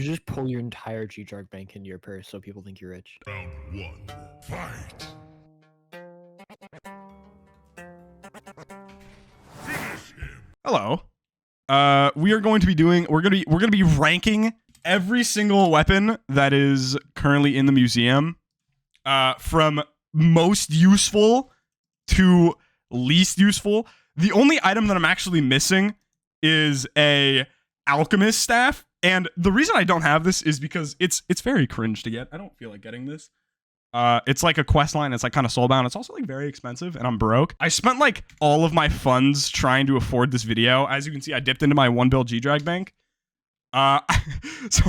should just pull your entire G-Drug bank into your purse so people think you're rich. Round 1, fight! Finish him! Hello. We're going to be ranking every single weapon that is currently in the museum, from most useful to least useful. The only item that I'm actually missing is a alchemist staff, and the reason I don't have this is because it's very cringe to get. I don't feel like getting this. It's like a quest line. It's like kind of soulbound. It's also like very expensive, and I'm broke. I spent like all of my funds trying to afford this video. As you can see, I dipped into my 1 bill G-Drag bank. So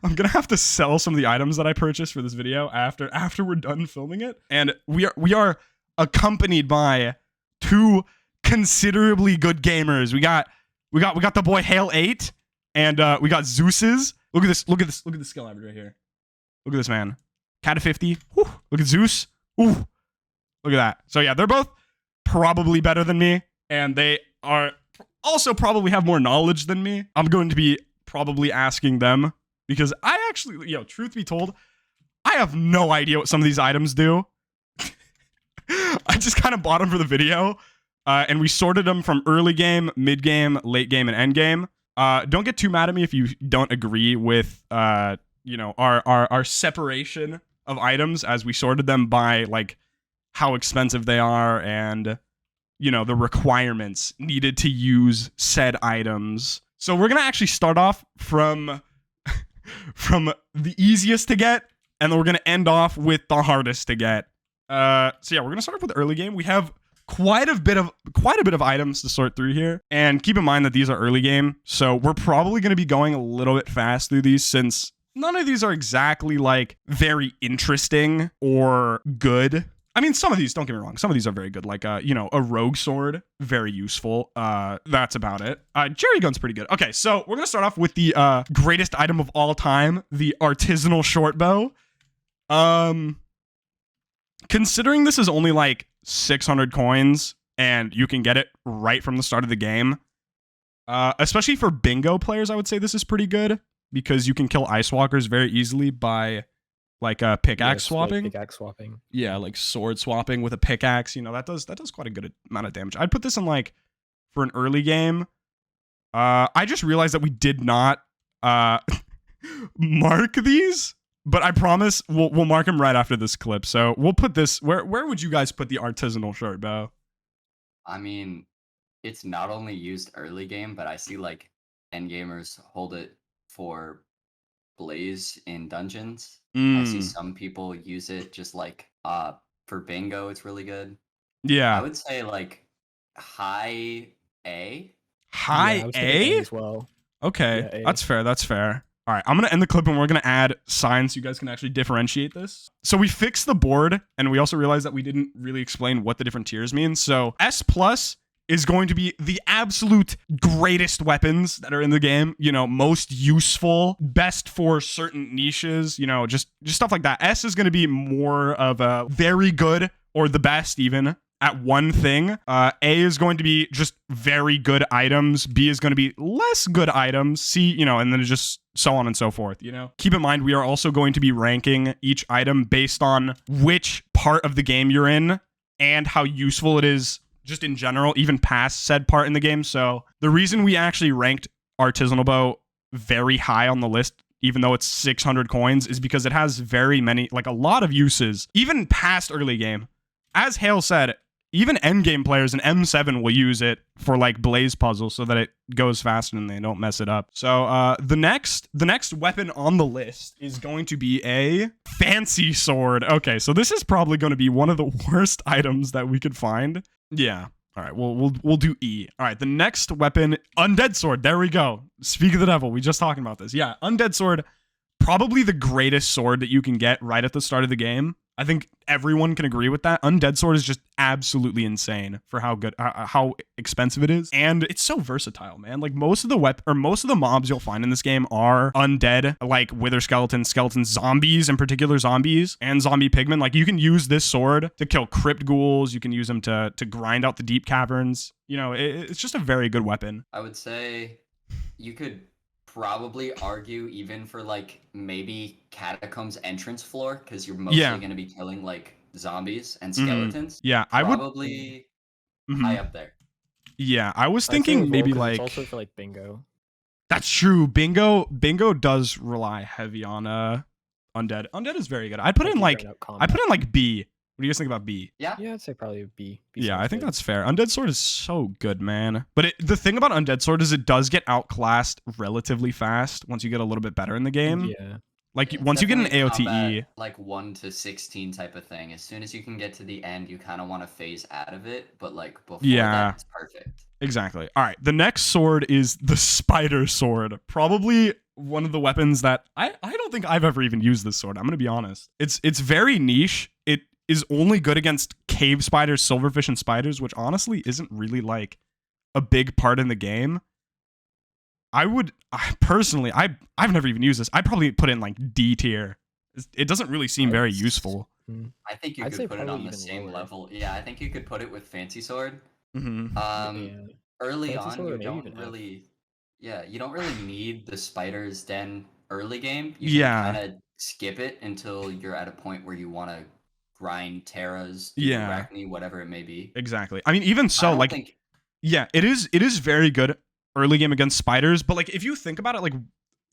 I'm gonna have to sell some of the items that I purchased for this video after we're done filming it. And we are accompanied by 2 considerably good gamers. We got the boy Hale 8, and we got Zeus's. Look at the skill average right here. Look at this man. Cat of 50. Whew. Look at Zeus. Ooh. Look at that. So yeah, they're both probably better than me, and they are also probably have more knowledge than me. I'm going to be probably asking them because I actually, truth be told, I have no idea what some of these items do. I just kind of bought them for the video, and we sorted them from early game, mid game, late game, and end game. Don't get too mad at me if you don't agree with our separation of items, as we sorted them by like how expensive they are and the requirements needed to use said items. So we're gonna actually start off from the easiest to get, and then we're gonna end off with the hardest to get. So yeah, we're gonna start off with the early game. We have quite a bit of items to sort through here, and keep in mind that these are early game, so we're probably gonna be going a little bit fast through these since none of these are exactly like very interesting or good. I mean, some of these, don't get me wrong, some of these are very good, like a rogue sword, very useful. That's about it. Jerry gun's pretty good. Okay, so we're gonna start off with the greatest item of all time, the artisanal short bow. Considering this is only like 600 coins and you can get it right from the start of the game, especially for bingo players, I would say this is pretty good because you can kill ice walkers very easily by like pickaxe swapping. Pickaxe swapping. Yeah, like sword swapping with a pickaxe. That does quite a good amount of damage. I'd put this in like for an early game. I just realized that we did not mark these, but I promise we'll mark them right after this clip. So we'll put this. Where would you guys put the artisanal short bow? I mean, it's not only used early game, but I see like end gamers hold it for blaze in dungeons. I see some people use it just like for bingo. It's really good. Yeah, I would say like high A. High A as well. Okay, Yeah, that's fair. That's fair. All right, I'm going to end the clip and we're going to add signs so you guys can actually differentiate this. So we fixed the board, and we also realized that we didn't really explain what the different tiers mean. So S+ is going to be the absolute greatest weapons that are in the game, most useful, best for certain niches, just stuff like that. S is going to be more of a very good or the best even at one thing. A is going to be just very good items. B is going to be less good items. C, and then just so on and so forth, Keep in mind, we are also going to be ranking each item based on which part of the game you're in and how useful it is just in general, even past said part in the game. So the reason we actually ranked artisanal bow very high on the list, even though it's 600 coins, is because it has very many, like a lot of uses, even past early game. As Hale said, even end game players in M7 will use it for like blaze puzzles so that it goes faster and they don't mess it up. So the next weapon on the list is going to be a fancy sword. Okay, so this is probably going to be one of the worst items that we could find. Yeah. All right, we'll do E. All right, the next weapon, undead sword. There we go. Speak of the devil. We just talking about this. Yeah, undead sword, probably the greatest sword that you can get right at the start of the game. I think everyone can agree with that. Undead sword is just absolutely insane for how good, how expensive it is, and it's so versatile, man. Like most of the mobs you'll find in this game are undead, like wither skeletons, zombies, in particular zombies, and zombie pigmen. Like you can use this sword to kill crypt ghouls. You can use them to grind out the deep caverns. It's just a very good weapon. I would say you could probably argue even for like maybe Catacombs entrance floor because you're mostly going to be killing like zombies and skeletons. Yeah, I would. Probably Mhm. high up there. Yeah, I was I'd say as thinking well, maybe 'cause like. it's also for like bingo. That's true. Bingo does rely heavy on undead. Undead is very good. I'd put Like in you like grind out I put combat. in like B. What do you guys think about B? Yeah. Yeah, I'd say probably B. B Yeah, sounds I think good. that's fair. Undead Sword is so good, man. But the thing about Undead Sword is it does get outclassed relatively fast once you get a little bit better in the game. Yeah. Like It's once you get an definitely a AOTE. combat, like 1 to 16 type of thing. As soon as you can get to the end, you kind of want to phase out of it, but like before Yeah. that, it's perfect. Exactly. All right. The next sword is the Spider Sword. Probably one of the weapons that I don't think I've ever even used this sword. I'm gonna be honest. It's very niche. It is only good against cave spiders, silverfish, and spiders, which honestly isn't really like a big part in the game. Personally, I've never even used this. I'd probably put in like D tier. It doesn't really seem very useful. I think you I'd say could put it probably on the even same lower. level. Yeah, I think you could put it with Fancy Sword. Mm-hmm. Yeah. Early Fancy on, Sword you maybe don't even F. really, yeah, you don't really need the Spider's Den early game. You Yeah. can kind of skip it until you're at a point where you want to grind Terras, do Yeah. Arachne, whatever it may be. Exactly. I mean, even I so, don't like, think yeah, it is very good early game against spiders, but like if you think about it, like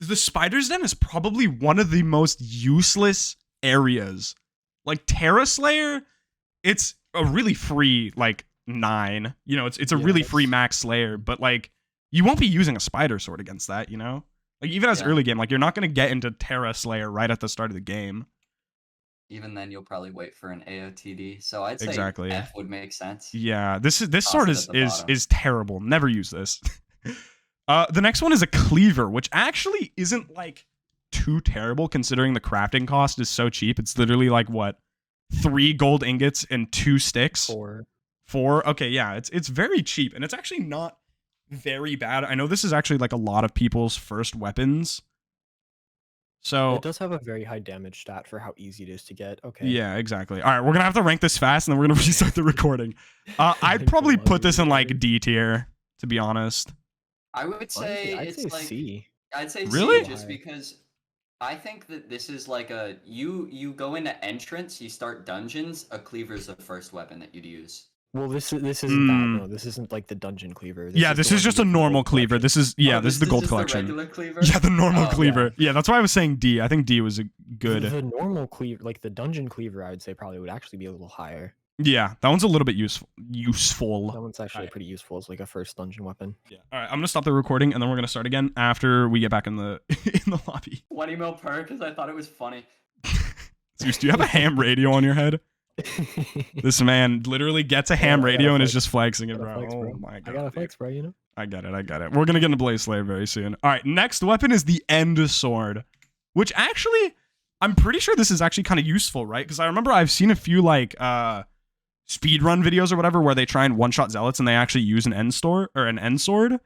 the Spider's Den is probably one of the most useless areas. Like Terra Slayer, it's a really free like 9. You know, it's a Yeah, really free that's- max Slayer, but like you won't be using a Spider Sword against that, you know? Like even as Yeah. early game, like you're not gonna get into Terra Slayer right at the start of the game. even then you'll probably wait for an AOTD. So I'd say Exactly. F would make sense. Yeah, this Toss sword it is at the bottom. is terrible. Never use this. The next one is a cleaver, which actually isn't like too terrible considering the crafting cost is so cheap. It's literally like what 3 gold ingots and 2 sticks. 4. 4. Okay, yeah, it's very cheap and it's actually not very bad. I know this is actually like a lot of people's first weapons. So It does have a very high damage stat for how easy it is to get. Okay. yeah, exactly. All right, we're gonna have to rank this fast, and then we're gonna restart the recording. I'd Thank probably you, put this in like Lottie. D tier, to be honest. I would say Honestly, I'd it's say like C. I'd say Really? C just because I think that this is like a you go into entrance, you start dungeons, a cleaver's the first weapon that you'd use. Well, this isn't that. Mm. No, this isn't like the dungeon cleaver. Yeah, the this one is you just get a from the normal gold cleaver. collection. This is the gold just collection. The regular cleaver? Yeah, the normal Oh, cleaver. Yeah, that's why I was saying D. I think D was a good. The normal cleaver, like the dungeon cleaver, I would say probably would actually be a little higher. Yeah, that one's a little bit useful. That one's actually Alright. pretty useful as like a first dungeon weapon. Yeah. All right, I'm gonna stop the recording, and then we're gonna start again after we get back in the in the lobby. 20 mil per because I thought it was funny. Zeus, do you have a ham radio on your head? This man literally gets a ham I gotta radio and is flex. just flexing it, Gotta bro. flex, Oh bro. my god. I gotta dude. flex, bro. You know. I get it. We're gonna get into Blaze Slayer very soon. All right, next weapon is the End Sword, which actually, I'm pretty sure this is actually kind of useful, right? Because I remember I've seen a few like speedrun videos or whatever where they try and one-shot zealots and they actually use an End Sword or an End Sword.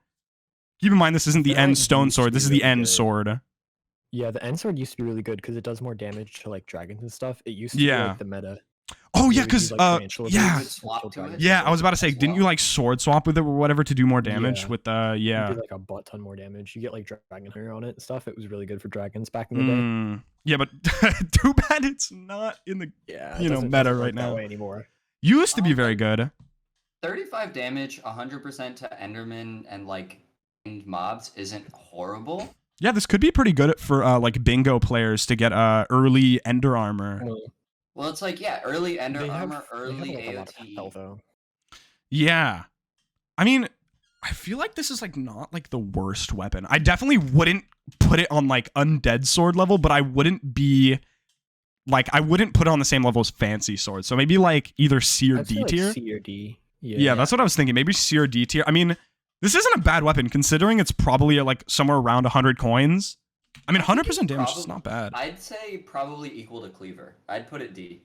Keep in mind this isn't the That End Stone used to Sword. be This is the really End good. Sword. Yeah, the end sword used to be really good because it does more damage to like dragons and stuff. It used to be Yeah. like the meta. Oh yeah, would because use, like, tarantula yeah. blades You could swap kill to it? dragons. Yeah, I was about to say, as didn't you well. like sword swap with it or whatever to do more damage Yeah. with You yeah. do like a butt ton more damage. You get like dragon hair on it and stuff. It was really good for dragons back in the day. Mm, yeah, but too bad it's not in the Yeah, you know, doesn't meta work right that now. way anymore. used to be very good. 35 damage, 100% to Enderman and like end mobs isn't horrible. Yeah, this could be pretty good for like bingo players to get early ender armor. Well, it's like, yeah, early Ender They have, armor, they early have like a lot of AOTE. health though. Yeah. I mean, I feel like this is like not like the worst weapon. I definitely wouldn't put it on like undead sword level, but I wouldn't be like I wouldn't put it on the same level as fancy sword. So maybe like either C or I'd say, D like, tier. C or D. Yeah, that's what I was thinking. Maybe C or D tier. I mean, this isn't a bad weapon considering it's probably like somewhere around 100 coins. I mean, 100% damage is not bad. I'd say probably equal to Cleaver. I'd put it D.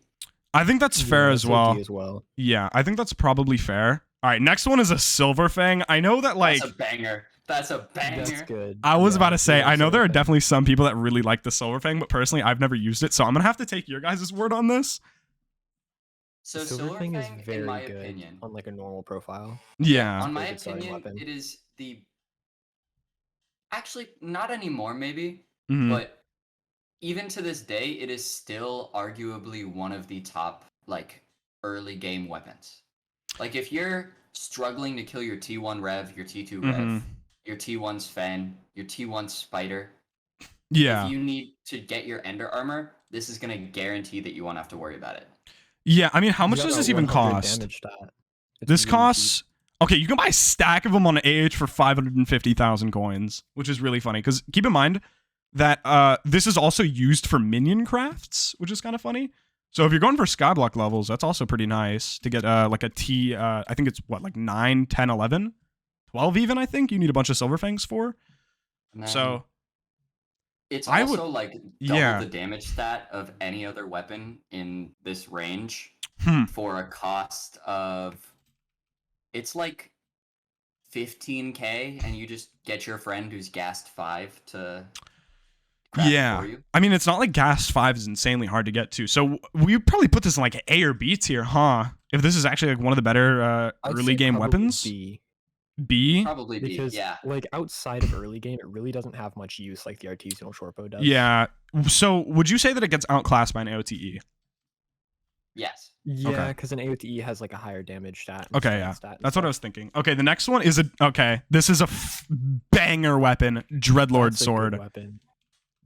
I think that's fair I'd as say well. D as well. Yeah, I think that's probably fair. All right, next one is a Silver Fang. I know that like That's a banger. That's a banger. That's good. I was Yeah, about to say, yeah, I know there are Silver Fang. definitely some people that really like the Silver Fang, but personally, I've never used it, so I'm gonna have to take your guys' word on this. So Silver Fang is Silverfang, very in my good opinion, on like a normal profile. Yeah. on my Very good starting opinion, weapon. it is the Actually, not anymore, maybe. Mhm. But even to this day, it is still arguably one of the top like early game weapons. Like if you're struggling to kill your T1 Rev, your T2 Mhm. Rev, your T1 Sven, your T1 Spider, if Yeah. you need to get your Ender Armor, this is gonna guarantee that you won't have to worry about it. Yeah, I mean, how It's much got does a this even 100 cost? damage stat. It's This really cheap. costs. Okay, you can buy a stack of them on AH for 550,000 coins, which is really funny. Because keep in mind that this is also used for minion crafts, which is kind of funny. So if you're going for Skyblock levels, that's also pretty nice to get like a T. I think it's what, like 9, 10, 11, 12 even. I think you need a bunch of Silver Fangs for. And then So it's I would, also like double yeah. the damage stat of any other weapon in this range Hmm. for a cost of it's like 15k, and you just get your friend who's gassed 5 to craft it Yeah. for you. I mean, it's not like Gas 5 is insanely hard to get to. So we probably put this in like A or B tier, huh? If this is actually like one of the better I'd early say game probably weapons. B, B? Probably B, because yeah. like outside of early game, it really doesn't have much use like the artisanal shortbow does. Yeah. So would you say that it gets outclassed by an AOTE? Yes. Yeah, Okay. because an AOTE has like a higher damage stat. and Okay, strength yeah. stat and That's what I stuff. was thinking. Okay, the next one is a... Okay, this is a banger weapon. Dreadlord That's a good Sword. weapon.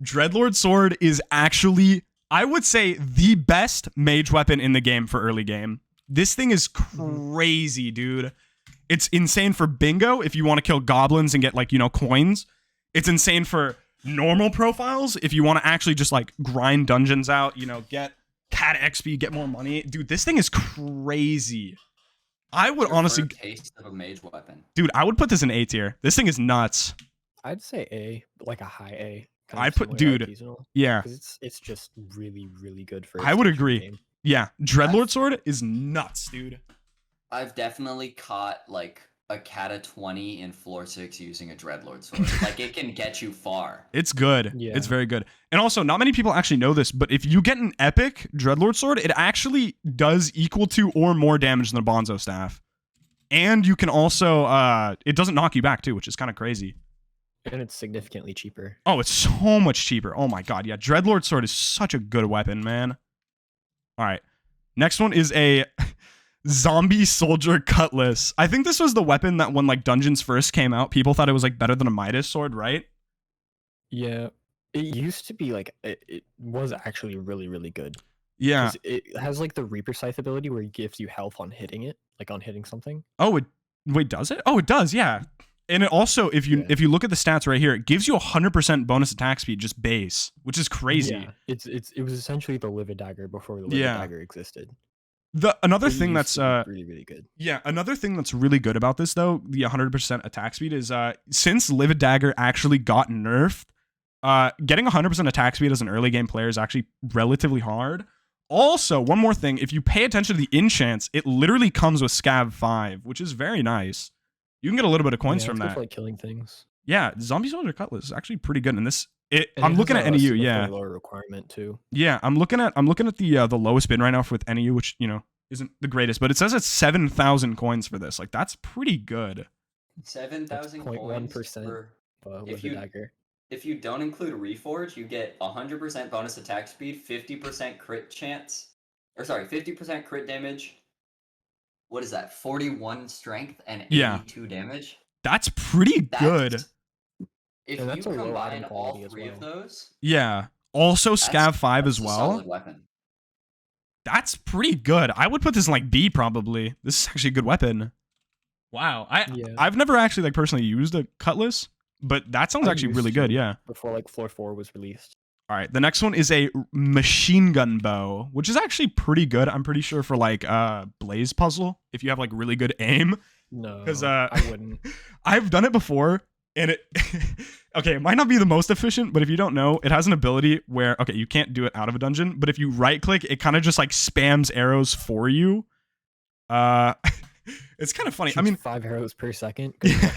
Dreadlord Sword is actually, I would say, the best mage weapon in the game for early game. This thing is crazy, dude. It's insane for bingo if you want to kill goblins and get, like, you know, coins. It's insane for normal profiles if you want to actually just, like, grind dungeons out, you know, get cat XP, get more money. Dude, this thing is crazy. I would honestly... taste of a mage weapon. Dude, I would put this in A tier. This thing is nuts. I'd say A, like a high A. I put... Dude, yeah. Because it's just really, really good for. I would its agree. game. Yeah, Dreadlord Sword is nuts, dude. I've definitely caught like a Kata 20 in floor 6 using a Dreadlord Sword. Like it can get you far. It's good. Yeah. It's very good. And also, not many people actually know this, but if you get an epic Dreadlord Sword, it actually does equal to or more damage than a Bonzo Staff. And you can also, it doesn't knock you back too, which is kind of crazy. And it's significantly cheaper. Oh, it's so much cheaper. Oh my god, yeah. Dreadlord Sword is such a good weapon, man. All right. Next one is a Zombie Soldier Cutlass. I think this was the weapon that when like Dungeons first came out, people thought it was like better than a Midas sword, right? Yeah, it used to be like it was actually really, really good. Yeah. 'Cause it has like the Reaper Scythe ability where it gives you health on hitting it, like on hitting something. Oh, wait, does it? Oh, it does, yeah. And it also, if you look at the stats right here, it gives you 100% bonus attack speed, just base, which is crazy. Yeah, it was essentially the Livid Dagger before the Livid Dagger existed. Another It thing used that's to be really, really good. Yeah, another thing that's really good about this though, the 100% attack speed is since Livid Dagger actually got nerfed, getting 100% attack speed as an early game player is actually relatively hard. Also, one more thing, if you pay attention to the enchants, it literally comes with Scav 5, which is very nice. You can get a little bit of coins from it's good that. for, like killing things. Yeah, Zombie Soldier Cutlass is actually pretty good. And this, And I'm it looking has at a NEU, yeah, significantly lower requirement too. yeah. I'm looking at the lowest bin right now with NEU, which you know isn't the greatest, but it says it's 7,000 coins for this. Like that's pretty good. 7,000 coins 0.1% for with the dagger. If you don't include Reforge, you get 100% bonus attack speed, 50% crit chance, or sorry, 50% crit damage. What is that? 41 strength and 82 damage. That's pretty good. If And that's you a low combine item all quality as three of well. those, Yeah. Also Scav 5 as a well. solid weapon. That's pretty good. I would put this in like B probably. This is actually a good weapon. Wow. I've never actually like personally used a cutlass, but that sounds actually really good. Yeah. Before like floor 4 was released. All right. The next one is a machine gun bow, which is actually pretty good. I'm pretty sure for like blaze puzzle if you have like really good aim. No, because I wouldn't. I've done it before, and it okay, it might not be the most efficient, but if you don't know, it has an ability where okay, you can't do it out of a dungeon, but if you right click, it kind of just like spams arrows for you. It's kind of funny. I mean, 5 arrows per second. Yeah.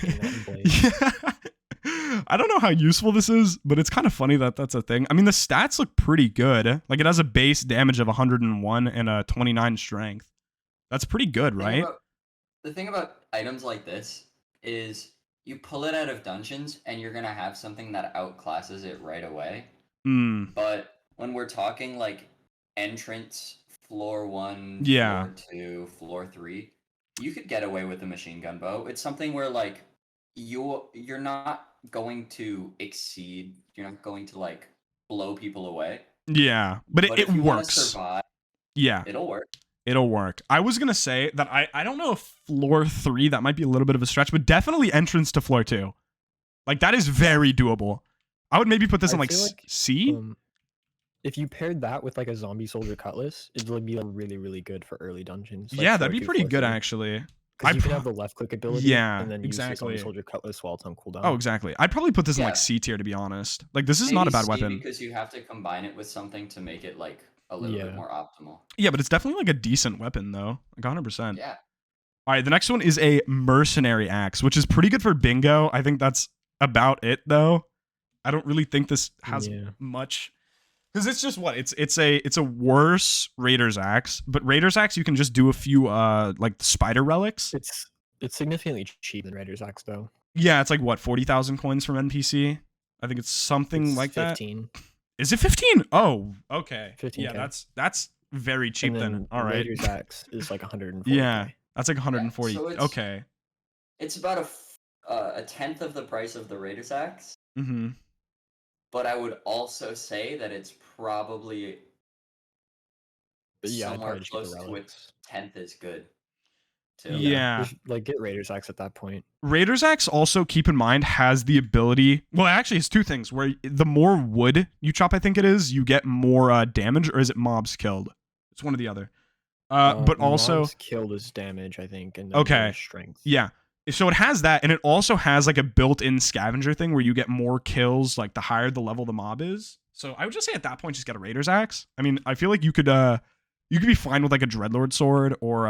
I don't know how useful this is, but it's kind of funny that that's a thing. I mean, the stats look pretty good. Like it has a base damage of 101 and a 29 strength. That's pretty good, right? The thing about items like this is you pull it out of dungeons and you're gonna have something that outclasses it right away. Mm, But when we're talking like entrance, floor 1, yeah. floor 2, floor 3, you could get away with a machine gun bow. It's something where like you're not going to exceed, you're not going to like blow people away. Yeah. But But it if you want to works. survive, Yeah. it'll work. It'll work. I was going to say that I don't know if floor 3, that might be a little bit of a stretch, but definitely entrance to floor 2. Like, that is very doable. I would maybe put this in like, feel like, C. If you paired that with like a zombie soldier cutlass, it would be like really, really good for early dungeons. Like Yeah, floor that'd be 2, pretty floor good 3. actually. Because you can have the left click ability, Yeah, and then use the exactly. zombie soldier cutlass while it's on cooldown. Oh, exactly. I'd probably put this in like Yeah. C tier, to be honest. Like, this is Maybe not a bad C, weapon. because you have to combine it with something to make it like a little bit more optimal. Yeah, but it's definitely like a decent weapon though. Like 100%. Yeah. All right, the next one is a mercenary axe, which is pretty good for bingo. I think that's about it though. I don't really think this has much, because it's just what it's a worse Raider's axe. But Raider's axe, you can just do a few like spider relics. It's significantly cheaper than Raider's axe though. Yeah, it's like what, 40,000 coins from NPC. I think it's something like 15. that. Is it 15? Oh, okay. 15K. Yeah, that's very cheap then. All right. Raider's axe is like 140. Yeah, that's like 140. Yeah, so okay. It's about a tenth of the price of the Raider's axe. Mm-hmm. But I would also say that it's probably somewhere close to a tenth as good. Too. Yeah. Like, get Raider's axe at that point. Raider's axe also, keep in mind, has the ability. Well, actually, it's two things. Where the more wood you chop, I think it is, you get more damage, or is it mobs killed? It's one or the other. But also, mobs killed is damage, I think, and then strength. Yeah. So it has that, and it also has like a built-in scavenger thing where you get more kills, like the higher the level the mob is. So I would just say at that point, just get a Raider's axe. I mean, I feel like you could be fine with like a Dreadlord sword, or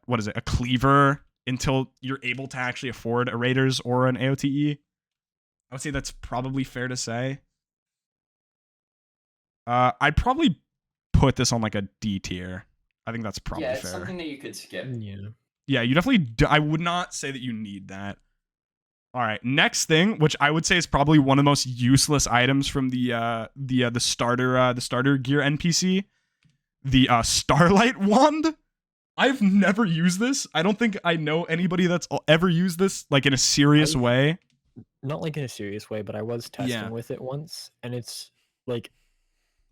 what is it, a cleaver, until you're able to actually afford a Raiders or an AOTE. I would say that's probably fair to say. I'd probably put this on like a D tier. I think that's probably fair. Yeah, it's something that you could skip. Yeah, you definitely I would not say that you need that. All right, next thing, which I would say is probably one of the most useless items from the starter gear NPC, the Starlight Wand. I've never used this. I don't think I know anybody that's ever used this like in a serious way. Not like in a serious way, but I was testing with it once, and it's like,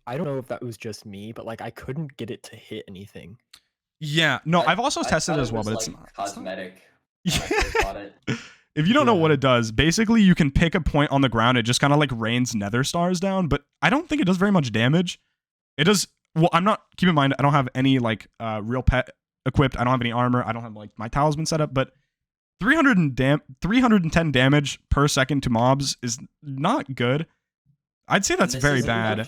I don't know if that was just me, but like I couldn't get it to hit anything. Yeah, no, I've also tested it as well, but it's not cosmetic. If you don't know what it does, basically you can pick a point on the ground. It just kind of like rains nether stars down, but I don't think it does very much damage. It does. Well, keep in mind, I don't have any like real pet equipped. I don't have any armor. I don't have like my talisman set up, but 310 damage per second to mobs is not good. I'd say that's very bad.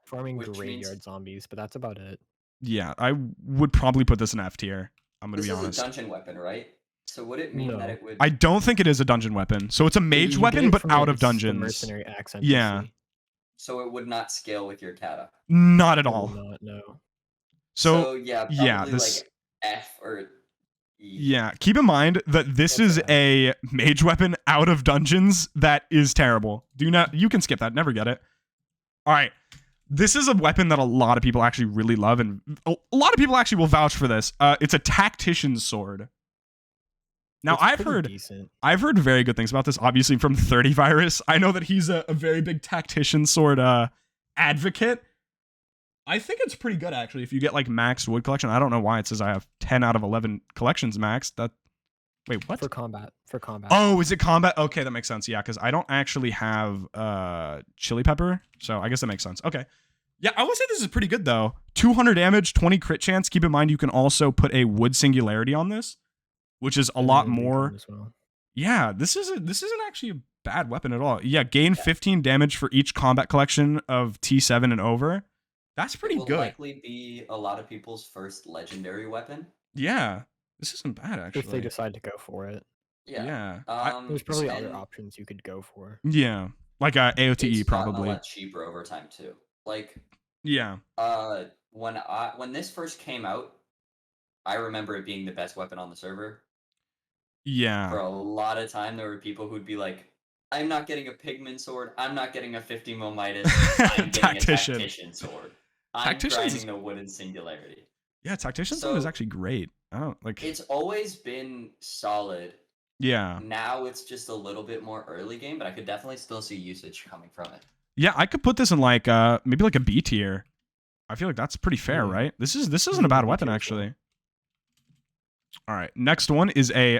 Farming graveyard zombies, but that's about it. Yeah, I would probably put this in F tier. I'm gonna be honest. This is a dungeon weapon, right? So would it mean that it would? I don't think it is a dungeon weapon. So it's a mage weapon, but out of dungeons. Mercenary axe NPC. Yeah. So it would not scale with your kata. Not at all. No. So yeah, this like F or E. Yeah, keep in mind that this is a mage weapon out of dungeons that is terrible. You can skip that. Never get it. All right. This is a weapon that a lot of people actually really love, and a lot of people actually will vouch for this. It's a tactician's sword. Now, I've heard very good things about this, obviously, from 30 Virus. I know that he's a very big tactician sword advocate. I think it's pretty good, actually, if you get like maxed wood collection. I don't know why it says I have 10 out of 11 collections maxed. Wait, what? For combat. Oh, is it combat? Okay, that makes sense. Yeah, because I don't actually have chili pepper, so I guess that makes sense. Okay. Yeah, I would say this is pretty good, though. 200 damage, 20 crit chance. Keep in mind, you can also put a wood singularity on this, which is a lot more. Yeah, this isn't actually a bad weapon at all. Yeah, gain 15 damage for each combat collection of T7 and over. That's pretty good. It will likely be a lot of people's first legendary weapon. Yeah, this isn't bad, actually. If they decide to go for it. Yeah. There's probably other options you could go for. Yeah, like AOTE probably. It's a lot cheaper over time, too. Like, yeah. When this first came out, I remember it being the best weapon on the server. Yeah. For a lot of time, there were people who'd be like, I'm not getting a pigment sword. I'm not getting a 50 mil Midas. I'm getting a Tactician. tactician sword. I'm Tacticians grinding the wooden singularity. Yeah, Tactician sword is So actually great. I don't like. it's always been solid. Yeah. Now it's just a little bit more early game, but I could definitely still see usage coming from it. Yeah, I could put this in like maybe like a B tier. I feel like that's pretty fair, right? This isn't a bad weapon actually. All right, next one is a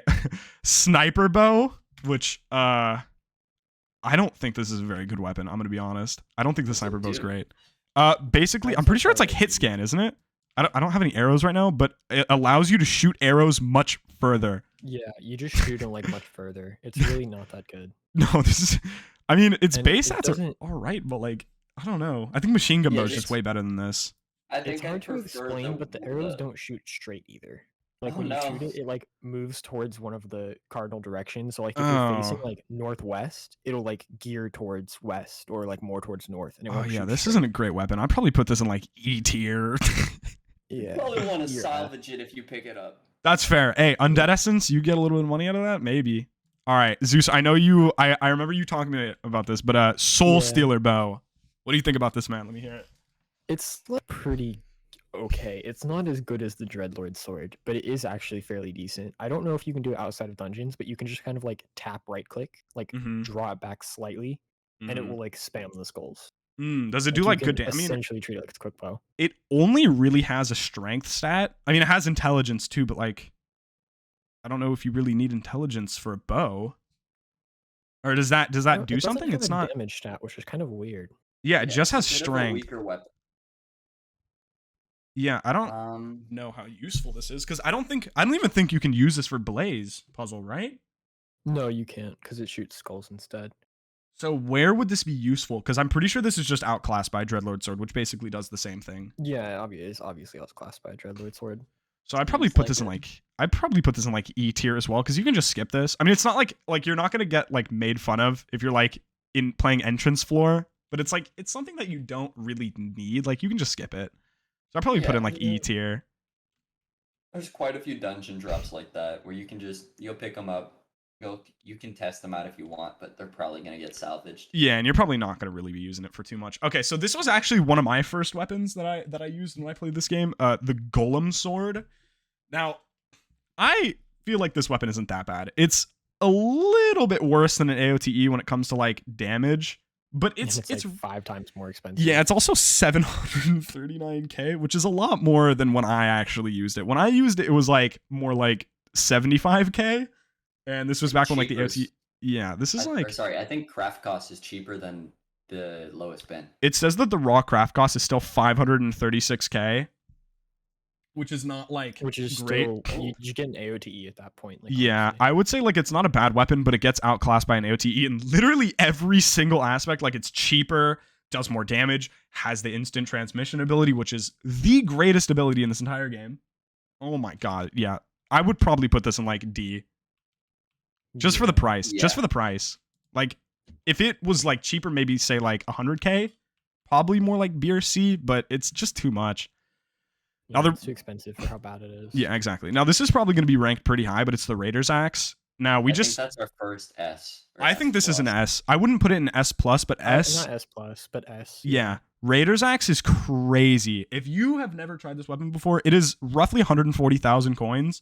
sniper bow, which I don't think this is a very good weapon. I'm gonna be honest. I don't think the sniper bow is great. Basically, I'm pretty sure it's like hit scan, isn't it? I don't have any arrows right now, but it allows you to shoot arrows much further. Yeah, you just shoot them like much further. It's really not that good. No, this is. I mean, its And base it stats are doesn't- all right, but like I don't know. I think machine gun Yeah, bow is just way better than this. I think It's I hard to prefer explain, but the arrows don't shoot straight either. Like Oh, when you no. shoot it, it like moves towards one of the cardinal directions. So like if you're facing Oh. like northwest, it'll like gear towards west or like more towards north. And it Oh won't yeah, shoot this straight. isn't a great weapon. I'd probably put this in like E tier. Yeah. Probably want to You're salvage it if you pick it up. That's fair. Hey, Undead Essence, you get a little bit of money out of that? Maybe. All right, Zeus, I know you, I remember you talking to me about this, but Soul Yeah. Stealer Bow. What do you think about this, man? Let me hear it. It's like pretty okay. It's not as good as the Dreadlord sword, but it is actually fairly decent. I don't know if you can do it outside of dungeons, but you can just kind of like tap right click, like Mhm. draw it back slightly, and it will like spam the skulls. Does it do like you good can damage? I mean, essentially treat it like it's quick bow. it only really has a strength stat. I mean, it has intelligence too, but like, I don't know if you really need intelligence for a bow. Or does that No, do it doesn't something? have It's a not. damage stat, which is kind of weird. Yeah, it just has it's a bit of a strength. weaker weapon. Yeah, I don't know how useful this is because I don't even think you can use this for Blaze puzzle, right? No, you can't because it shoots skulls instead. So where would this be useful? Because I'm pretty sure this is just outclassed by Dreadlord Sword, which basically does the same thing. Yeah, it's obviously outclassed by a Dreadlord sword. So I'd probably It's put like this in a- like E tier as well because you can just skip this. I mean, it's not like you're not gonna get like made fun of if you're like in playing entrance floor, but it's like it's something that you don't really need. Like you can just skip it. So I'd probably put Yeah, in like E tier. There's quite a few dungeon drops like that where you can you'll pick them up. You can test them out if you want, but they're probably gonna get salvaged. Yeah, and you're probably not going to really be using it for too much. Okay, so this was actually one of my first weapons that I used when I played this game, the Golem Sword. Now, I feel like this weapon isn't that bad. It's a little bit worse than an AOTE when it comes to like damage, but And it's like 5 times more expensive. yeah, it's also 739k, which is a lot more than when I actually used it. When I used it, it was like more like 75k. And this was back when like the AOT. Yeah, this is like. Sorry, I think craft cost is cheaper than the lowest bin. It says that the raw craft cost is still 536k, which is not like Which is great. still you get an AOTE at that point. Like, Yeah, honestly. I would say like it's not a bad weapon, but it gets outclassed by an AOTE in literally every single aspect. Like it's cheaper, does more damage, has the instant transmission ability, which is the greatest ability in this entire game. Oh my god, yeah. I would probably put this in like D. Just for the price. Just Yeah. for the price. Like, if it was like cheaper, maybe say like 100k, probably more like B or C, but it's just too much. Yeah, Other- it's too expensive for how bad it is. Yeah, exactly. Now this is probably going to be ranked pretty high, but it's the Raider's Axe. Now I think just, that's our first S. or I think this is an plus. S. I wouldn't put it in S plus, but S. Not S plus, but S. Yeah. Raider's Axe is crazy. If you have never tried this weapon before, it is roughly 140,000 coins.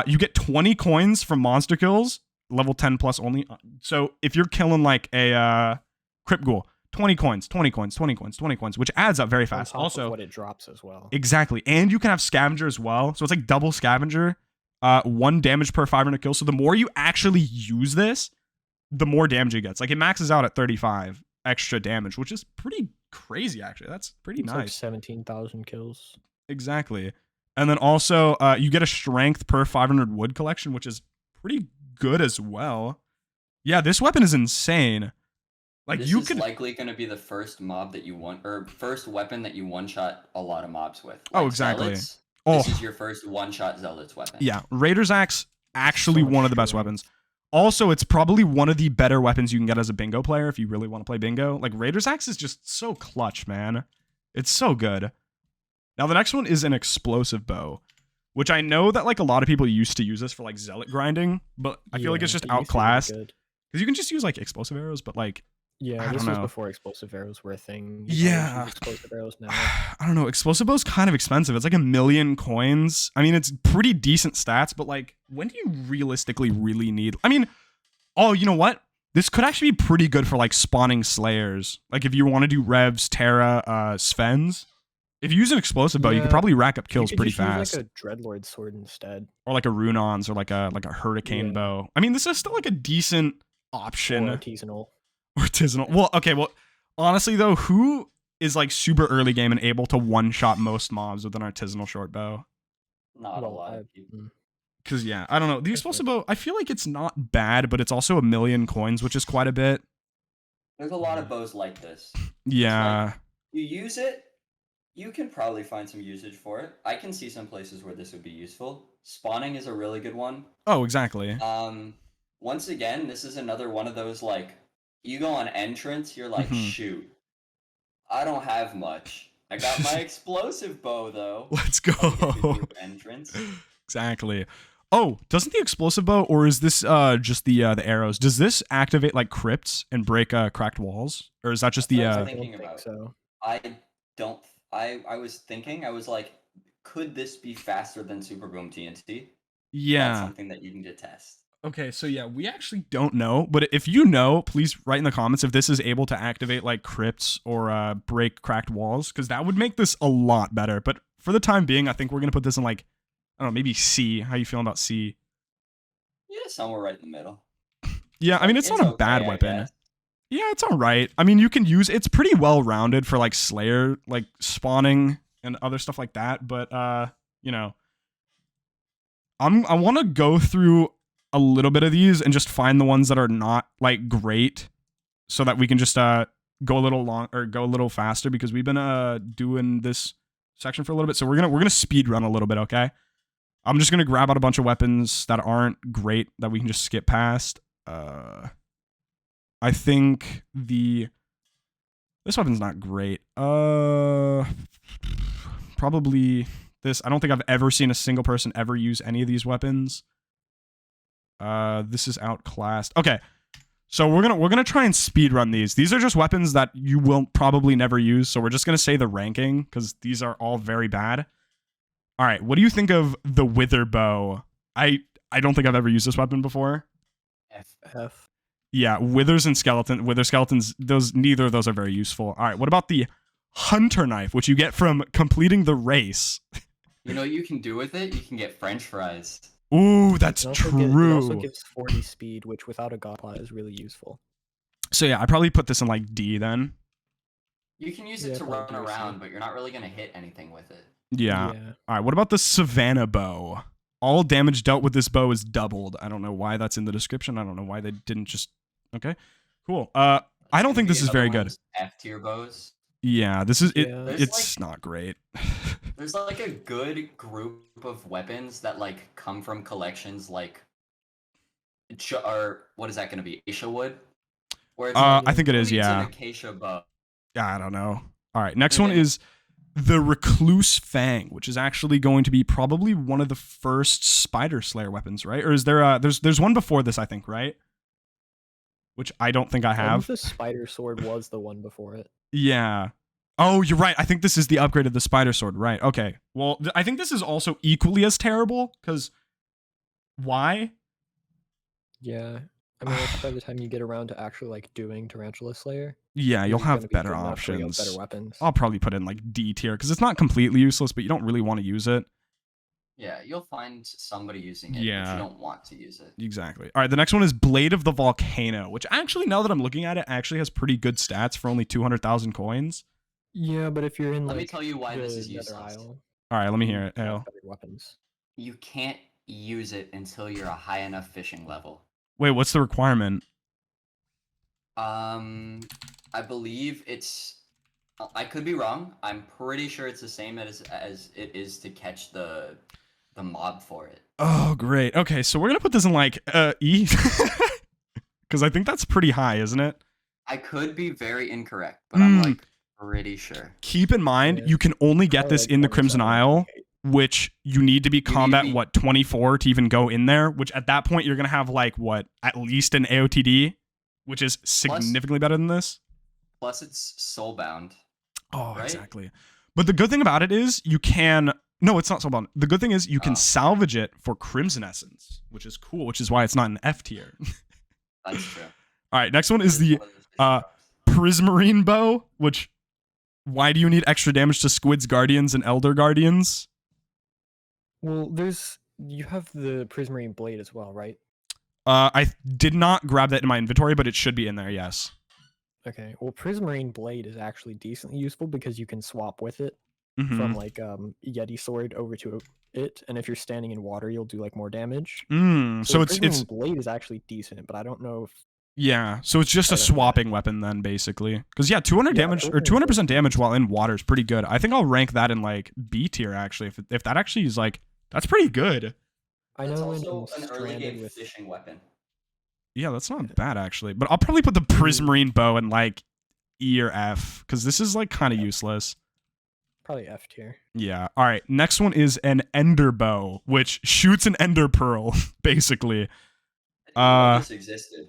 You get 20 coins from monster kills, level 10 plus only. So if you're killing like a Crypt Ghoul, 20 coins, 20 coins, 20 coins, 20 coins, which adds up very On fast. top of Also, what it drops as well. exactly. And you can have Scavenger as well. So it's like double Scavenger. 1 damage per 500 kills. So the more you actually use this, the more damage it gets. Like it maxes out at 35 extra damage, which is pretty crazy actually. That's pretty It's nice. like 17,000 kills. Exactly. And then also, you get a strength per 500 wood collection, which is pretty good as well. Yeah, this weapon is insane. Like This you is could. likely going to be the first mob that you first weapon that you one-shot a lot of mobs with. Oh, Like exactly. Zealots, Oh, This is your first one-shot Zealots weapon. yeah. Raider's Axe, actually So much one of the best strength. weapons. Also, it's probably one of the better weapons you can get as a bingo player if you really want to play bingo. Like Raider's Axe is just so clutch, man. It's so good. Now the next one is an explosive bow. which I know that like a lot of people used to use this for like zealot grinding, but I feel like it's just it used to be really outclassed good. because you can just use like explosive arrows, but like Yeah, I this don't was know. before explosive arrows were a thing. Yeah. Use explosive arrows now. I don't know. Explosive bow's kind of expensive. It's like 1 million coins. I mean, it's pretty decent stats, but like, when do you realistically really need? I mean, oh, you know what? This could actually be pretty good for like spawning slayers. Like if you want to do Revs, Terra, Svens. If you use an explosive bow, you could Yeah, probably rack up kills you could pretty just fast. use like a Dreadlord sword instead. Or like a Runons or like a hurricane Yeah. bow. I mean, this is still like a decent option. Or artisanal. Artisanal. Well, okay, well, honestly though, who is like super early game and able to one-shot most mobs with an artisanal short bow? Not a Well, lot of people. Because yeah, I don't know. The explosive bow, I feel like it's not bad, but it's also 1 million coins, which is quite a bit. There's a lot of bows like this. Yeah. You use it, you can probably find some usage for it. I can see some places where this would be useful. Spawning is a really good one. Oh, exactly. Once again, this is another one of those like you go on entrance, you're like, shoot, I don't have much. I got my explosive bow though. Let's go. Entrance. Exactly. Oh, doesn't the explosive bow, or is this just the arrows? Does this activate like crypts and break cracked walls, or is that just the? That's what I I was don't thinking think about. so. I was thinking. I was like, could this be faster than Super Boom TNT? That's Yeah. something that you need to test. Okay, so yeah, we actually don't know, but if you know, please write in the comments if this is able to activate like crypts or break cracked walls, because that would make this a lot better. But for the time being, I think we're gonna put this in like, I don't know, maybe C. How you feeling about C? Yeah, somewhere right in the middle. Yeah, I mean it's not a okay, bad I weapon. guess. Yeah, it's all right. I mean, you can use it's pretty well rounded for like Slayer, like spawning and other stuff like that. But you know, I want to go through a little bit of these and just find the ones that are not like great, so that we can just go a little long or go a little faster, because we've been doing this section for a little bit. So we're gonna speed run a little bit, okay? I'm just gonna grab out a bunch of weapons that aren't great that we can just skip past. I think this weapon's not great. Probably this. I don't think I've ever seen a single person ever use any of these weapons. This is outclassed. Okay, so we're gonna try and speed run these. These are just weapons that you will probably never use. So we're just gonna say the ranking because these are all very bad. All right, what do you think of the Wither Bow? I don't think I've ever used this weapon before. F. Yeah, wither skeletons, neither of those are very useful. All right, what about the hunter knife, which you get from completing the race? You know what you can do with it? You can get French fries. Ooh, that's It true. also gives 40 speed, which without a god plot is really useful. So yeah, I probably put this in like D then. You can use it to run around, but you're not really gonna hit anything with it. Yeah. All right, what about the Savannah Bow? All damage dealt with this bow is doubled. I don't know why that's in the description. I don't know why they didn't just... Okay, cool. I don't think this is very good. F-tier bows. Yeah, this is... Yeah. It's not great. There's like a good group of weapons that like come from collections like... Or what is that going to be? Acacia wood? Where it's I think it is, yeah. An acacia bow. Yeah, I don't know. All right, next one is the Recluse Fang, which is actually going to be probably one of the first Spider Slayer weapons, right? Or is there there's one before this, I think, right? Which I don't think I have. The Spider Sword was the one before it. Yeah. Oh, you're right. I think this is the upgrade of the Spider Sword, right? Okay. Well, I think this is also equally as terrible, because why? Yeah. I mean, like, by the time you get around to actually like doing Tarantula Slayer, yeah, you'll have gonna be better good enough where you have options. better weapons. I'll probably put in like D tier because it's not completely useless, but you don't really want to use it. Yeah, you'll find somebody using it, Yeah. but you don't want to use it. Exactly. All right, the next one is Blade of the Volcano, which actually, now that I'm looking at it, actually has pretty good stats for only 200,000 coins. Yeah, but if you're in Let like me tell you why this is the Nether useless. Isle, All right, let me hear you it. have Ale. better weapons. You can't use it until you're a high enough fishing level. Wait, what's the requirement? I believe it's... I could be wrong. I'm pretty sure it's the same as it is to catch the mob for it. Oh, great. Okay, so we're gonna put this in like E, because I think that's pretty high, isn't it? I could be very incorrect, but I'm like pretty sure. Keep in mind, Yeah. you can only get Probably this like in the Crimson 27, Isle. 28. which you need to be combat, be- 24 to even go in there, which at that point you're going to have like, at least an AOTD, which is significantly better than this. Plus, it's soulbound. Oh, right? exactly. But the good thing about it is you can... No, it's not soulbound. The good thing is you can salvage it for Crimson Essence, which is cool, which is why it's not an F tier. That's true. All right, next one is the Prismarine Bow, which... Why do you need extra damage to Squid's Guardians and Elder Guardians? Well, you have the Prismarine Blade as well, right? I did not grab that in my inventory, but it should be in there, yes. Okay, well, Prismarine Blade is actually decently useful because you can swap with it Mm-hmm. from like Yeti Sword over to it, and if you're standing in water, you'll do like more damage. So it's Prismarine Blade is actually decent, but I don't know if yeah. So it's just a swapping weapon then, basically. Because 200 Yeah, damage or 200% damage while in water is pretty good. I think I'll rank that in like B tier actually. If that actually is like that's pretty good. I It's know also in an early Stranded game with fishing weapon. Yeah, that's not bad actually. But I'll probably put the Prismarine Bow in like E or F because this is like kind of useless. probably F tier. Yeah. All right. Next one is an Ender Bow, which shoots an Ender Pearl, basically. This existed.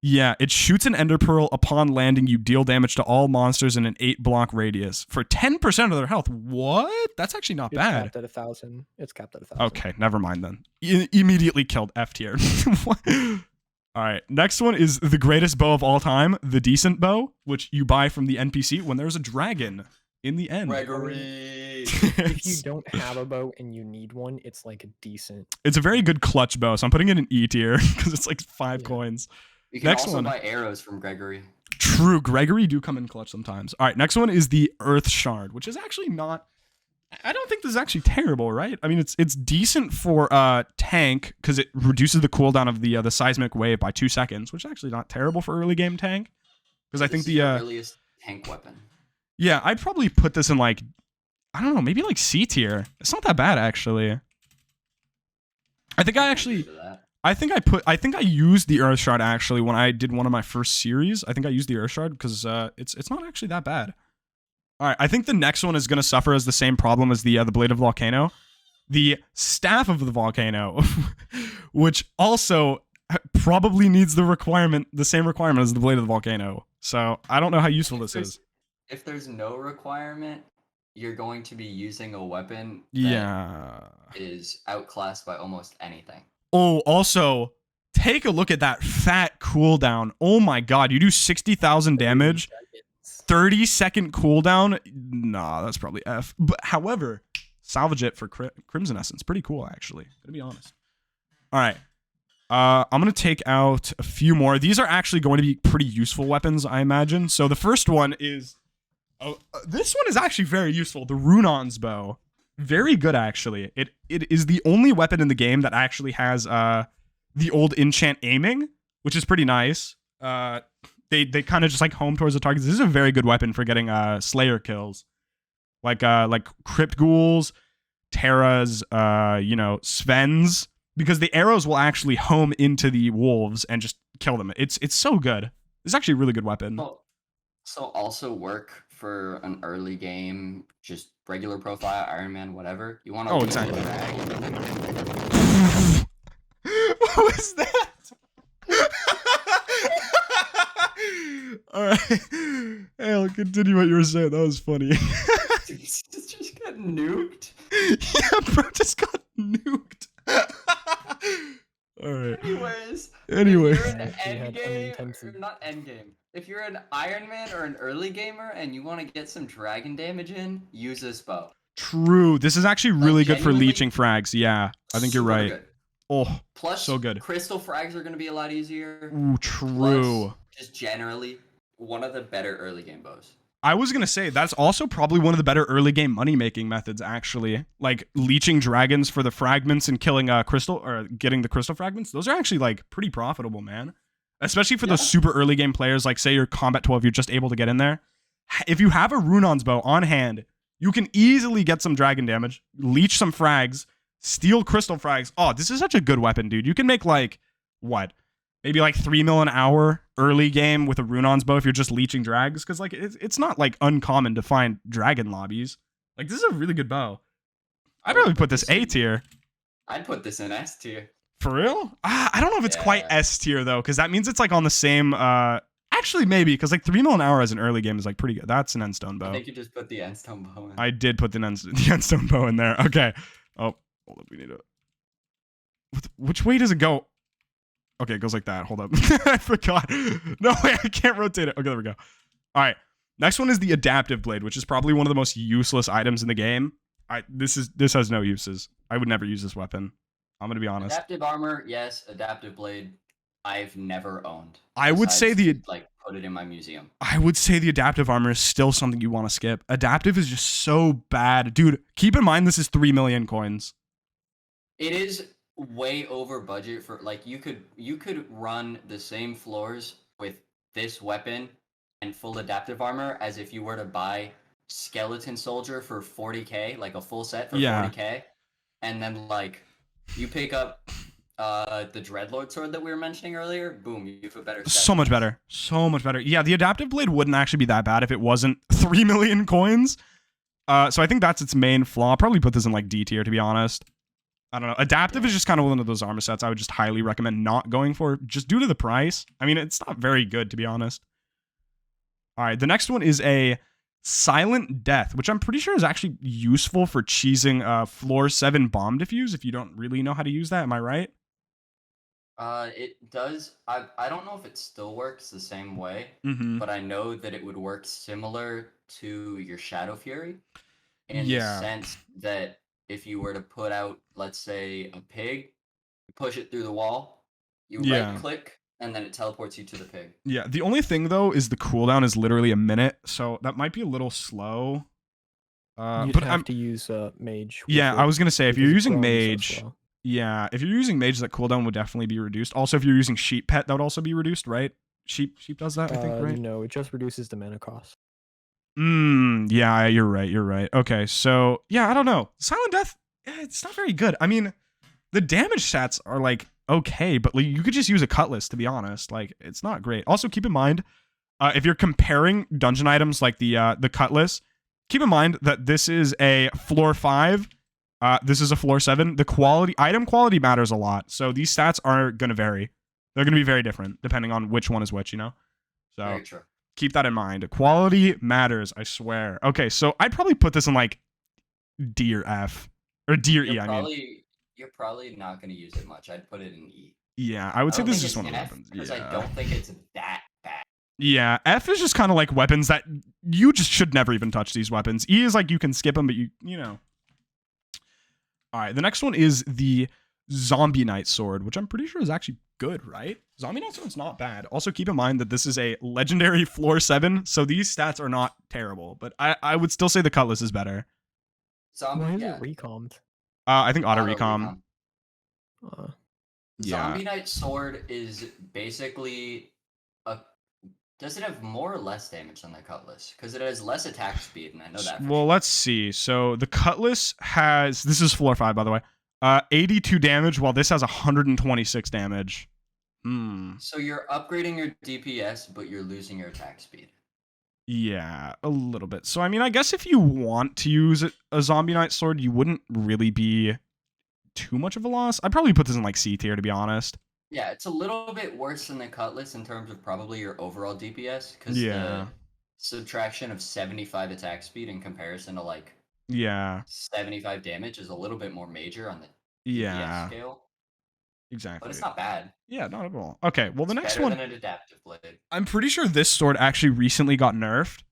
Yeah, it shoots an Ender Pearl upon landing. You deal damage to all monsters in an 8-block radius for 10% of their health. What? That's actually not It's bad. capped at 1,000. It's capped at 1,000. Okay, never mind then. Immediately killed F tier. All right, next one is the greatest bow of all time, the Decent Bow, which you buy from the NPC when there's a dragon in the end. Gregory. If you don't have a bow and you need one, it's like a decent. It's a very good clutch bow, so I'm putting it in E tier because it's like 5 coins. You can Next also one. buy arrows from Gregory. True, Gregory do come in clutch sometimes. All right, next one is the Earth Shard, which is actually not... I don't think this is actually terrible, right? I mean, it's decent for tank because it reduces the cooldown of the seismic wave by 2 seconds, which is actually not terrible for early game tank. Because I think This is your earliest tank weapon. Yeah, I'd probably put this in like, I don't know, maybe like C tier. It's not that bad actually. I think I used the Earth Shard actually when I did one of my first series. I think I used the Earth Shard because it's not actually that bad. All right, I think the next one is going to suffer as the same problem as the Blade of the Volcano. The Staff of the Volcano, which also probably needs the same requirement as the Blade of the Volcano. So I don't know how useful this is. If there's no requirement, you're going to be using a weapon that is outclassed by almost anything. Oh, also, take a look at that fat cooldown. Oh my god, you do 60,000 damage, 30-second cooldown. Nah, that's probably F. But however, salvage it for Crimson Essence. Pretty cool, actually. Gonna be honest. All right. I'm going to take out a few more. These are actually going to be pretty useful weapons, I imagine. So the first one is... this one is actually very useful. The Runon's Bow. Very good, actually. It is the only weapon in the game that actually has the old enchant aiming, which is pretty nice. They kind of just like home towards the targets. This is a very good weapon for getting Slayer kills. Like Crypt Ghouls, Terras, Svens. Because the arrows will actually home into the wolves and just kill them. It's so good. It's actually a really good weapon. So also work for an early game, just regular profile, Iron Man, whatever. You want to exactly. What was that? All right. Hey, I'll continue what you were saying. That was funny. just got nuked. Yeah, bro, just got nuked. All right. Anyway. If you're an endgame, not endgame. If you're an Iron Man or an early gamer and you want to get some dragon damage in, use this bow. True. This is actually really good for leeching frags. Yeah, I think you're right. Good. Oh, plus so good. Crystal frags are going to be a lot easier. Ooh, true. Plus, just generally, one of the better early game bows. I was going to say, that's also probably one of the better early game money-making methods, actually. Like, leeching dragons for the fragments and killing crystal, or getting the crystal fragments. Those are actually, like, pretty profitable, man. Especially for those super early game players, like, say you're Combat 12, you're just able to get in there. If you have a Runon's Bow on hand, you can easily get some dragon damage, leech some frags, steal crystal frags. Oh, this is such a good weapon, dude. You can make, like, what? Maybe like 3 mil an hour early game with a Runon's Bow if you're just leeching drags. Because like it's not like uncommon to find dragon lobbies. Like this is a really good bow. I'd I would probably put this A in- tier. I'd put this in S tier. For real? I don't know if it's quite Yeah. S tier though, because that means it's like on the same. Actually, maybe because like 3 mil an hour as an early game is like pretty good. That's an endstone bow. I think you just put the endstone bow in. I did put the endstone bow in there. Okay. Oh, hold up. We need to. Which way does it go? Okay, it goes like that. Hold up. I forgot. No way. I can't rotate it. Okay, there we go. All right. Next one is the adaptive blade, which is probably one of the most useless items in the game. This has no uses. I would never use this weapon. I'm gonna be honest. Adaptive armor, yes. Adaptive blade, I've never owned. I would say besides to, like put it in my museum. I would say the adaptive armor is still something you want to skip. Adaptive is just so bad, dude. Keep in mind this is 3 million coins. It is way over budget for like you could run the same floors with this weapon and full adaptive armor as if you were to buy skeleton soldier for 40k, like a full set for 40k, and then like you pick up the dreadlord sword that we were mentioning earlier. Boom, you have a better set. So much better. So much better. Yeah, the adaptive blade wouldn't actually be that bad if it wasn't 3 million coins. So I think that's its main flaw. I'll probably put this in like D tier to be honest. I don't know. Adaptive is just kind of one of those armor sets I would just highly recommend not going for, just due to the price. I mean, it's not very good, to be honest. All right, the next one is a Silent Death, which I'm pretty sure is actually useful for cheesing floor 7 bomb defuse if you don't really know how to use that. Am I right? It does. I don't know if it still works the same way, but I know that it would work similar to your Shadow Fury in the sense that if you were to put out, let's say, a pig, you push it through the wall, you right click, and then it teleports you to the pig. Yeah, the only thing though is the cooldown is literally a minute, so that might be a little slow. You'd have to use mage. Yeah, I was gonna say if you're using mage, so if you're using mage, that cooldown would definitely be reduced. Also, if you're using sheep pet, that would also be reduced, right? Sheep does that, I think, right? No, it just reduces the mana cost. Yeah, you're right. Okay, so yeah, I don't know. Silent Death, it's not very good. I mean, the damage stats are like okay, but like, you could just use a cutlass to be honest. Like, it's not great. Also, keep in mind, if you're comparing dungeon items like the cutlass, keep in mind that this is a floor 5. This is a floor 7. The item quality matters a lot. So these stats are gonna vary. They're gonna be very different depending on which one is which, you know? So Very true. Keep that in mind. Quality matters, I swear. Okay, so I'd probably put this in like D or F. Or D or E, I mean. You're probably not going to use it much. I'd put it in E. Yeah, I would say this is just one of the weapons. Because I don't think it's that bad. Yeah, F is just kind of like weapons that you just should never even touch these weapons. E is like you can skip them, but you know. All right, the next one is the Zombie Knight Sword, which I'm pretty sure is actually good, right? Zombie Knight Sword's not bad. Also, keep in mind that this is a legendary floor 7, so these stats are not terrible, but I would still say the Cutlass is better. Why is it recommed? I think auto recom. Zombie Knight Sword is basically does it have more or less damage than the Cutlass? Because it has less attack speed, and I know that. Well, let's see. So the Cutlass has, this is floor 5, by the way, 82 damage, while this has 126 damage. So you're upgrading your DPS, but you're losing your attack speed. Yeah, a little bit. So, I mean, I guess if you want to use a Zombie Knight Sword, you wouldn't really be too much of a loss. I'd probably put this in like C tier, to be honest. Yeah, it's a little bit worse than the Cutlass in terms of probably your overall DPS, because the subtraction of 75 attack speed in comparison to like 75 damage is a little bit more major on the DPS scale. Exactly. But it's not bad. Yeah, not at all. Okay, well, the next one. Better than an adaptive blade. I'm pretty sure this sword actually recently got nerfed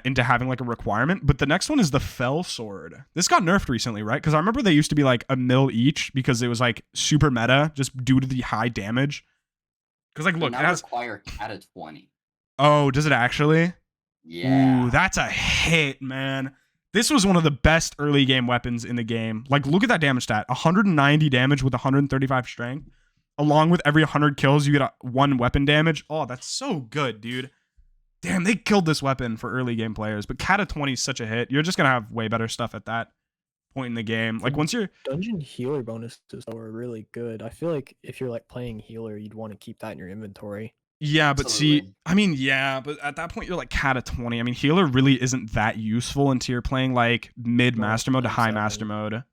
into having like a requirement, but the next one is the Fell Sword. This got nerfed recently, right? Because I remember they used to be like a mil each because it was like super meta just due to the high damage. Because like, look, it has require Cata 20. Oh, does it actually? Yeah. Ooh, that's a hit, man. This was one of the best early game weapons in the game. Like, look at that damage stat. 190 damage with 135 strength. Along with every 100 kills, you get a 1 weapon damage. Oh, that's so good, dude. Damn, they killed this weapon for early game players. But Cata 20 is such a hit. You're just going to have way better stuff at that point in the game. Like, once you're... Dungeon healer bonuses, though, are really good. I feel like if you're, like, playing healer, you'd want to keep that in your inventory. Yeah, but see, I mean, yeah, but at that point, you're like Cata 20. I mean, healer really isn't that useful until you're playing, like, mid-master mode to high master mode.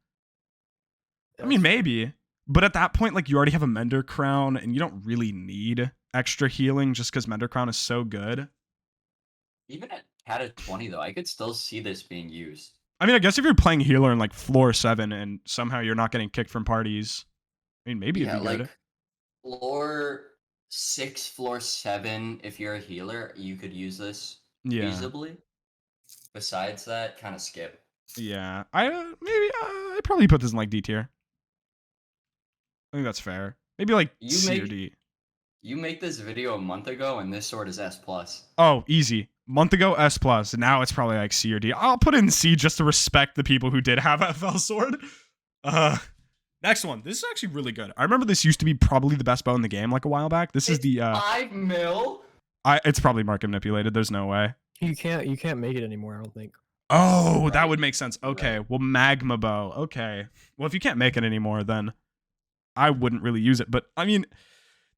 I mean, That's fair. maybe. But at that point, like, you already have a Mender Crown, and you don't really need extra healing just because Mender Crown is so good. Even at cat of 20 though, I could still see this being used. I mean, I guess if you're playing healer in, like, floor 7 and somehow you're not getting kicked from parties, I mean, maybe it'd be good. Like floor 6, floor 7, if you're a healer, you could use this feasibly. Besides that, kind of skip. Yeah. I'd probably put this in, like, D tier. I think that's fair. Maybe, like, C or D. You make this video a month ago, and this sword is S+. Oh, easy. Month ago, S+. Now it's probably, like, C or D. I'll put it in C just to respect the people who did have FL sword. Next one. This is actually really good. I remember this used to be probably the best bow in the game, like, a while back. This is the 5 mil. It's probably market manipulated. There's no way. You can't make it anymore, I don't think. Oh, Right. that would make sense. Okay, well, magma bow. Okay. Well, if you can't make it anymore, then I wouldn't really use it. But, I mean,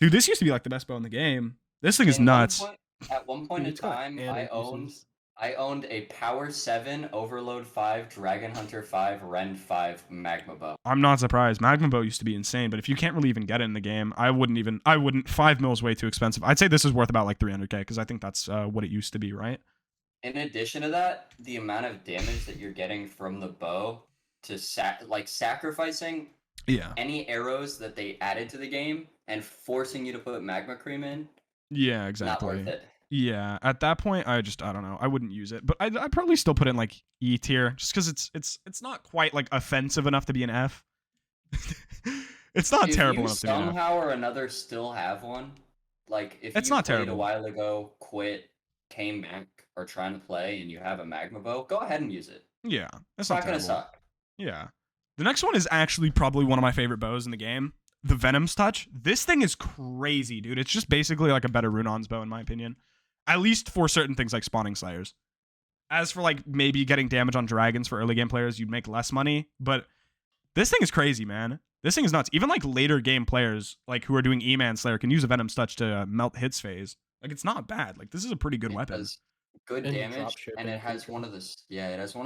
dude, this used to be, like, the best bow in the game. This thing is nuts. At one point in It's got time, animations. I owned a Power 7, Overload 5, Dragon Hunter 5, Rend 5 Magma Bow. I'm not surprised. Magma bow used to be insane, but if you can't really even get it in the game, I wouldn't. 5 mil is way too expensive. I'd say this is worth about, like, 300k, because I think that's what it used to be, right? In addition to that, the amount of damage that you're getting from the bow to sacrificing any arrows that they added to the game and forcing you to put Magma Cream in, Yeah, exactly. not worth it. Yeah, at that point, I don't know. I wouldn't use it, but I'd probably still put it in, like, E tier, just because it's not quite, like, offensive enough to be an F. It's not terrible enough to be an F. Somehow or another still have one, like if It's you not played terrible. a while ago, quit, came back, or trying to play, and you have a Magma Bow, go ahead and use it. Yeah, that's It's not not gonna terrible. suck. Yeah. The next one is actually probably one of my favorite bows in the game. The Venom's Touch. This thing is crazy, dude. It's just basically like a better Runon's bow, in my opinion. At least for certain things like spawning slayers. As for, like, maybe getting damage on dragons for early game players, you'd make less money. But this thing is crazy, man. This thing is nuts. Even, like, later game players, like, who are doing E-Man Slayer can use a Venom's Touch to melt hits phase. Like, it's not bad. Like, this is a pretty good weapon. Does good And damage, dropship and in it has future. one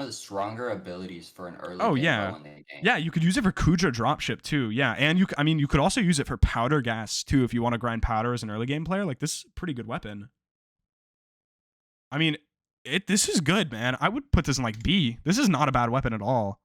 of the stronger abilities for an early Oh, game yeah. bow in the game. Yeah, you could use it for Kudra dropship too. Yeah, and you could also use it for powder gas too if you want to grind powder as an early game player. Like, this is a pretty good weapon. I mean, this is good, man. I would put this in, like, B. This is not a bad weapon at all.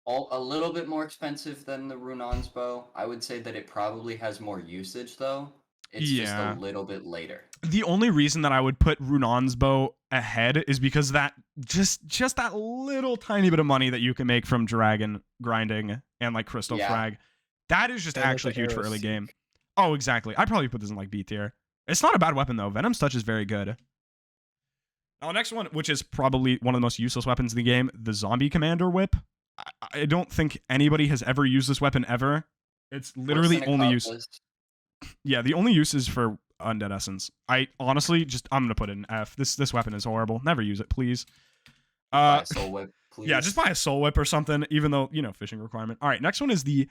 A little bit more expensive than the Runon's bow. I would say that it probably has more usage though. It's just Yeah. a little bit later. The only reason that I would put Runon's bow ahead is because that just that little tiny bit of money that you can make from dragon grinding and, like, crystal Yeah. frag, that is just And, like, actually the huge for arrow early game. sink. Oh, exactly. I'd probably put this in, like, B tier. It's not a bad weapon though. Venom's Touch is very good. Now, next one, which is probably one of the most useless weapons in the game, the Zombie Commander Whip. I don't think anybody has ever used this weapon ever. It's literally Worse than a only use. Cutlass. Yeah, the only use is for Undead Essence. I honestly I'm gonna put it in F. This weapon is horrible. Never use it, please. Buy a Soul Whip, please. Yeah, just buy a Soul Whip or something. Even though, fishing requirement. All right, next one is the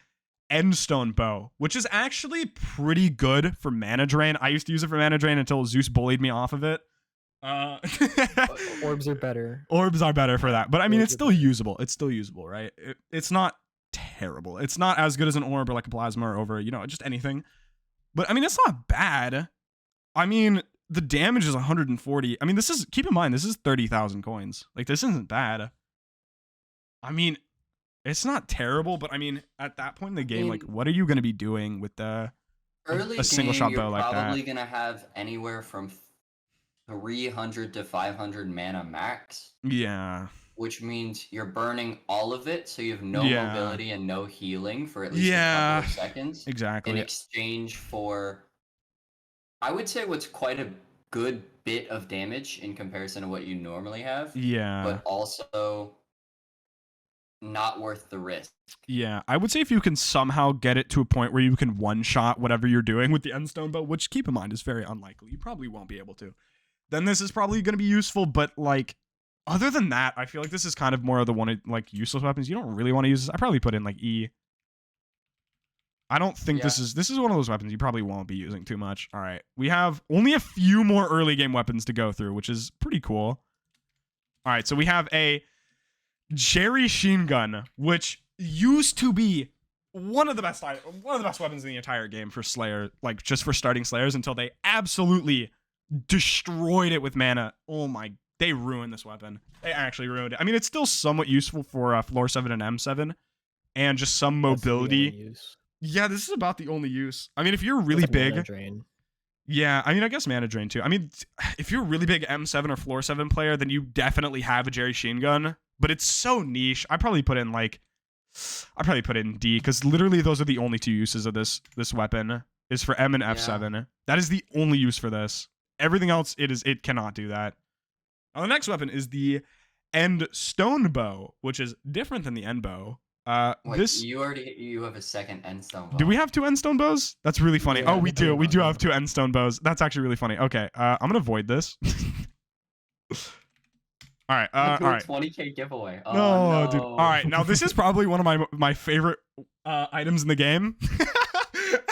Endstone Bow, which is actually pretty good for mana drain. I used to use it for mana drain until Zeus bullied me off of it. Orbs are better. Orbs are better for that, but I mean, Orbs it's are still better. usable. It's still usable, right? It's not terrible. It's not as good as an orb or, like, a plasma or over, just anything. But I mean, it's not bad. I mean, the damage is 140. I mean, keep in mind, this is 30,000 coins. Like, this isn't bad. I mean, it's not terrible, but I mean, at that point in the game, like, what are you going to be doing with Early a single game, shot you're bow like that? probably gonna have anywhere from 300 to 500 mana max, Yeah. which means you're burning all of it, so you have no Yeah. mobility and no healing for at least a Yeah. couple of seconds. In Exactly. exchange for, I would say, what's quite a good bit of damage in comparison to what you normally have, Yeah. but also not worth the risk. Yeah, I would say if you can somehow get it to a point where you can one-shot whatever you're doing with the Endstone Bow, which, keep in mind, is very unlikely. You probably won't be able to. Then this is probably going to be useful, but, like, other than that, I feel like this is kind of more of the one, like, useless weapons. You don't really want to use this. I probably put in, like, E. I don't think this is one of those weapons you probably won't be using too much. All right, we have only a few more early game weapons to go through, which is pretty cool. All right, so we have a Jerry Sheen Gun, which used to be one of the best weapons in the entire game for Slayer, like just for starting Slayers, until they absolutely destroyed it with mana. Oh my, they ruined this weapon. They actually ruined it. I mean, it's still somewhat useful for floor 7 and M7 and just some mobility. Yeah, this is about the only use. I mean, if you're really big, yeah, I mean, I guess mana drain too. I mean, if you're a really big M7 or floor 7 player, then you definitely have a Jerry Sheen gun, but it's so niche. I'd probably put in D, because literally those are the only two uses of this weapon, is for M and F7. Yeah. That is the only use for this. Everything else, it cannot do that. Now, the next weapon is the End Stone Bow, which is different than the End Bow. Wait, you have a second End Stone Bow. Do we have two End Stone Bows? That's really funny. Yeah, oh, we do. We do have two End Stone Bows. That's actually really funny. Okay, I'm gonna void this. All right. All right. 20K giveaway. Oh, no, dude. All right. Now this is probably one of my favorite items in the game.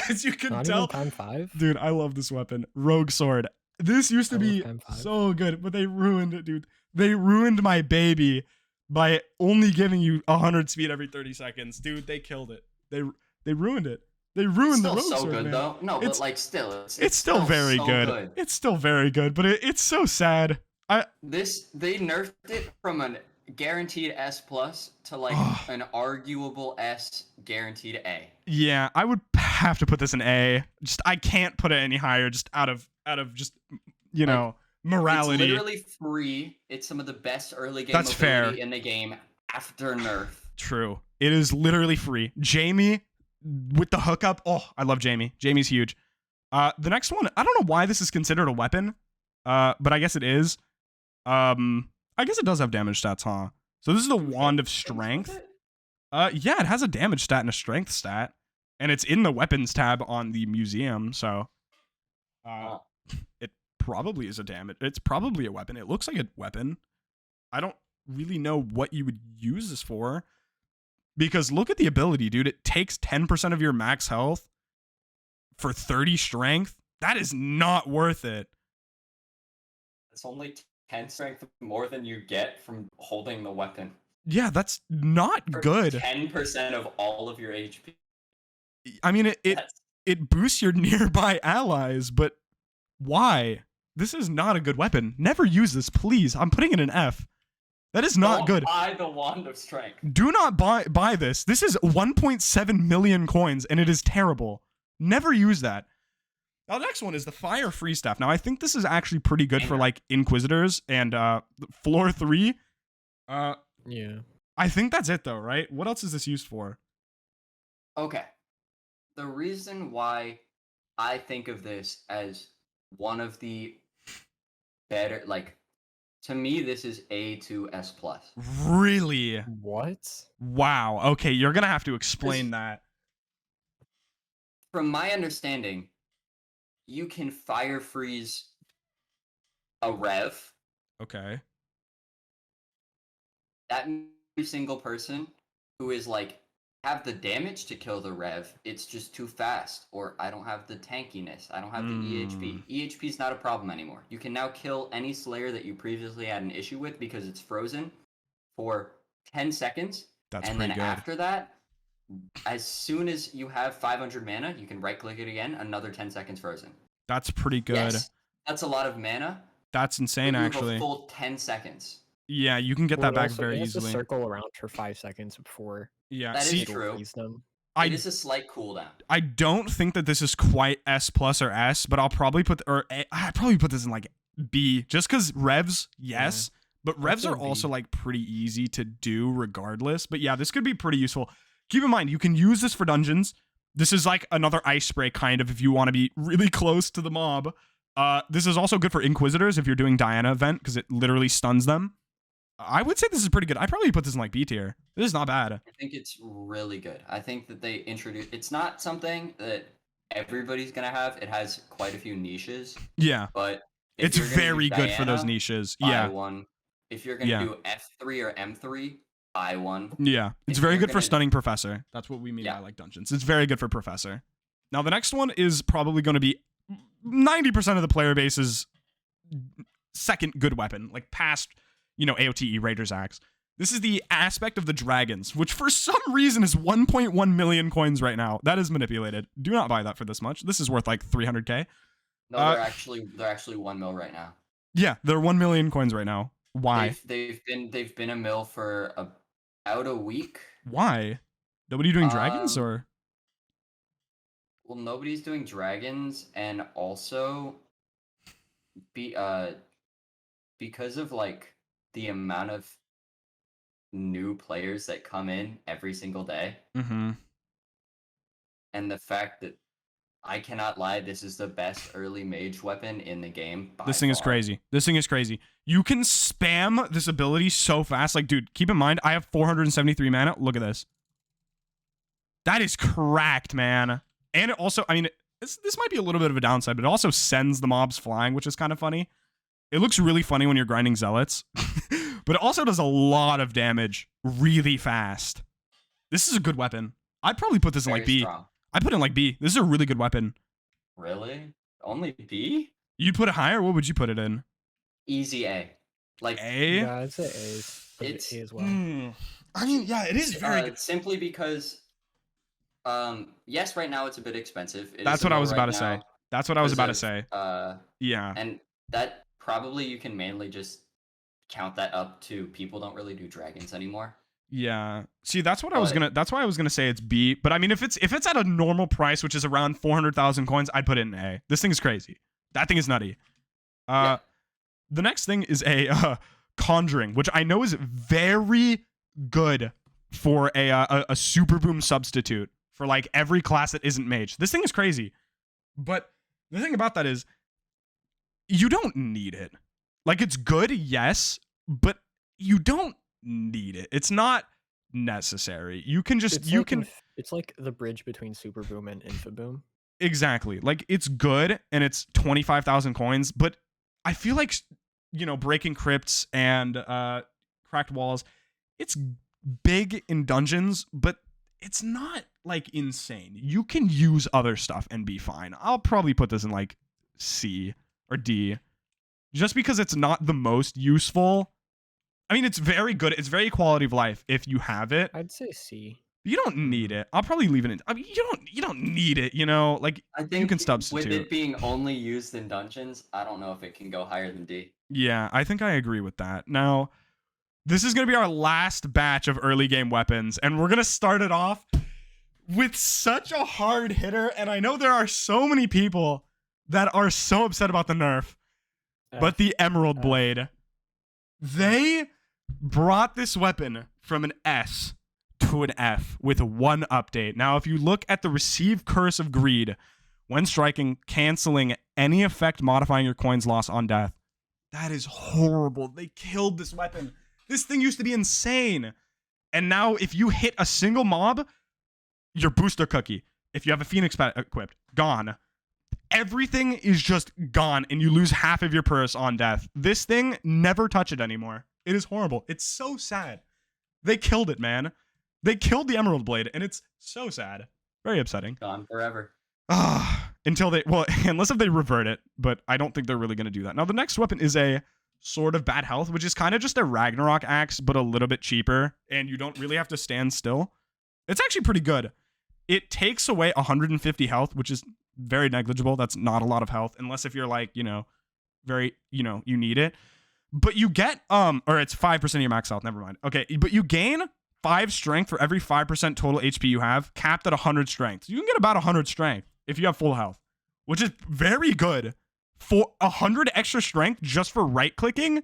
As you can tell, time 5? Dude, I love this weapon. Rogue Sword. This used to be so good, but they ruined it, dude. They ruined my baby by only giving you 100 speed every 30 seconds. Dude, they killed it. They ruined it. They ruined the Rogue Sword, so good, man. though. No, but like still, it's still very so good. It's still very good, but it's so sad. They nerfed it from a guaranteed S+ to like an arguable S guaranteed A. Yeah, I would have to put this in A. Just I can't put it any higher, just out of just morality. It's literally free. It's some of the best early game mobility in the game after nerf. True. It is literally free. Jamie with the hookup. Oh, I love Jamie. Jamie's huge. The next one, I don't know why this is considered a weapon. But I guess it is. I guess it does have damage stats, huh? So this is the Wand of Strength. Yeah, it has a damage stat and a strength stat, and it's in the weapons tab on the museum. So, it probably is a damage. It's probably a weapon. It looks like a weapon. I don't really know what you would use this for, because look at the ability, dude. It takes 10% of your max health for 30 strength. That is not worth it. It's only 10 strength more than you get from holding the weapon. Yeah, that's not good. 10% of all of your HP. I mean, it boosts your nearby allies, but why? This is not a good weapon. Never use this, please. I'm putting it in F. That is not good. Buy the Wand of Strength. Do not buy this. This is 1.7 million coins, and it is terrible. Never use that. Now, the next one is the Fire Free Staff. Now, I think this is actually pretty good for, like, Inquisitors and Floor 3. Yeah. I think that's it, though, right? What else is this used for? Okay. The reason why I think of this as one of the better, like, to me, this is A to S+. Really? What? Wow. Okay, you're going to have to explain that. From my understanding, you can fire freeze a rev. Okay. That every single person who is like have the damage to kill the rev, it's just too fast, or I don't have the tankiness, I don't have the EHP. EHP is not a problem anymore. You can now kill any Slayer that you previously had an issue with because it's frozen for 10 seconds. That's and pretty then good. After that, as soon as you have 500 mana, you can right click it again, another 10 seconds frozen. That's pretty good. Yes, that's a lot of mana. That's insane, actually. Have a full 10 seconds. Yeah, you can get that back very easily. Circle around for 5 seconds before. Yeah, that is true. It is a slight cooldown. I don't think that this is quite S+ or S, but I'll probably put this in like B, just because revs, yes, but revs are also like pretty easy to do regardless. But yeah, this could be pretty useful. Keep in mind, you can use this for dungeons. This is like another ice spray kind of if you want to be really close to the mob. This is also good for Inquisitors if you're doing Diana event, because it literally stuns them. I would say this is pretty good. I'd probably put this in like B tier. This is not bad. I think it's really good. I think that they introduced... It's not something that everybody's going to have. It has quite a few niches. Yeah. But it's very good for those niches. Buy one. If you're going to do F3 or M3, buy one. Yeah. It's very good for Stunning Professor. That's what we mean by like dungeons. It's very good for Professor. Now, the next one is probably going to be 90% of the player base's second good weapon. Like past... AOTE Raider's Axe. This is the aspect of the dragons, which for some reason is 1.1 million coins right now. That is manipulated. Do not buy that for this much. This is worth like 300k. No, they're actually 1 mil right now. Yeah, they're 1 million coins right now. Why? They've been a mil for about a week. Why? Nobody doing dragons or? Well, nobody's doing dragons, and also because of like the amount of new players that come in every single day, Mm-hmm. and the fact that I cannot lie, this is the best early mage weapon in the game. This thing is crazy. This thing is crazy. You can spam this ability so fast. Like, dude, keep in mind, I have 473 mana. Look at this. That is cracked, man. And it also, I mean, this might be a little bit of a downside, but it also sends the mobs flying, which is kind of funny. It looks really funny when you're grinding zealots, but it also does a lot of damage really fast. This is a good weapon. I'd probably put this in like B. Strong. I put it in like B. This is a really good weapon. Really? Only B? You'd put it higher? What would you put it in? Easy A. Like A? Yeah, I'd say A's. A as well. I mean, yeah, it is very good. Simply because, yes, right now it's a bit expensive. That's what I was about to say. That's what I was about to say. Yeah. And that probably you can mainly just count that up to people don't really do dragons anymore. Yeah. See, that's what I was gonna. That's why I was gonna say it's B. But I mean, if it's at a normal price, which is around 400,000 coins, I'd put it in A. This thing is crazy. That thing is nutty. Yeah. The next thing is a conjuring, which I know is very good for a super boom substitute for like every class that isn't mage. This thing is crazy. But the thing about that is, you don't need it. Like, it's good, yes, but you don't need it. It's not necessary. You can just It's like the bridge between Super Boom and Infiboom. Exactly. Like, it's good and it's 25,000 coins, but I feel like, you know, breaking crypts and cracked walls, it's big in dungeons, but it's not like insane. You can use other stuff and be fine. I'll probably put this in like C or D just because it's not the most useful. I mean, it's very good. It's very quality of life if you have it. I'd say C. You don't need it. I'll probably leave it in. I mean, you don't need it, you know? Like, I think you can substitute. with it being only used in dungeons, I don't know if it can go higher than D. Yeah, I think I agree with that. Now, this is going to be our last batch of early game weapons, and we're going to start it off with such a hard hitter, and I know there are so many people that are so upset about the nerf, but the Emerald Blade. They brought this weapon from an S to an F with one update. Now, if you look at the Receive Curse of Greed, when striking, canceling any effect modifying your coins loss on death, that is horrible. They killed this weapon. This thing used to be insane. And now if you hit a single mob, your booster cookie, if you have a Phoenix equipped, gone. Everything is just gone and you lose half of your purse on death. This thing, never touch it anymore. It is horrible. It's so sad. They killed it, man. They killed the Emerald Blade and it's so sad. Very upsetting. Gone forever. Until they, well, unless if they revert it, but I don't think they're really going to do that. Now, the next weapon is a Sword of Bad Health, which is kind of just a Ragnarok axe, but a little bit cheaper, and you don't really have to stand still. It's actually pretty good. It takes away 150 health, which is very negligible. That's not a lot of health, unless if you're like, you know, very, you know, you need it. But you get, or it's 5% of your max health, never mind. Okay, but you gain 5 strength for every 5% total HP you have, capped at 100 strength. So you can get about 100 strength if you have full health, which is very good. For 100 extra strength just for right-clicking,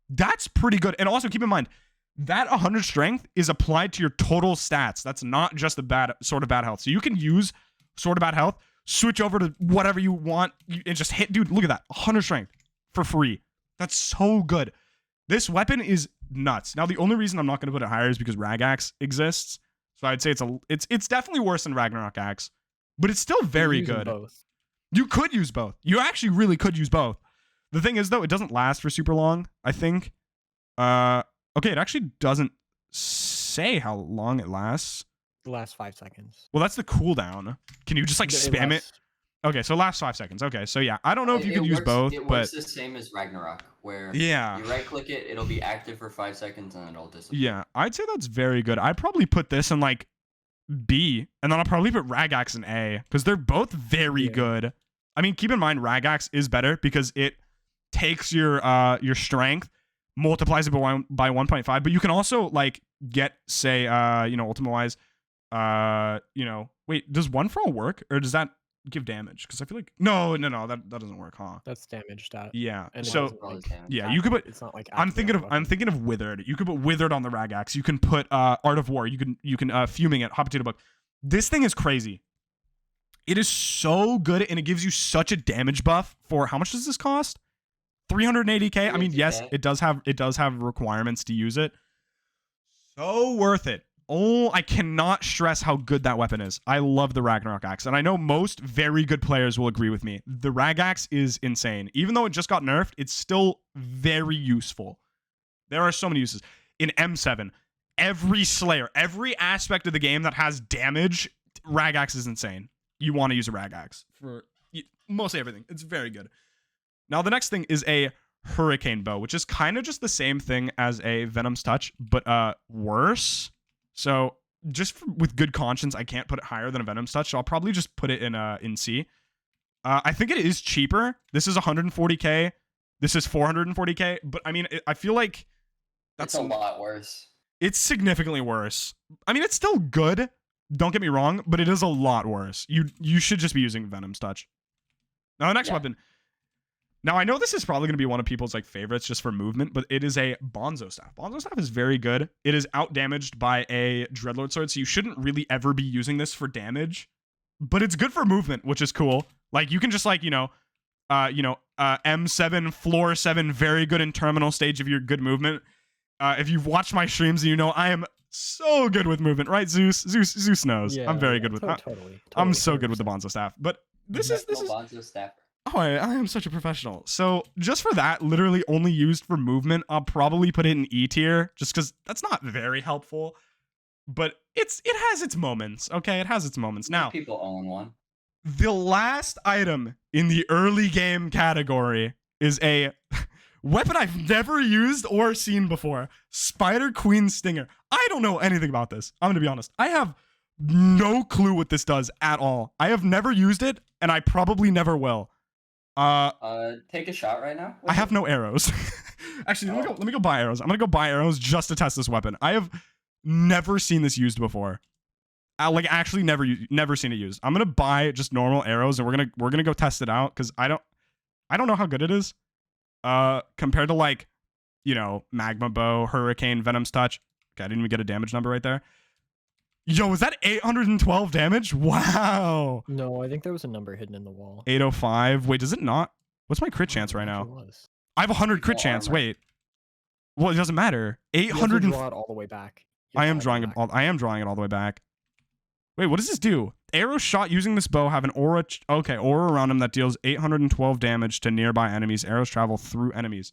that's pretty good. And also keep in mind, that 100 strength is applied to your total stats. That's not just the Sword of Bad Health. So you can use Sword of Bad Health, switch over to whatever you want, and just hit. Dude, look at that. 100 strength for free. That's so good. This weapon is nuts. Now, the only reason I'm not going to put it higher is because Rag Axe exists. So I'd say it's definitely worse than Ragnarok Axe, but it's still very good. Both. You could use both. You actually really could use both. The thing is, though, it doesn't last for super long, I think. Okay, it actually doesn't say how long it lasts. The last 5 seconds. Well, that's the cooldown. Can you just, like, spam it? Okay, so last 5 seconds. Okay, so yeah, I don't know if you It could use works- both, It but works the same as Ragnarok, where yeah. you right click it, it'll be active for 5 seconds, and then it'll disappear. Yeah, I'd say that's very good. I'd probably put this in like B, and then I'll probably put Ragax in A, because they're both very good. I mean, keep in mind Ragax is better because it takes your strength, multiplies it by 1.5, but you can also like get, say, ultimate wise, wait, does 1 for all work, or does that give damage? Because I feel like no, that doesn't work, huh? That's damage stat. Yeah. And it So doesn't, like, yeah, you could put. It's not like I'm thinking of Withered. You could put Withered on the Ragax. You can put Art of War. You can Fuming it. Hot Potato Book. This thing is crazy. It is so good, and it gives you such a damage buff for how much does this cost? 380k. I mean, yes, it does have requirements to use it. So worth it. Oh, I cannot stress how good that weapon is. I love the Ragnarok axe, and I know most very good players will agree with me. The Ragax is insane. Even though it just got nerfed, it's still very useful. There are so many uses. In M7, every Slayer, every aspect of the game that has damage, Ragax is insane. You want to use a Ragax for mostly everything. It's very good. Now, the next thing is a Hurricane Bow, which is kind of just the same thing as a Venom's Touch, but worse. So just with good conscience, I can't put it higher than a Venom's Touch, so I'll probably just put it in C. I think it is cheaper. This is 140k. This is 440k. But I mean, I feel like that's a lot worse. It's significantly worse. I mean, it's still good. Don't get me wrong, but it is a lot worse. You should just be using Venom's Touch. Now the next weapon. Now I know this is probably going to be one of people's like favorites just for movement, but it is a Bonzo Staff. Bonzo Staff is very good. It is outdamaged by a Dreadlord Sword, so you shouldn't really ever be using this for damage. But it's good for movement, which is cool. Like you can just like M7 floor 7, very good in terminal stage of your good movement. If you've watched my streams, you know I am so good with movement, right? Zeus knows. Yeah, I'm very good with. Totally, I'm so good 100%. with the Bonzo Staff. But this is Bonzo Staff. Oh, I am such a professional. So just for that, literally only used for movement, I'll probably put it in E tier, just because that's not very helpful. But it has its moments. Okay, it has its moments. Now, people own one. The last item in the early game category is a weapon I've never used or seen before. Spider Queen Stinger. I don't know anything about this. I'm going to be honest. I have no clue what this does at all. I have never used it, and I probably never will. Take a shot right now. I have no arrows. Actually, let me go buy arrows. I'm going to go buy arrows just to test this weapon. I have never seen this used before. Actually never seen it used. I'm gonna buy just normal arrows, and we're gonna go test it out, because I don't know how good it is compared to like Magma Bow, Hurricane, Venom's Touch. Okay, I didn't even get a damage number right there. Yo, was that 812 damage? Wow. No, I think there was a number hidden in the wall. 805. Wait, does it not? What's my crit chance right now? I have 100 crit chance. Wait. Well, it doesn't matter. 800. Draw it all the way back. I am drawing it all the way back. Wait, what does this do? Arrows shot using this bow have an aura around them that deals 812 damage to nearby enemies. Arrows travel through enemies.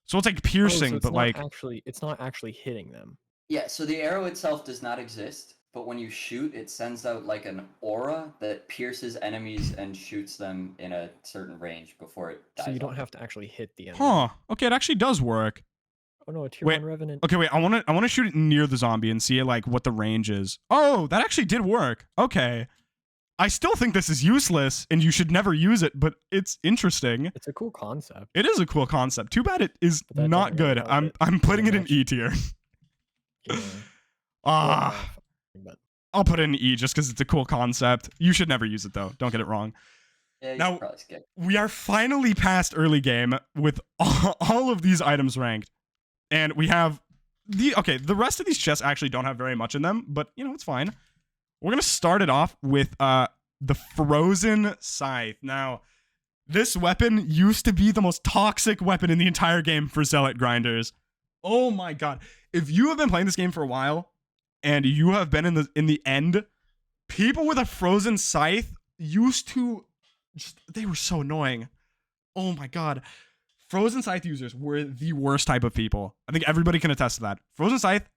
So it's like piercing, but like it's not actually hitting them. Yeah, so the arrow itself does not exist, but when you shoot, it sends out like an aura that pierces enemies and shoots them in a certain range before it dies. So you don't have to actually hit the enemy. Huh. Okay, it actually does work. Oh no, a tier 1 Revenant. Okay, wait, I wanna shoot it near the zombie and see like what the range is. Oh, that actually did work. Okay. I still think this is useless and you should never use it, but it's interesting. It's a cool concept. It is a cool concept. Too bad it is not good. I'm putting it in E tier. Yeah. I'll put it in E just because it's a cool concept. You should never use it though. Don't get it wrong. Yeah, now, we are finally past early game with all of these items ranked. And we have the rest of these chests actually don't have very much in them, but it's fine. We're going to start it off with the Frozen Scythe. Now, this weapon used to be the most toxic weapon in the entire game for Zealot grinders. Oh my god. If you have been playing this game for a while and you have been in the end, people with a Frozen Scythe used to they were so annoying. Oh my god. Frozen Scythe users were the worst type of people. I think everybody can attest to that. Frozen Scythe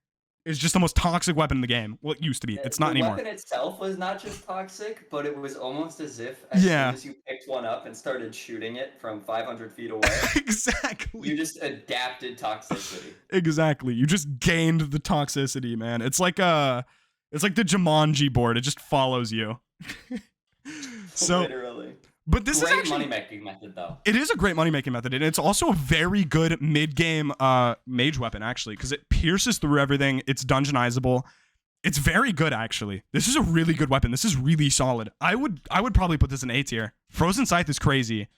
is just the most toxic weapon in the game. Well, it used to be. It's not anymore. The weapon itself was not just toxic, but it was almost as if as soon as you picked one up and started shooting it from 500 feet away, exactly. You just adapted toxicity. Exactly. You just gained the toxicity, man. It's like the Jumanji board. It just follows you. So literally. But this great is actually money-making method, though. It is a great money-making method, and it's also a very good mid-game mage weapon, actually, because it pierces through everything. It's dungeonizable. It's very good, actually. This is a really good weapon. This is really solid. I would probably put this in A tier. Frozen Scythe is crazy.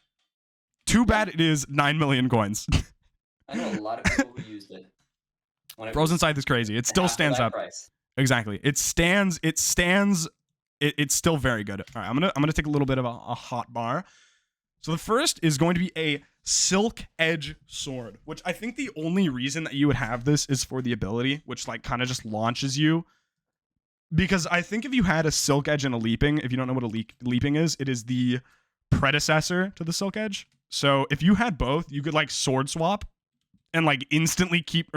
Too bad it is 9 million coins. I know a lot of people who used it. Frozen Scythe is crazy. It still stands up. Price. Exactly. It stands. It's still very good. All right, I'm gonna take a little bit of a hot bar. So the first is going to be a Silk Edge Sword, which I think the only reason that you would have this is for the ability, which like kind of just launches you. Because I think if you had a Silk Edge and a Leaping, if you don't know what a Leaping is, it is the predecessor to the Silk Edge. So if you had both, you could like sword swap and like instantly keep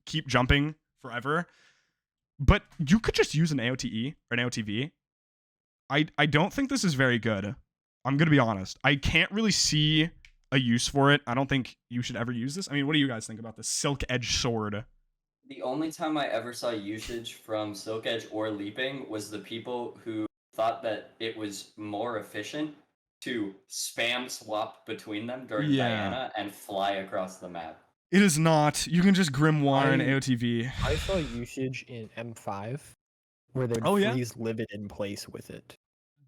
keep jumping forever. But you could just use an AOTE or an AOTV. I don't think this is very good. I'm going to be honest. I can't really see a use for it. I don't think you should ever use this. I mean, what do you guys think about the Silk Edge Sword? The only time I ever saw usage from Silk Edge or Leaping was the people who thought that it was more efficient to spam swap between them during Diana and fly across the map. It is not. You can just Grimoire and AOTV. I saw usage in M5 where they'd freeze Livid in place with it.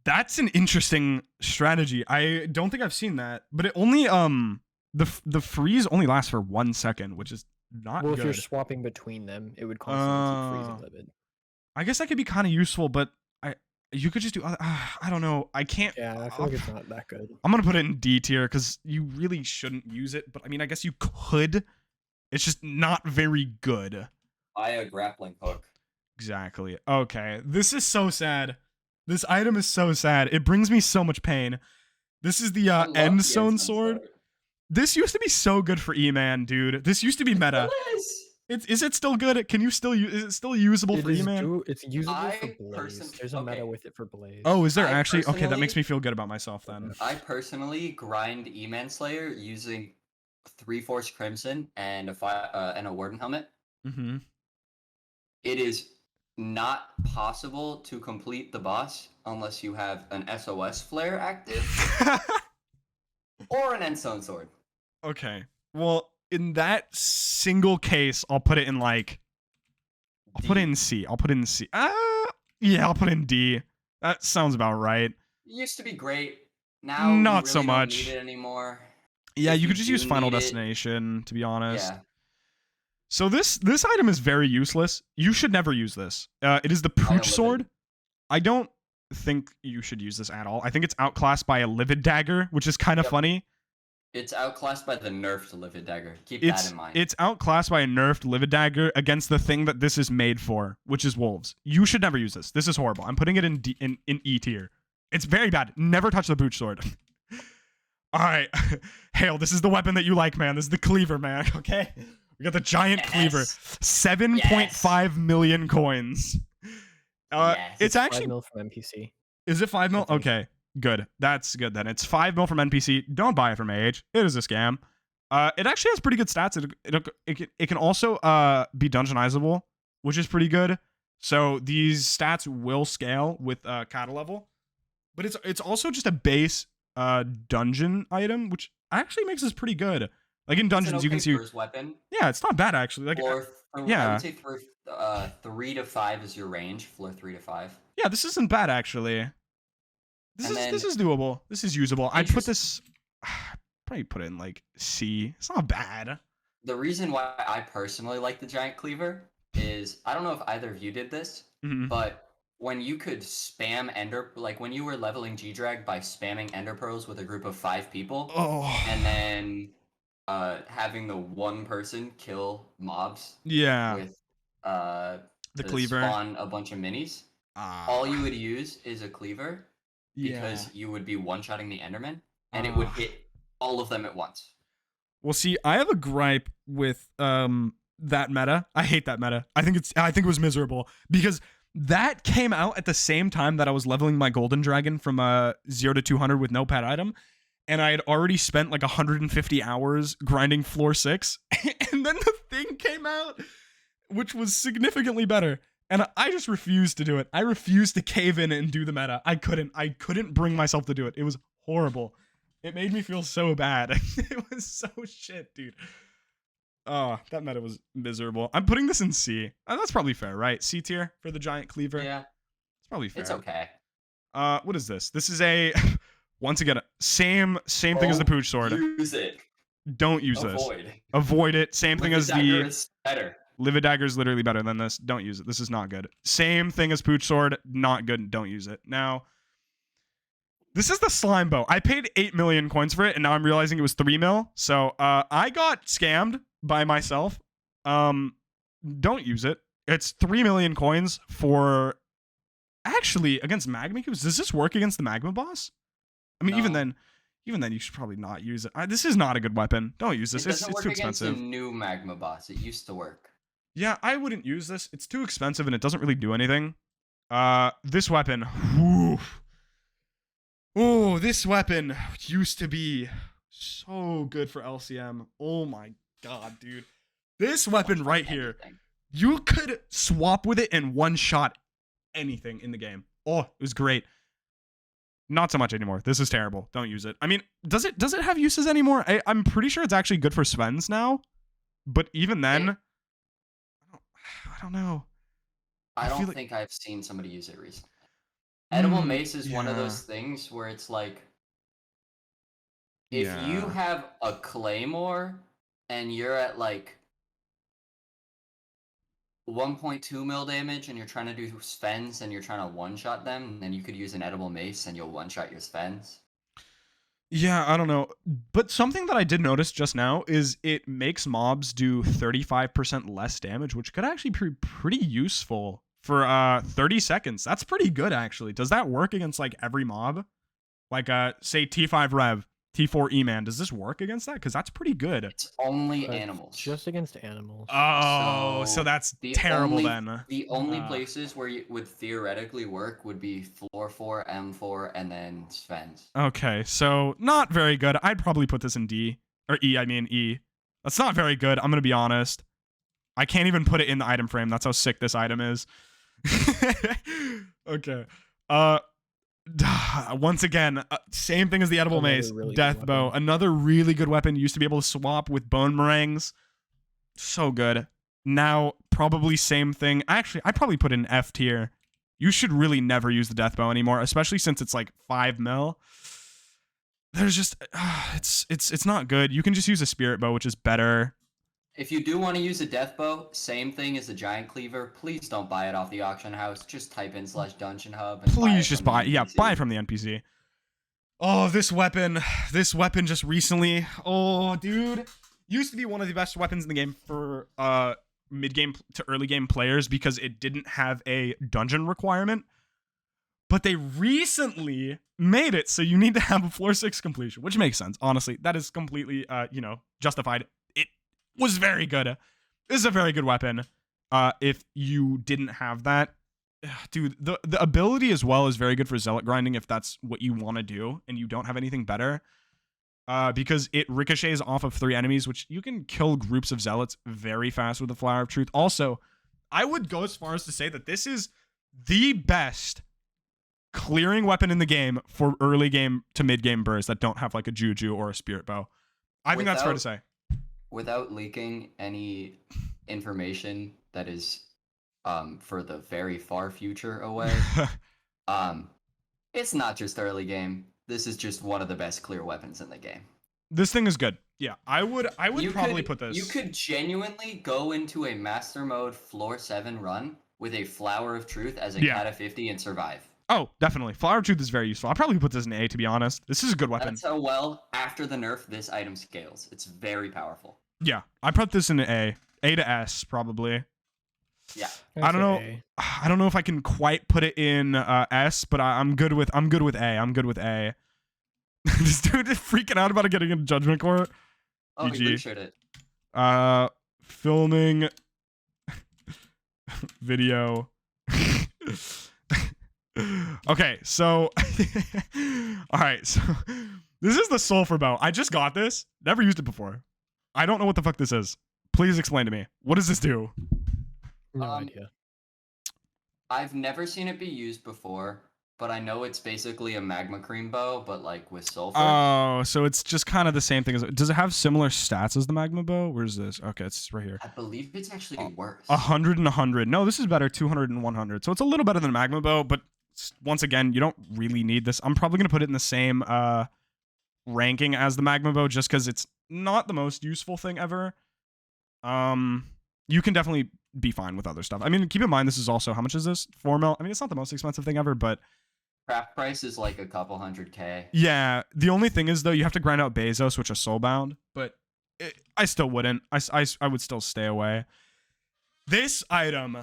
That's an interesting strategy. I don't think I've seen that, but it only the freeze only lasts for 1 second, which is not good. If you're swapping between them, it would constantly keep freezing Livid. I guess that could be kind of useful, but you could just do I don't know. I can't. Yeah, I feel like it's not that good. I'm gonna put it in D tier because you really shouldn't use it. But I mean, I guess you could. It's just not very good. Buy a grappling hook. Exactly. Okay, this is so sad. This item is so sad. It brings me so much pain. This is the End Zone Sword. This used to be so good for E-Man, dude. This used to be meta. Is it still good? Can you still use? Is it still usable for E-Man? It's usable for Blaze. There's a meta with it for Blaze. Oh, is there actually? Okay, that makes me feel good about myself then. I personally grind E-Man Slayer using 3 Force Crimson and a Warden helmet. Mm-hmm. It is not possible to complete the boss unless you have an SOS flare active or an End Zone Sword. Okay. Well, in that single case, I'll put it in like I'll put it in C. Yeah, I'll put it in D. That sounds about right. It used to be great. Now not really so much. Don't need it anymore. Yeah, you could just use Final Destination, to be honest. Yeah. So this item is very useless. You should never use this. It is the Pooch Sword. I don't think you should use this at all. I think it's outclassed by a Livid Dagger, which is kind of funny. It's outclassed by the nerfed Livid Dagger. Keep that in mind. It's outclassed by a nerfed Livid Dagger against the thing that this is made for, which is wolves. You should never use this. This is horrible. I'm putting it in E tier. It's very bad. Never touch the Pooch Sword. All right. Hale, this is the weapon that you like, man. This is the cleaver, man. Okay? We got the giant cleaver. 7.5 million coins. It's actually 5 mil from NPC. Is it 5 mil? Okay, good. That's good then. It's 5 mil from NPC. Don't buy it from AH. It is a scam. It actually has pretty good stats. It can also be dungeonizable, which is pretty good. So these stats will scale with kata level, but it's also just a base dungeon item, which actually makes this pretty good. Like in dungeons, you can see. Weapon. Yeah, it's not bad actually. Like yeah, I would say for 3 to 5 is your range. Floor 3 to 5. Yeah, this isn't bad actually. This is doable. This is usable. I'd put this. Probably put it in like C. It's not bad. The reason why I personally like the giant cleaver is I don't know if either of you did this, but when you could spam when you were leveling G-Drag by spamming Ender Pearls with a group of 5 people, and then having the one person kill mobs with the cleaver, spawn a bunch of minis. All you would use is a cleaver because you would be one-shotting the Enderman, and it would hit all of them at once. Well, see, I have a gripe with that meta. I hate that meta. I think it was miserable because that came out at the same time that I was leveling my golden dragon from 0 to 200 with no pet item, and I had already spent like 150 hours grinding floor 6, and then the thing came out, which was significantly better. And I just refused to do it. I refused to cave in and do the meta. I couldn't bring myself to do it. It was horrible. It made me feel so bad. It was so shit, dude. Oh, that meta was miserable. I'm putting this in C. That's probably fair, right? C tier for the giant cleaver. Yeah. It's probably fair. It's okay. What is this? This is a once again same thing as the pooch sword. Use it. Don't use Avoid. this. Avoid it. Same thing as Dagger is better. Livid Dagger is literally better than this. Don't use it. This is not good. Same thing as Pooch Sword. Not good. Don't use it. Now, this is the Slime Bow. I paid 8 million coins for it, and now I'm realizing it was 3 mil. So I got scammed by myself. Don't use it. It's 3 million coins for... Actually, against Magma Cubes? Does this work against the Magma boss? I mean, No. even then, you should probably not use it. This is not a good weapon. Don't use this. It It's doesn't work too against expensive. the new Magma boss. It used to work. Yeah, I wouldn't use this. It's too expensive and it doesn't really do anything. This weapon. Oh, this weapon used to be so good for LCM. Oh my god, dude. This weapon right here. You could swap with it and one-shot anything in the game. Oh, it was great. Not so much anymore. This is terrible. Don't use it. I mean, does it have uses anymore? I'm pretty sure it's actually good for Sven's now. But even then... I don't know. I don't like- think I've seen somebody use it recently. Edible Mace is one of yeah. those things where it's like, if you Yeah. have a Claymore and you're at like 1.2 mil damage and you're trying to do Svens and you're trying to one-shot them, then you could use an Edible Mace and you'll one-shot your Svens. Yeah, I don't know. But something that I did notice just now is it makes mobs do 35% less damage, which could actually be pretty useful for 30 seconds. That's pretty good, actually. Does that work against, like, every mob? Like, say, T5 Rev, T4 E-Man. Does this work against that? Because that's pretty good. It's only But animals. Just against animals. Oh, so that's the terrible only- then. The only places where it would theoretically work would be floor 4, M4, and then Svens. Okay, so not very good. I'd probably put this in D. Or E, I mean E. That's not very good. I'm going to be honest. I can't even put it in the item frame. That's how sick this item is. Okay. Once again, same thing as the Edible Another Mace. really good Death Bow. weapon. Another really good weapon. Used to be able to swap with bone meringues. So good. Now, probably same thing. Actually, I'd probably put it in F tier. You should really never use the Death Bow anymore, especially since it's like 5 mil. There's just... it's not good. You can just use a Spirit Bow, which is better. If you do want to use a death bow, same thing as the giant cleaver. Please don't buy it off the auction house. Just type in /dungeon hub. And Please just from the buy. Yeah, NPC. buy from the NPC. Oh, this weapon just recently. Oh, dude, used to be one of the best weapons in the game for mid game to early game players because it didn't have a dungeon requirement. But they recently made it so you need to have a floor 6 completion, which makes sense. Honestly, that is completely justified. It was very good. This is a very good weapon. If you didn't have that, dude, the ability as well is very good for zealot grinding if that's what you want to do and you don't have anything better. Because it ricochets off of 3 enemies, which you can kill groups of zealots very fast with the Flower of Truth. Also, I would go as far as to say that this is the best clearing weapon in the game for early game to mid game bursts that don't have like a Juju or a Spirit Bow. I think that's fair to say. Without leaking any information that is for the very far future away, it's not just early game. This is just one of the best clear weapons in the game. This thing is good. Yeah, I would probably put this. You could genuinely go into a master mode floor 7 run with a Flower of Truth as a Kata 50 and survive. Oh, definitely. Flower of Truth is very useful. I'll probably put this in A, to be honest. This is a good weapon. That's how well, after the nerf, this item scales. It's very powerful. Yeah, I put this in A. A to S, probably. Yeah. I don't know. I don't know if I can quite put it in S, but I'm good with A. I'm good with A. This dude is freaking out about getting into Judgment Court. Oh, GG. he glitched it. filming video. Okay, so all right, so this is the sulfur bow. I just got this. Never used it before. I don't know what the fuck this is. Please explain to me. What does this do? No idea. I've never seen it be used before, but I know it's basically a magma cream bow, but like with sulfur. Oh, so it's just kind of the same thing as. Does it have similar stats as the magma bow? Where's this? Okay, it's right here. I believe it's actually worse. 100 and 100. No, this is better. 200 and 100. So it's a little better than magma bow, but once again, you don't really need this. I'm probably gonna put it in the same ranking as the magma bow, just because it's not the most useful thing ever. You can definitely be fine with other stuff. I mean, keep in mind, this is also, how much is this? 4 mil. I mean, it's not the most expensive thing ever, but Craft price is like a couple $100K. yeah. The only thing is, though, you have to grind out Bezos, which is soulbound, but I still wouldn't. I would still stay away. This item,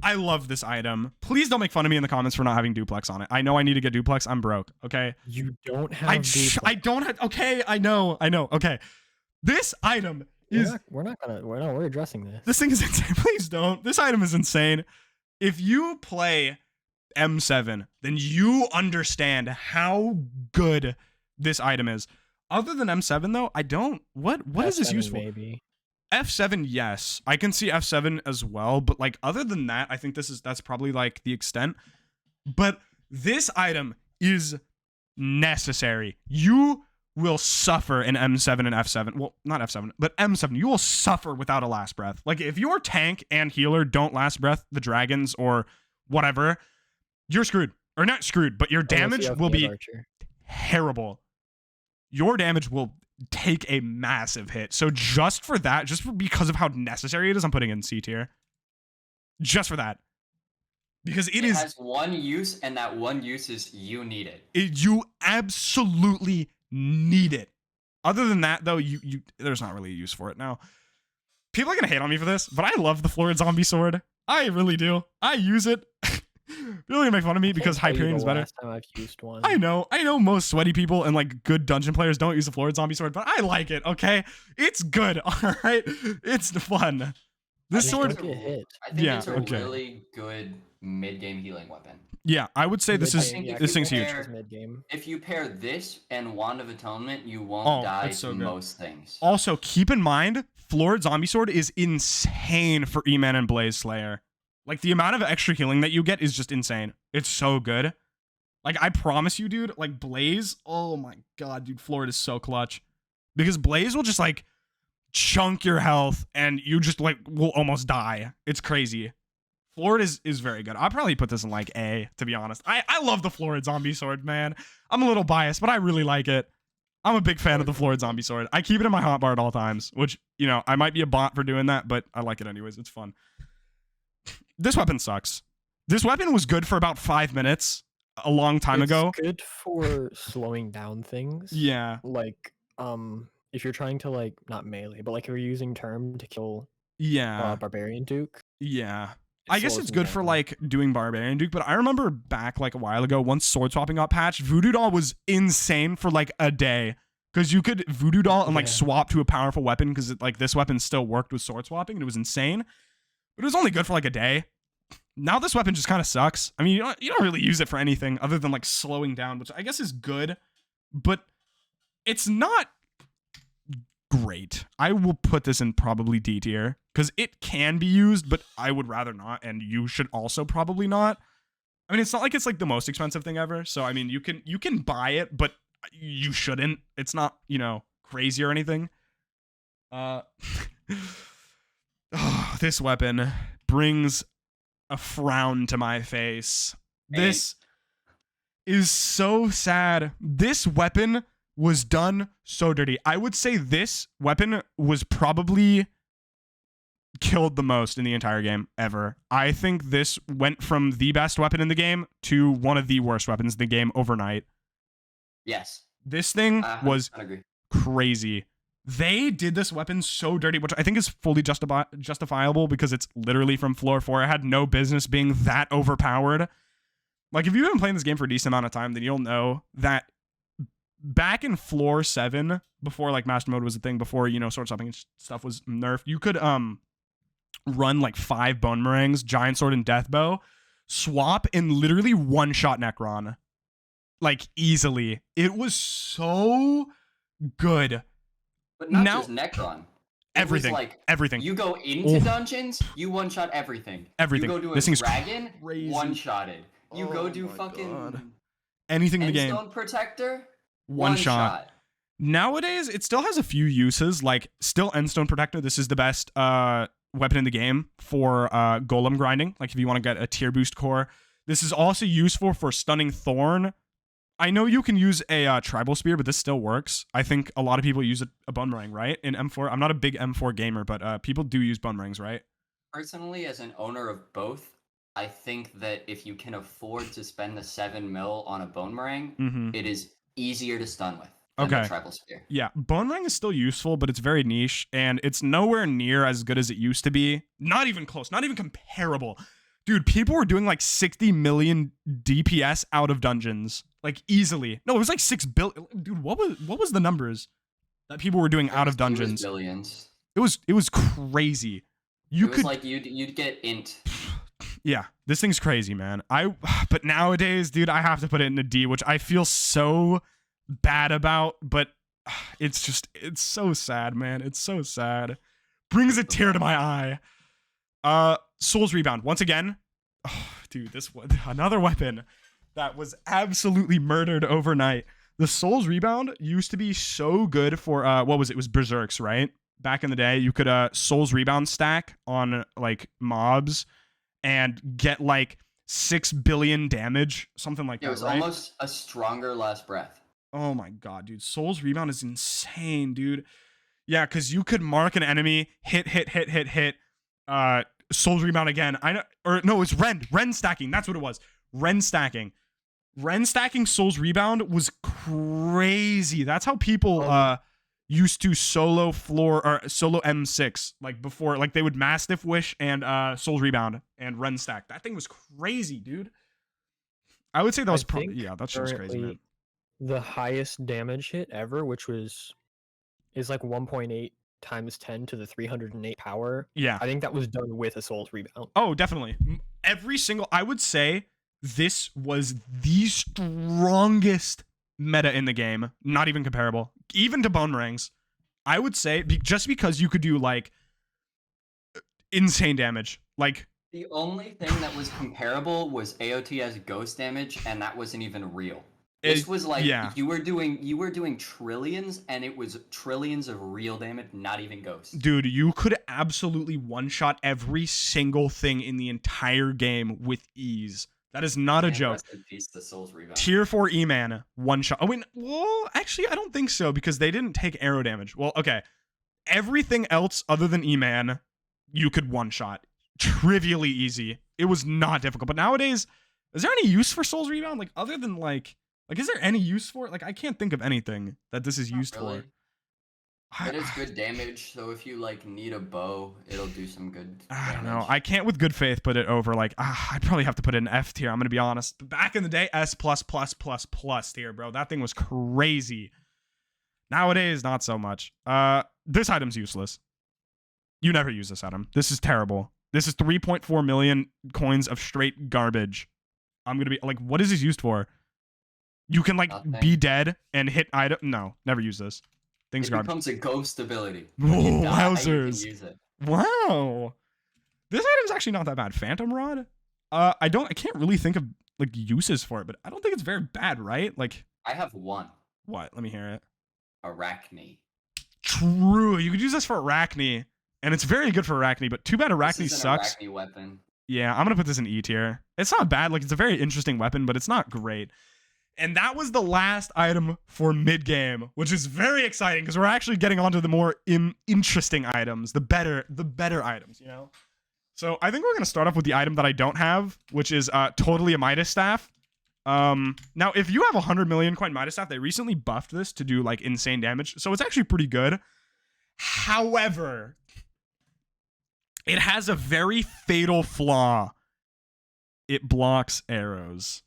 I love this item. Please don't make fun of me in the comments for not having duplex on it. I know I need to get duplex. I'm broke, okay? You don't have duplex. I don't have, okay, I know, okay. This item is... We're addressing this. This thing is insane. Please don't. This item is insane. If you play M7, then you understand how good this item is. Other than M7, though, I don't... What is this useful? Maybe. F7, yes. I can see F7 as well, but like other than that, I think that's probably like the extent. But this item is necessary. You will suffer in M7 and F7. Well, not F7, but M7. You will suffer without a last breath. Like if your tank and healer don't last breath the dragons or whatever, you're screwed. Or not screwed, but your damage will be terrible. Your damage will take a massive hit. So just for that, because of how necessary it is, I'm putting it in C tier. Just for that. Because it has one use, and that one use is you need it. You absolutely need it. Other than that, though, there's not really a use for it. Now, people are going to hate on me for this, but I love the Florid Zombie Sword. I really do. I use it. People are gonna make fun of me because Hyperion is better. Last time I've used one. I know most sweaty people and like good dungeon players don't use the Florid Zombie Sword, but I like it, okay? It's good, alright? It's fun. This sword... I think it's a really good mid-game healing weapon. Yeah, I would say this thing's huge. If you pair this and Wand of Atonement, you won't die to most things. Also, keep in mind, Florid Zombie Sword is insane for E-Man and Blaze Slayer. Like, the amount of extra healing that you get is just insane. It's so good. Like, I promise you, dude, like, Blaze, oh my god, dude, Florid is so clutch. Because Blaze will just, like, chunk your health, and you just, like, will almost die. It's crazy. Florid is very good. I'll probably put this in, like, A, to be honest. I love the Florid Zombie Sword, man. I'm a little biased, but I really like it. I'm a big fan of the Florid Zombie Sword. I keep it in my hotbar at all times, which, you know, I might be a bot for doing that, but I like it anyways. It's fun. This weapon sucks. This weapon was good for about 5 minutes a long time ago. It's good for slowing down things. Yeah. Like, if you're trying to, like, not melee, but like if you're using Term to kill Barbarian Duke. Yeah. I guess it's good for, like, doing Barbarian Duke, but I remember back, like, a while ago, once sword swapping got patched, Voodoo Doll was insane for, like, a day. Because you could Voodoo Doll and, like, swap to a powerful weapon, because, like, this weapon still worked with sword swapping, and it was insane. But it was only good for, like, a day. Now this weapon just kind of sucks. I mean, you don't really use it for anything other than, like, slowing down, which I guess is good, but it's not great. I will put this in probably D tier, because it can be used, but I would rather not, and you should also probably not. I mean, it's not like it's, like, the most expensive thing ever, so, I mean, you can buy it, but you shouldn't. It's not, you know, crazy or anything. This weapon brings a frown to my face. This is so sad. This weapon was done so dirty. I would say this weapon was probably killed the most in the entire game ever. I think this went from the best weapon in the game to one of the worst weapons in the game overnight. Yes. This thing was crazy. They did this weapon so dirty, which I think is fully justifiable because it's literally from floor 4. It had no business being that overpowered. Like, if you've been playing this game for a decent amount of time, then you'll know that back in floor 7, before like master mode was a thing, before, you know, sword stopping and stuff was nerfed, you could run like 5 bone meringues, giant sword and death bow, swap, and literally one-shot Necron. Like, easily. It was so good. But not Now- just Necron. Everything. Like, Everything. you go into dungeons, you one-shot everything. Everything. You go do This a thing's dragon, crazy. one-shotted. You go Oh do my fucking God. Anything in the game. Endstone Protector, One shot. Nowadays, it still has a few uses, like still Endstone Protector. This is the best weapon in the game for golem grinding, like if you want to get a tier boost core. This is also useful for stunning Thorn. I know you can use a tribal spear, but this still works. I think a lot of people use a bone meringue, right? In M4. I'm not a big M4 gamer, but people do use bone meringues, right? Personally, as an owner of both, I think that if you can afford to spend the 7 mil on a bone meringue, it is easier to stun with than the tribal spear. Yeah, bone meringue is still useful, but it's very niche, and it's nowhere near as good as it used to be. Not even close, not even comparable. Dude, people were doing like 60 million DPS out of dungeons, like easily. No, it was like 6 billion. Dude, what was the numbers that people were doing out of dungeons? It was billions. It was crazy. It was like you'd get int. Yeah, this thing's crazy, man. But nowadays, dude, I have to put it in a D, which I feel so bad about, but it's so sad, man. It's so sad. Brings a tear to my eye. Soul's Rebound. Once again, dude, another weapon that was absolutely murdered overnight. The Soul's Rebound used to be so good for, what was it? It was Berserks, right? Back in the day, you could Soul's Rebound stack on, like, mobs and get, like, 6 billion damage, something like that, It was right? almost a stronger last breath. Oh my god, dude. Soul's Rebound is insane, dude. Yeah, because you could mark an enemy, hit, Soul's Rebound again. It's Ren stacking. That's what it was. Ren stacking. Ren stacking Soul's Rebound was crazy. That's how people used to solo floor or solo M6, like before, like they would Mastiff Wish and Soul's Rebound and Ren stack. That thing was crazy, dude. I would say that was that shit was crazy, man. The highest damage hit ever, which is like 1.8 times 10 to the 308 power. Yeah. I think that was done with a Soul's Rebound. Oh, definitely. I would say this was the strongest meta in the game. Not even comparable. Even to bone meringues. I would say, just because you could do, like, insane damage. Like, the only thing that was comparable was AOTS ghost damage, and that wasn't even real. This was like, you were doing trillions, and it was trillions of real damage, not even ghosts. Dude, you could absolutely one-shot every single thing in the entire game with ease. That is not a joke. Rest in peace, the Soul's Rebound. Tier 4 E-Man, one-shot. Oh, wait, well, actually, I don't think so, because they didn't take arrow damage. Well, okay. Everything else other than E-Man, you could one-shot. Trivially easy. It was not difficult. But nowadays, is there any use for Soul's Rebound? Like, other than, like, is there any use for it? Like, I can't think of anything that this is used for. It is good damage, so if you, like, need a bow, it'll do some good damage. I don't know. I can't with good faith put it over, like, I'd probably have to put it in F tier, I'm gonna be honest. But back in the day, S++++ tier, bro. That thing was crazy. Nowadays, not so much. This item's useless. You never use this item. This is terrible. This is 3.4 million coins of straight garbage. I'm gonna be, like, what is this used for? You can, like, be dead and hit item. No, never use this. Things garbage. It becomes a ghost ability. Whoa, wowzers. You can use it. Wow. This item's actually not that bad. Phantom Rod? I can't really think of, like, uses for it, but I don't think it's very bad, right? Like, I have one. What? Let me hear it. Arachne. True. You could use this for Arachne, and it's very good for Arachne, but too bad Arachne sucks. Arachne weapon. Yeah, I'm gonna put this in E tier. It's not bad. Like, it's a very interesting weapon, but it's not great. And that was the last item for mid-game, which is very exciting because we're actually getting onto the more interesting items, the better items, you know? So I think we're going to start off with the item that I don't have, which is totally a Midas Staff. Now, if you have 100 million coin Midas Staff, they recently buffed this to do, like, insane damage. So it's actually pretty good. However, it has a very fatal flaw. It blocks arrows,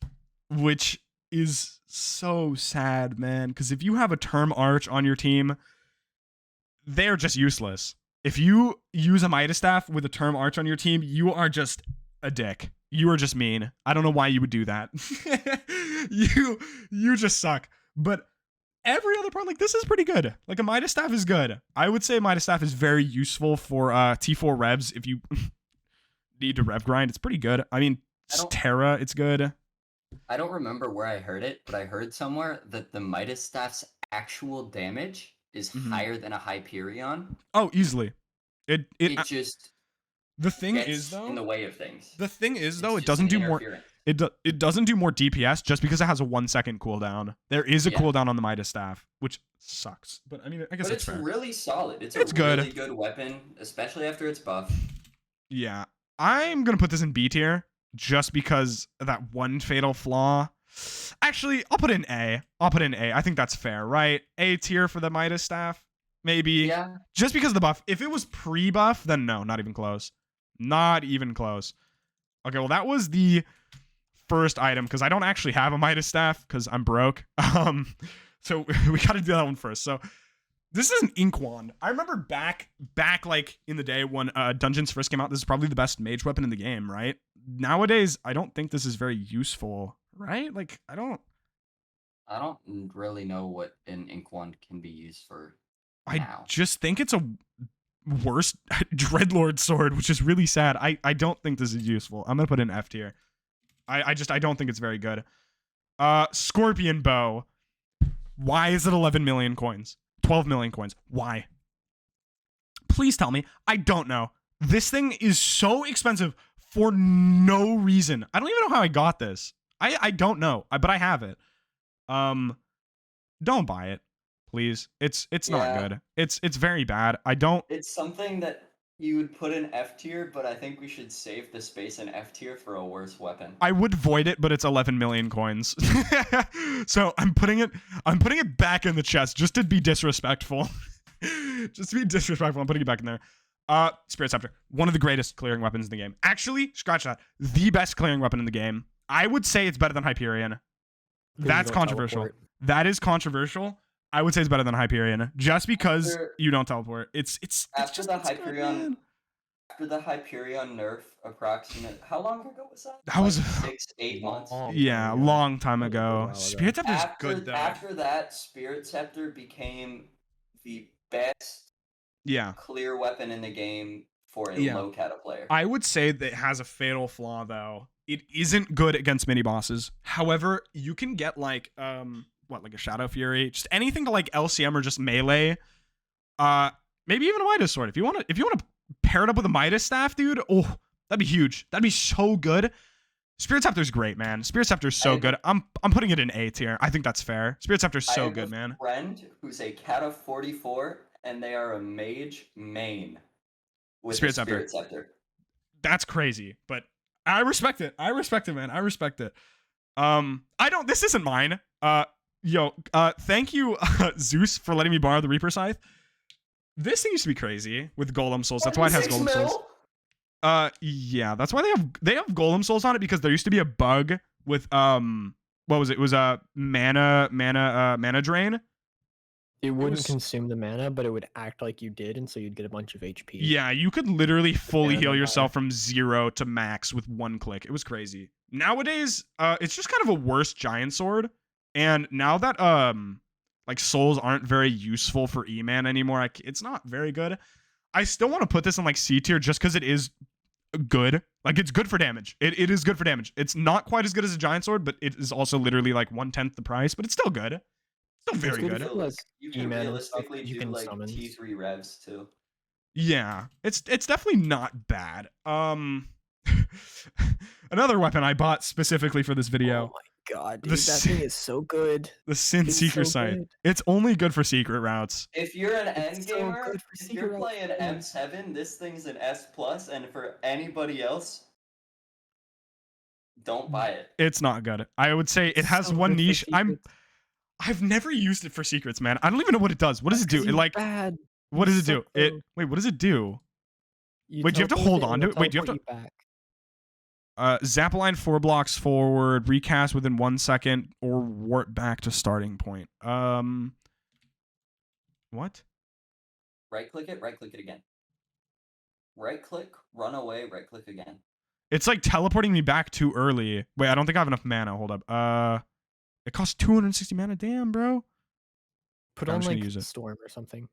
which is so sad, man. Because if you have a term arch on your team, they're just useless. If you use a Midas Staff with a term arch on your team, you are just a dick. You are just mean. I don't know why you would do that. you just suck. But every other part, like, this is pretty good. Like, a Midas Staff is good. I would say Midas Staff is very useful for T4 revs if you need to rev grind. It's pretty good. I mean, Terra, it's good. I don't remember where I heard it, but I heard somewhere that the Midas Staff's actual damage is higher than a Hyperion. Oh, easily. It just the thing gets is though in the way of things. The thing is It's though, it just doesn't an do more. interference. It doesn't do more DPS just because it has a 1 second cooldown. There is a cooldown on the Midas Staff, which sucks. But I mean, I guess But it's fair. really solid. It's good. Really good weapon, especially after it's buff. Yeah, I'm gonna put this in B tier just because of that one fatal flaw. Actually, I'll put it in A. I think that's fair, right? A tier for the Midas Staff, maybe. Yeah. Just because of the buff. If it was pre-buff, then no, not even close. Not even close. Okay, well, that was the first item because I don't actually have a Midas Staff because I'm broke. So we got to do that one first. So this is an ink wand. I remember back like in the day when Dungeons first came out, this is probably the best mage weapon in the game, right? Nowadays, I don't think this is very useful, right? Like, I don't really know what an ink wand can be used for I now. just think it's a worse Dreadlord sword, which is really sad. I don't think this is useful. I'm gonna put it in F tier. I don't think it's very good. Scorpion bow. Why is it 11 million coins? 12 million coins. Why? Please tell me. I don't know. This thing is so expensive for no reason. I don't even know how I got this. I don't know, but I have it. Don't buy it, please. It's not good. It's very bad. It's something that you would put in F tier, but I think we should save the space in F tier for a worse weapon. I would void it, but it's 11 million coins. So I'm putting it back in the chest just to be disrespectful. Just to be disrespectful, I'm putting it back in there. Spirit Scepter, one of the greatest clearing weapons in the game. Actually, scratch that. The best clearing weapon in the game. I would say it's better than Hyperion. That's controversial. Teleport. That is controversial. I would say it's better than Hyperion just because you don't teleport. It's after just the Hyperion. After the Hyperion nerf, how long ago was that? That was 6-8 months. Yeah, long time ago. Spirit Scepter is good though. After that, Spirit Scepter became the best clear weapon in the game for a low cata player. I would say that it has a fatal flaw though. It isn't good against mini bosses. However, you can get like like a Shadow Fury, just anything to like LCM or just melee. Maybe even a Midas sword. If you want to pair it up with a Midas Staff, dude. Oh, that'd be huge. That'd be so good. Spirit Scepter's great, man. Spirit Scepter's so good. I'm putting it in A tier. I think that's fair. Spirit Scepter's so good, man. I have a friend who's a Cata 44, and they are a mage main with Spirit Scepter. That's crazy, but I respect it. Man. I respect it. This isn't mine. Thank you, Zeus, for letting me borrow the Reaper Scythe. This thing used to be crazy with Golem Souls. That's why it has Golem Souls. Yeah, that's why they have Golem Souls on it, because there used to be a bug with what was it? It was mana drain. It wouldn't consume the mana, but it would act like you did, and so you'd get a bunch of HP. Yeah, you could literally fully heal yourself from 0 to max with one click. It was crazy. Nowadays, it's just kind of a worse giant sword. And now that like souls aren't very useful for E-Man anymore, it's not very good. I still want to put this in like C tier just because it is good. Like, it's good for damage. It is good for damage. It's not quite as good as a giant sword, but it is also literally like 1/10 the price, but it's still good. Still very good. Like, you can realistically do like T3 revs too. Yeah, it's definitely not bad. Another weapon I bought specifically for this video. Oh my god, dude, that thing is so good. The Sin Seeker Sight. It's only good for secret routes. If you're an end gamer, if you're playing M7, this thing's an S+, and for anybody else, don't buy it. It's not good. I would say it has one niche. I've never used it for secrets, man. I don't even know what it does. What does it do? It like bad. What does it do? Wait, what does it do? Wait, do you have to hold on to it? Wait, do you have to Zap a line 4 blocks forward, recast within 1 second, or warp back to starting point. What? Right-click it again. Right-click, run away, right-click again. It's like teleporting me back too early. Wait, I don't think I have enough mana. Hold up. It costs 260 mana. Damn, bro. Put I'm on just gonna like use it. Storm or something.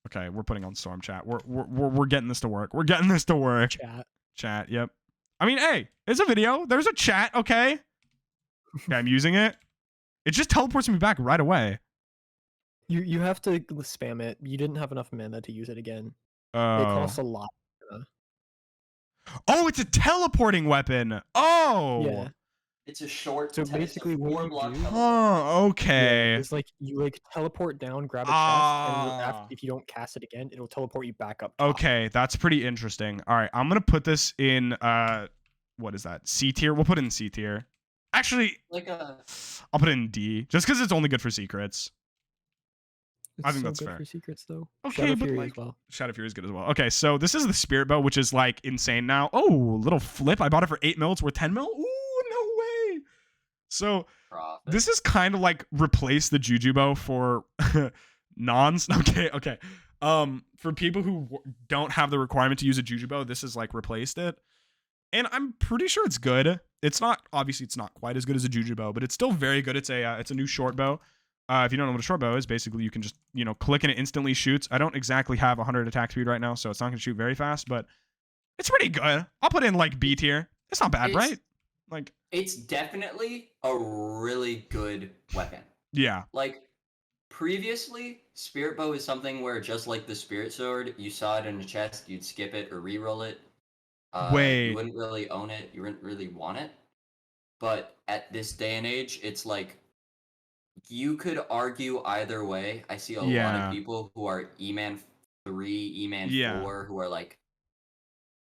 Okay, we're putting on Storm, chat. We're getting this to work. We're getting this to work. Chat, yep. I mean, hey, it's a video. There's a chat, okay? Okay, I'm using it. It just teleports me back right away. You have to spam it. You didn't have enough mana to use it again. It Oh. costs a lot. Oh, it's a teleporting weapon. Oh. Yeah. It's a short. So basically, what you block do- teleport. Oh, okay. Yeah, it's like you like teleport down, grab a chest, and if you don't cast it again, it'll teleport you back up top. Okay, that's pretty interesting. All right, I'm gonna put this in what is that? C tier. We'll put it in C tier. Actually, I'll put it in D, just because it's only good for secrets. It's I think so that's good fair. for secrets though. Okay, Shadow but Fury like as well. Shadow Fury is good as well. Okay, so this is the Spirit Bow, which is like insane now. Oh, little flip. I bought it for 8 mil. It's worth 10 mil. Ooh, no way. So this is kind of like replace the Jujubo for nons. Okay. For people who don't have the requirement to use a Jujubo, this is like replaced it. And I'm pretty sure it's good. It's not, obviously it's not quite as good as a Jujubo, but it's still very good. It's a new short bow. If you don't know what a short bow is, basically you can just, click and it instantly shoots. I don't exactly have 100 attack speed right now, so it's not going to shoot very fast, but it's pretty good. I'll put it in like B tier. It's not bad, right? Like, it's definitely a really good weapon. Yeah. Like, previously, Spirit Bow is something where just like the Spirit Sword, you saw it in a chest, you'd skip it or re-roll it. Wait. You wouldn't really own it. You wouldn't really want it. But at this day and age, it's like, you could argue either way. I see a lot of people who are E-Man 3, E-Man 4, who are like,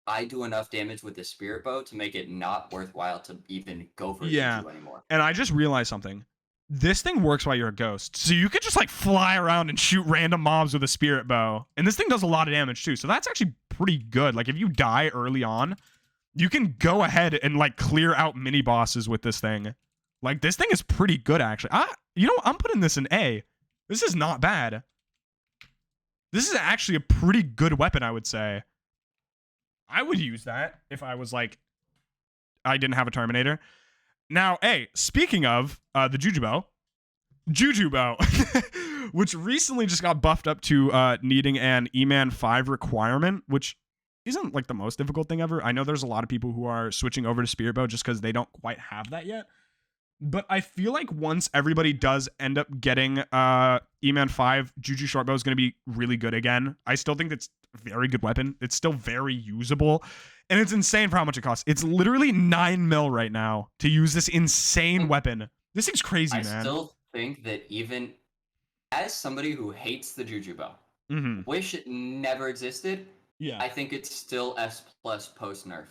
I do enough damage with the Spirit Bow to make it not worthwhile to even go for Juju anymore. And I just realized something. This thing works while you're a ghost. So you could just like fly around and shoot random mobs with a Spirit Bow. And this thing does a lot of damage too. So that's actually pretty good. Like if you die early on, you can go ahead and like clear out mini bosses with this thing. Like this thing is pretty good actually. I'm putting this in A. This is not bad. This is actually a pretty good weapon, I would say. I would use that if I was like, I didn't have a Terminator. Now, hey, speaking of the Jujubo, which recently just got buffed up to needing an E-Man 5 requirement, which isn't like the most difficult thing ever. I know there's a lot of people who are switching over to Spirit Bow just because they don't quite have that yet. But I feel like once everybody does end up getting E-Man 5, Juju Shortbow is going to be really good again. I still think it's a very good weapon. It's still very usable. And it's insane for how much it costs. It's literally 9 mil right now to use this insane weapon. This thing's crazy, man. I still think that even as somebody who hates the Juju Bow, wish it never existed, I think it's still S+ post nerf.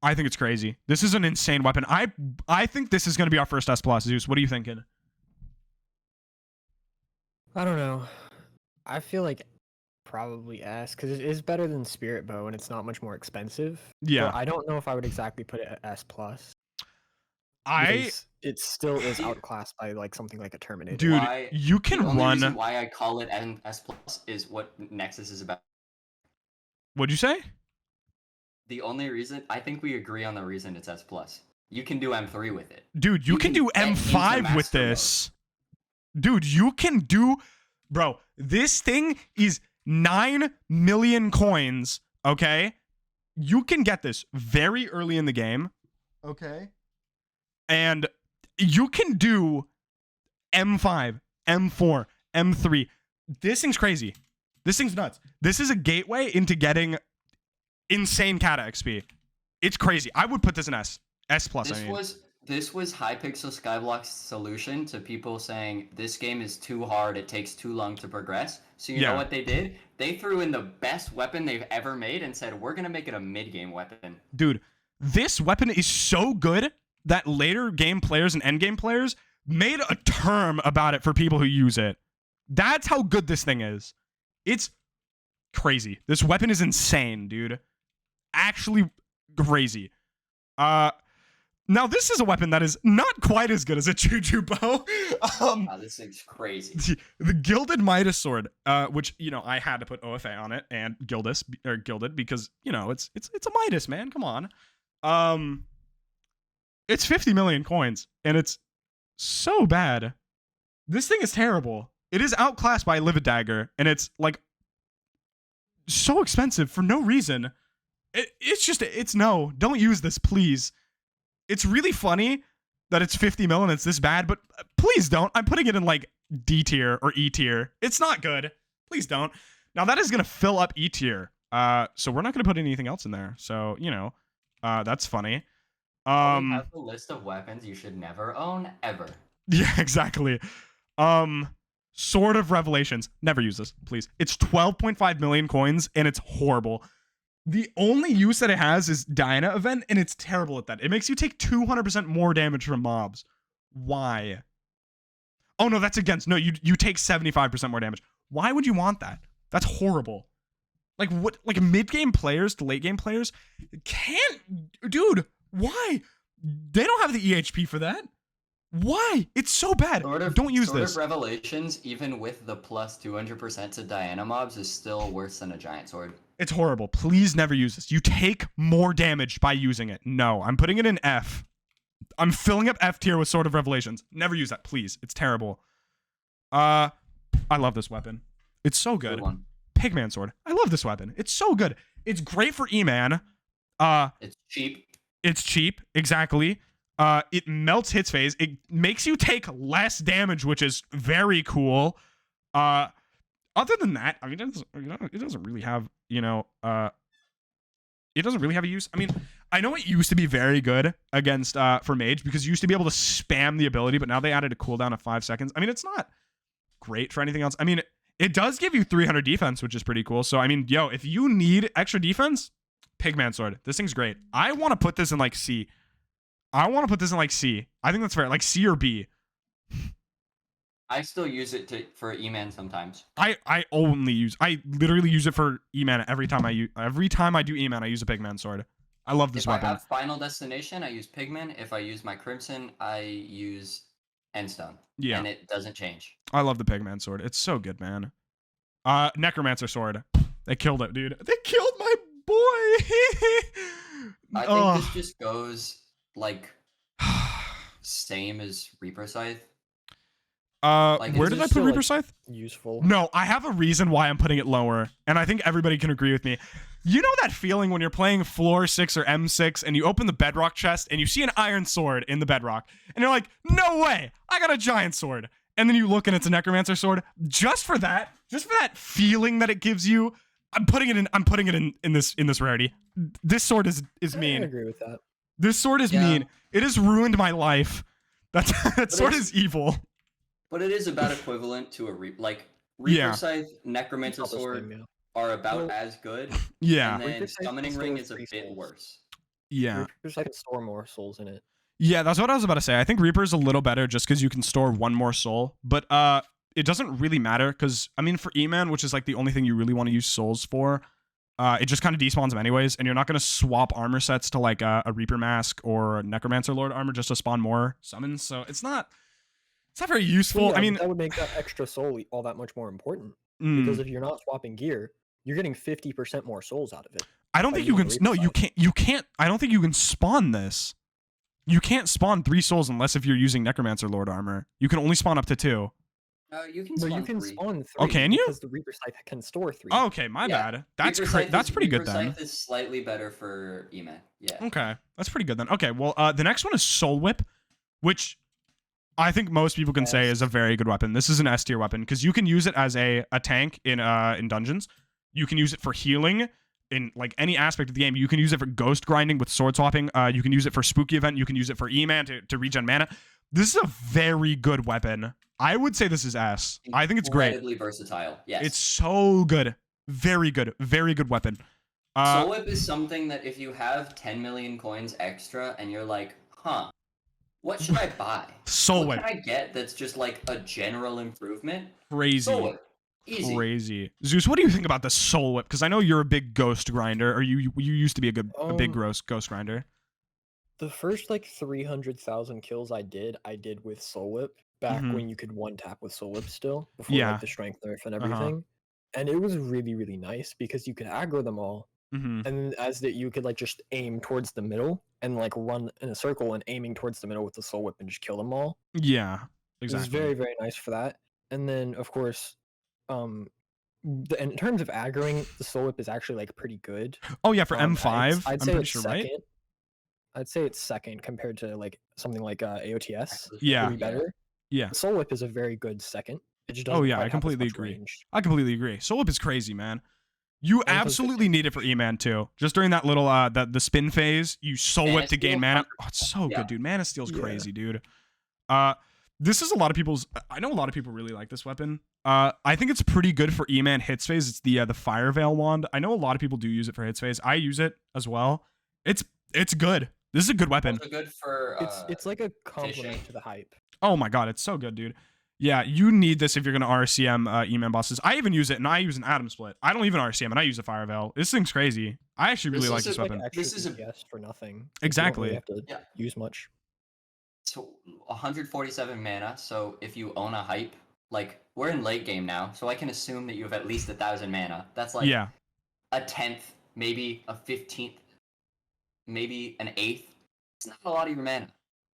I think it's crazy. This is an insane weapon. I think this is going to be our first S+, Zeus. What are you thinking? I don't know. I feel like probably S, because it is better than Spirit Bow and it's not much more expensive. Yeah. But I don't know if I would exactly put it at S+. It still is outclassed by like something like a Terminator. Dude, you can the only run. Reason why I call it an S+ is what Nexus is about. What'd you say? The only reason, I think we agree on the reason it's S+. You can do M3 with it. Dude, you can do M5 with this. Dude, you can do... Bro, this thing is 9 million coins, okay? You can get this very early in the game, okay? And you can do M5, M4, M3. This thing's crazy. This thing's nuts. This is a gateway into getting insane Kata XP. It's crazy. I would put this in S+. This was Hypixel Skyblock's solution to people saying this game is too hard, it takes too long to progress. So you know what they did? They threw in the best weapon they've ever made and said, we're gonna make it a mid-game weapon. Dude, this weapon is so good that later game players and endgame players made a term about it for people who use it. That's how good this thing is. It's crazy. This weapon is insane, dude. actually crazy. Now this is a weapon that is not quite as good as a Juju bow. Wow, this thing's crazy. The Gilded Midas Sword, which, you know, I had to put OFA on it and Gilded because, you know, it's a Midas, man. Come on. It's 50 million coins and it's so bad. This thing is terrible. It is outclassed by Livid Dagger and it's like so expensive for no reason. It's no, don't use this, please. It's really funny that it's 50 mil and it's this bad, but please don't. I'm putting it in like D tier or E tier. It's not good. Please don't. Now that is going to fill up E tier. So we're not going to put anything else in there. So, you know, that's funny. We have a list of weapons you should never own ever. Yeah, exactly. Sword of Revelations. Never use this, please. It's 12.5 million coins and it's horrible. The only use that it has is Diana event, and it's terrible at that. It makes you take 200% more damage from mobs. Why? Oh, no, that's against. No, you take 75% more damage. Why would you want that? That's horrible. Like, what? Like, mid-game players to late-game players can't... Dude, why? They don't have the EHP for that. Why? It's so bad. Don't use this. Sword of Revelations, even with the plus 200% to Diana mobs, is still worse than a giant sword. It's horrible. Please never use this. You take more damage by using it. No, I'm putting it in F. I'm filling up F tier with Sword of Revelations. Never use that, please. It's terrible. I love this weapon. It's so good. Pigman Sword. I love this weapon. It's so good. It's great for E-Man. It's cheap. It's cheap, exactly. It melts hits phase. It makes you take less damage, which is very cool. Other than that, I mean, it doesn't really have, you know, it doesn't really have a use. I mean, I know it used to be very good against for Mage because you used to be able to spam the ability, but now they added a cooldown of 5 seconds. I mean, it's not great for anything else. I mean, it does give you 300 defense, which is pretty cool. So, I mean, yo, if you need extra defense, Pigman Sword. This thing's great. I want to put this in like C. I think that's fair. Like C or B. I still use it for E-Man sometimes. I literally use it for E-Man every time I do E-Man, I use a Pigman Sword. I love this weapon. If I have Final Destination, I use Pigman. If I use my Crimson, I use Endstone. Yeah. And it doesn't change. I love the Pigman Sword. It's so good, man. Necromancer Sword. They killed it, dude. They killed my boy. I think this just goes like same as Reaper Scythe. Where did I put Reaper Scythe? Useful. No, I have a reason why I'm putting it lower, and I think everybody can agree with me. You know that feeling when you're playing floor 6 or M6 and you open the bedrock chest and you see an iron sword in the bedrock and you're like, no way, I got a giant sword. And then you look and it's a necromancer sword. Just for that feeling that it gives you, I'm putting it in this rarity. This sword is mean. I agree with that. This sword is mean. It has ruined my life. That sword is evil. But it is about equivalent to a Reaper Scythe, Necromancer Sword are about as good. Yeah. And then Summoning Ring is a bit worse. Yeah. Reaper's can store more souls in it. Yeah, that's what I was about to say. I think Reaper's a little better just because you can store one more soul. But it doesn't really matter because, I mean, for E-Man, which is like the only thing you really want to use souls for, it just kind of despawns them anyways. And you're not going to swap armor sets to like a Reaper Mask or Necromancer Lord armor just to spawn more summons. So it's not very useful. Yeah, I mean, that would make that extra soul all that much more important. Because if you're not swapping gear, you're getting 50% more souls out of it. I don't think you can. No, you can't. I don't think you can spawn this. You can't spawn 3 souls unless if you're using Necromancer Lord armor. You can only spawn up to 2. You can spawn 3. Spawn 3. Oh, can you? Because the Reaper Scythe can store 3. Oh, okay, my bad. That's pretty good then. Reaper Scythe is slightly better for E-Man. Yeah. Okay, that's pretty good then. Okay, well, the next one is Soul Whip, which I think most people can say is a very good weapon. This is an S tier weapon because you can use it as a tank in dungeons. You can use it for healing in like any aspect of the game. You can use it for ghost grinding with sword swapping. You can use it for spooky event. You can use it for E-Man to regen mana. This is a very good weapon. I would say this is S. I think it's great. Incredibly versatile. Yes. It's so good. Very good. Very good weapon. Soul Whip is something that if you have 10 million coins extra and you're like, huh, what should I buy? Soul Whip. What can I get that's just like a general improvement? Crazy. Soul Whip. Easy. Crazy. Zeus, what do you think about the Soul Whip? Because I know you're a big ghost grinder, or you used to be a big ghost grinder. The first like 300,000 kills I did with Soul Whip back when you could one tap with Soul Whip still before like the strength nerf and everything, and it was really really nice because you could aggro them all, and then you could like just aim towards the middle and like run in a circle and aiming towards the middle with the Soul Whip and just kill them all. Yeah, exactly. It was very very nice for that. And then of course, in terms of aggroing, the Soul Whip is actually like pretty good. Oh yeah, for M5, I'd say I'm pretty it's sure, second. right? I'd say it's second compared to like something like AOTS. Yeah. Would be better. Yeah. Soul Whip is a very good second. It just doesn't Oh yeah, quite I have as completely much agree. range. I completely agree. Soul Whip is crazy, man. You And it does absolutely need it for E-Man too. Just during that little the spin phase, you Soul Whip to gain mana. Oh, it's so good, dude. Mana Steal's crazy, dude. This is a lot of people's. I know a lot of people really like this weapon. I think it's pretty good for E-Man hits phase. It's the Fire Veil wand. I know a lot of people do use it for hits phase. I use it as well. It's good. This is a good weapon. Also good for It's like a complement to the hype. Oh my god, it's so good, dude. Yeah, you need this if you're gonna RCM E-Man bosses. I even use it, and I use an Atom Split. I don't even RCM, and I use a Fire Veil. This thing's crazy. I actually really like this weapon. This is a DPS for nothing. Exactly. You don't really have to use much. So 147 mana. So if you own a hype, like we're in late game now, so I can assume that you have at least 1,000 mana. That's like a 10th, maybe a 15th, maybe an 8th. It's not a lot of your mana.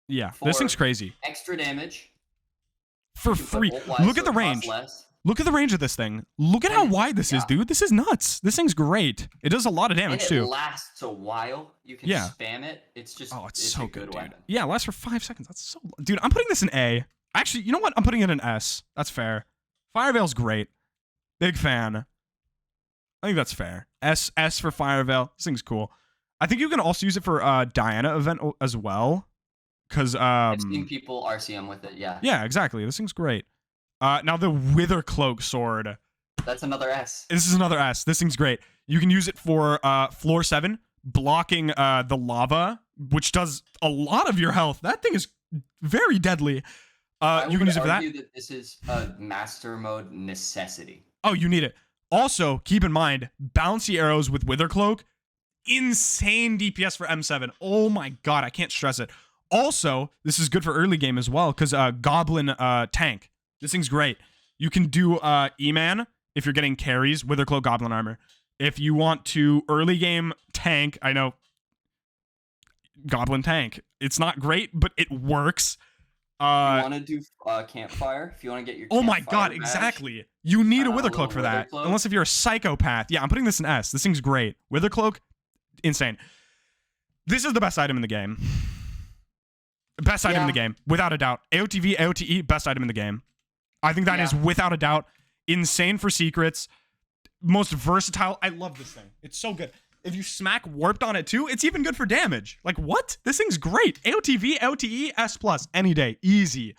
Yeah, this thing's crazy. Extra damage. For free. Look at the range. Look at the range of this thing. Look at how wide this is, dude. This is nuts. This thing's great. It does a lot of damage too. It lasts a while. You can spam it. It's just it's so good, dude. Weapon. Yeah, it lasts for 5 seconds. That's so, dude. I'm putting this in A. Actually, you know what? I'm putting it in S. That's fair. Fire Veil's great. Big fan. I think that's fair. S for Fire Veil. This thing's cool. I think you can also use it for Diana event as well. Because I've seen people RCM with it, yeah. Yeah, exactly. This thing's great. Now the Wither Cloak sword. That's another S. This is another S. This thing's great. You can use it for floor 7, blocking the lava, which does a lot of your health. That thing is very deadly. You can use it for that. That this is a master mode necessity. Oh, you need it. Also, keep in mind, bouncy arrows with Wither Cloak, insane DPS for M7. Oh my god, I can't stress it. Also, this is good for early game as well, because Goblin tank. This thing's great. You can do E-Man if you're getting carries, Wither Cloak, Goblin Armor. If you want to early game tank, I know, Goblin tank. It's not great, but it works. If you want to do campfire, if you want to get your oh my god, badge, exactly. You need a Wither Cloak for that. Unless if you're a psychopath. Yeah, I'm putting this in S. This thing's great. Wither Cloak, insane. This is the best item in the game. Best item in the game, without a doubt. AOTV, AOTE, best item in the game. I think that is without a doubt insane for secrets. Most versatile. I love this thing. It's so good. If you smack warped on it too, it's even good for damage. Like what? This thing's great. AOTV, AOTE, S+, any day. Easy.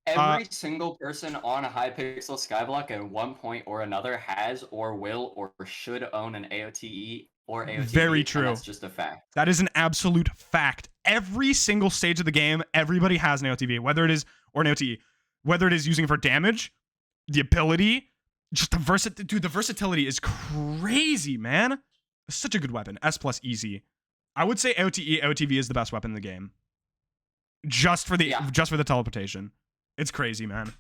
Every single person on a Hypixel Skyblock at one point or another has or will or should own an AOTE or AOTV. Very true. That's just a fact. That is an absolute fact. Every single stage of the game, everybody has an AOTV, whether it is, or an AOTE, whether it is using it for damage, the ability, just the versatility. Dude, the versatility is crazy, man. It's such a good weapon. S+ easy. I would say AOTE, AOTV is the best weapon in the game. Just for the teleportation. It's crazy, man.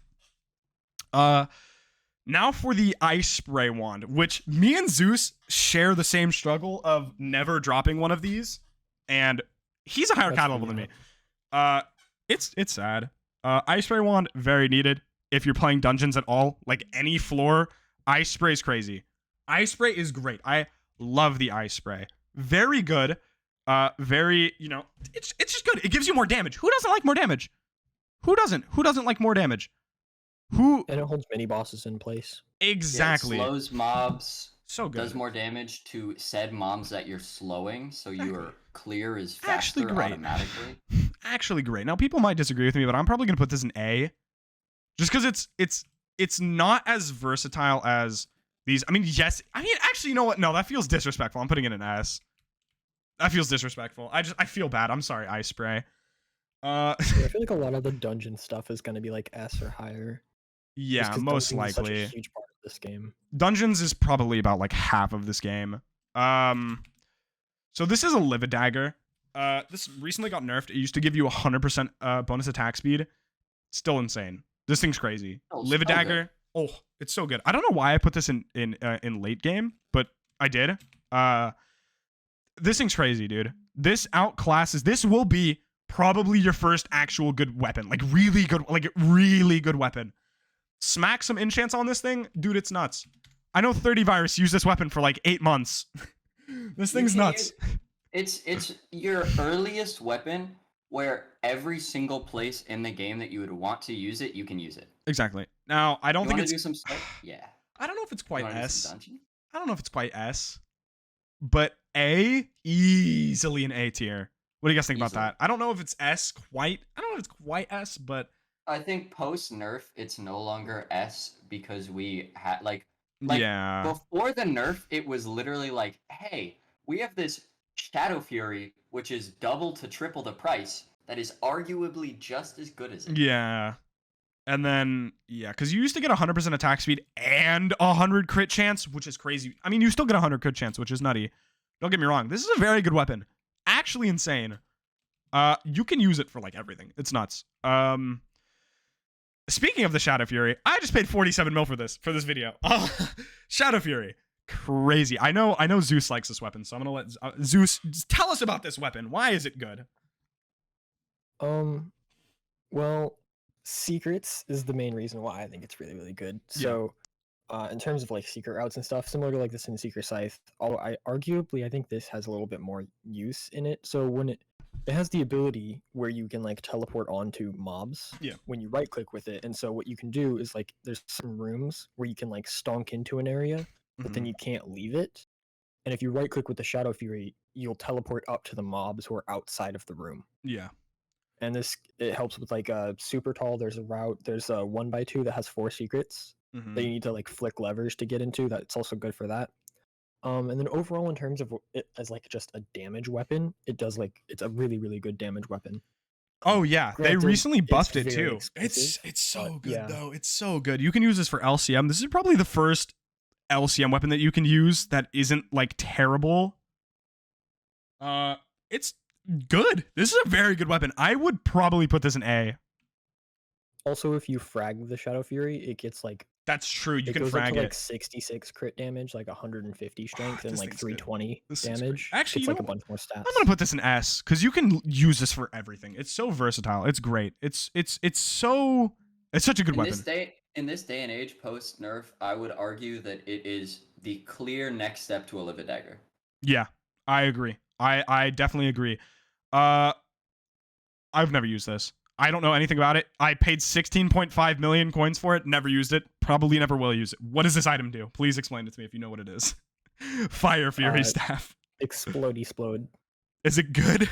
Now for the Ice Spray wand, which me and Zeus share the same struggle of never dropping one of these, and he's a higher cat level than me. It's sad. Ice Spray wand, very needed. If you're playing dungeons at all, like any floor, Ice Spray is crazy. Ice Spray is great. I love the Ice Spray. Very good. Very, you know, it's just good. It gives you more damage. Who doesn't like more damage? Who doesn't? Who doesn't like more damage? Who? And it holds mini bosses in place. Exactly. Yeah, it slows mobs. So good. Does more damage to said mobs that you're slowing, so your clear is faster Actually great. automatically. Actually great. Now people might disagree with me, but I'm probably gonna put this in A, just because it's not as versatile as these. I mean, yes. I mean, actually, you know what? No, that feels disrespectful. I'm putting it in S. That feels disrespectful. I feel bad. I'm sorry, Ice Spray. I feel like a lot of the dungeon stuff is gonna be like S or higher. Yeah, most likely. Such a huge part of this game. Dungeons is probably about like half of this game. So this is a Live Dagger. This recently got nerfed. It used to give you 100% bonus attack speed. Still insane. This thing's crazy. Live Dagger. Oh, it's so good. I don't know why I put this in late game, but I did. This thing's crazy, dude. This outclasses. This will be probably your first actual good weapon. Like really good weapon. Smack some enchants on this thing, dude. It's nuts. I know 30 Virus used this weapon for like 8 months. This thing's nuts. It's your earliest weapon where every single place in the game that you would want to use it, you can use it. Exactly. Now, I don't think it's... do some stuff? Yeah. I don't know if it's quite S. I don't know if it's quite S. But A, easily an A tier. What do you guys think about that? I don't know if it's S quite. I don't know if it's quite S, but... I think post-nerf, it's no longer S because we had, yeah. Before the nerf, it was literally like, hey, we have this Shadow Fury, which is double to triple the price, that is arguably just as good as it. Yeah. And then, yeah, because you used to get 100% attack speed and 100 crit chance, which is crazy. I mean, you still get 100 crit chance, which is nutty. Don't get me wrong. This is a very good weapon. Actually insane. You can use it for, like, everything. It's nuts. Speaking of the Shadow Fury, I just paid 47 mil for this video. Shadow Fury. Crazy. I know Zeus likes this weapon, so I'm gonna let Zeus tell us about this weapon. Why is it good? Well, secrets is the main reason why I think it's really, really good. So, in terms of like secret routes and stuff, similar to like the Sin Seeker Scythe, although I think this has a little bit more use in it. So when it has the ability where you can like teleport onto mobs when you right click with it. And so what you can do is like there's some rooms where you can like stonk into an area, but then you can't leave it. And if you right click with the Shadow Fury, you'll teleport up to the mobs who are outside of the room. Yeah. And it helps with like super tall. There's a route. There's a 1x2 that has 4 secrets that you need to like flick levers to get into. That's also good for that. And then overall, in terms of it as like just a damage weapon, it's a really, really good damage weapon. Oh yeah, Granted, they recently buffed it too. Expensive, It's so good though. It's so good. You can use this for LCM. This is probably the first LCM weapon that you can use that isn't like terrible. It's good. This is a very good weapon. I would probably put this in A. Also, if you frag the Shadow Fury, it gets like... That's true. You it can goes frag up to, it. like 66 crit damage, like 150 strength, and like 320 damage. Actually, it's like a bunch more stats. I'm gonna put this in S because you can use this for everything. It's so versatile. It's great. It's such a good weapon. In this day and age, post nerf, I would argue that it is the clear next step to a Live Dagger. Yeah, I agree. I definitely agree. I've never used this. I don't know anything about it. I paid 16.5 million coins for it. Never used it. Probably never will use it. What does this item do? Please explain it to me if you know what it is. Fire Fury Staff. Explode. Is it good?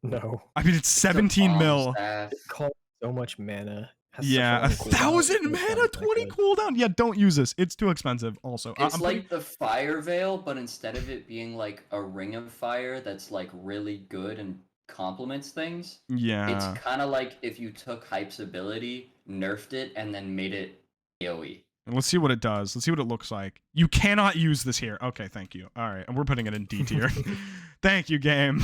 No. I mean, it's 17 mil. It costs so much mana. Yeah, 1,000 mana, 20 cooldown. Yeah, don't use this. It's too expensive. Also, it's like the Fire Veil, but instead of it being like a ring of fire that's like really good and complements things. Yeah, it's kind of like if you took Hype's ability, nerfed it, and then made it AoE. Let's see what it does. Let's see what it looks like. You cannot use this here. Okay, thank you. All right, and we're putting it in D tier. Thank you, game.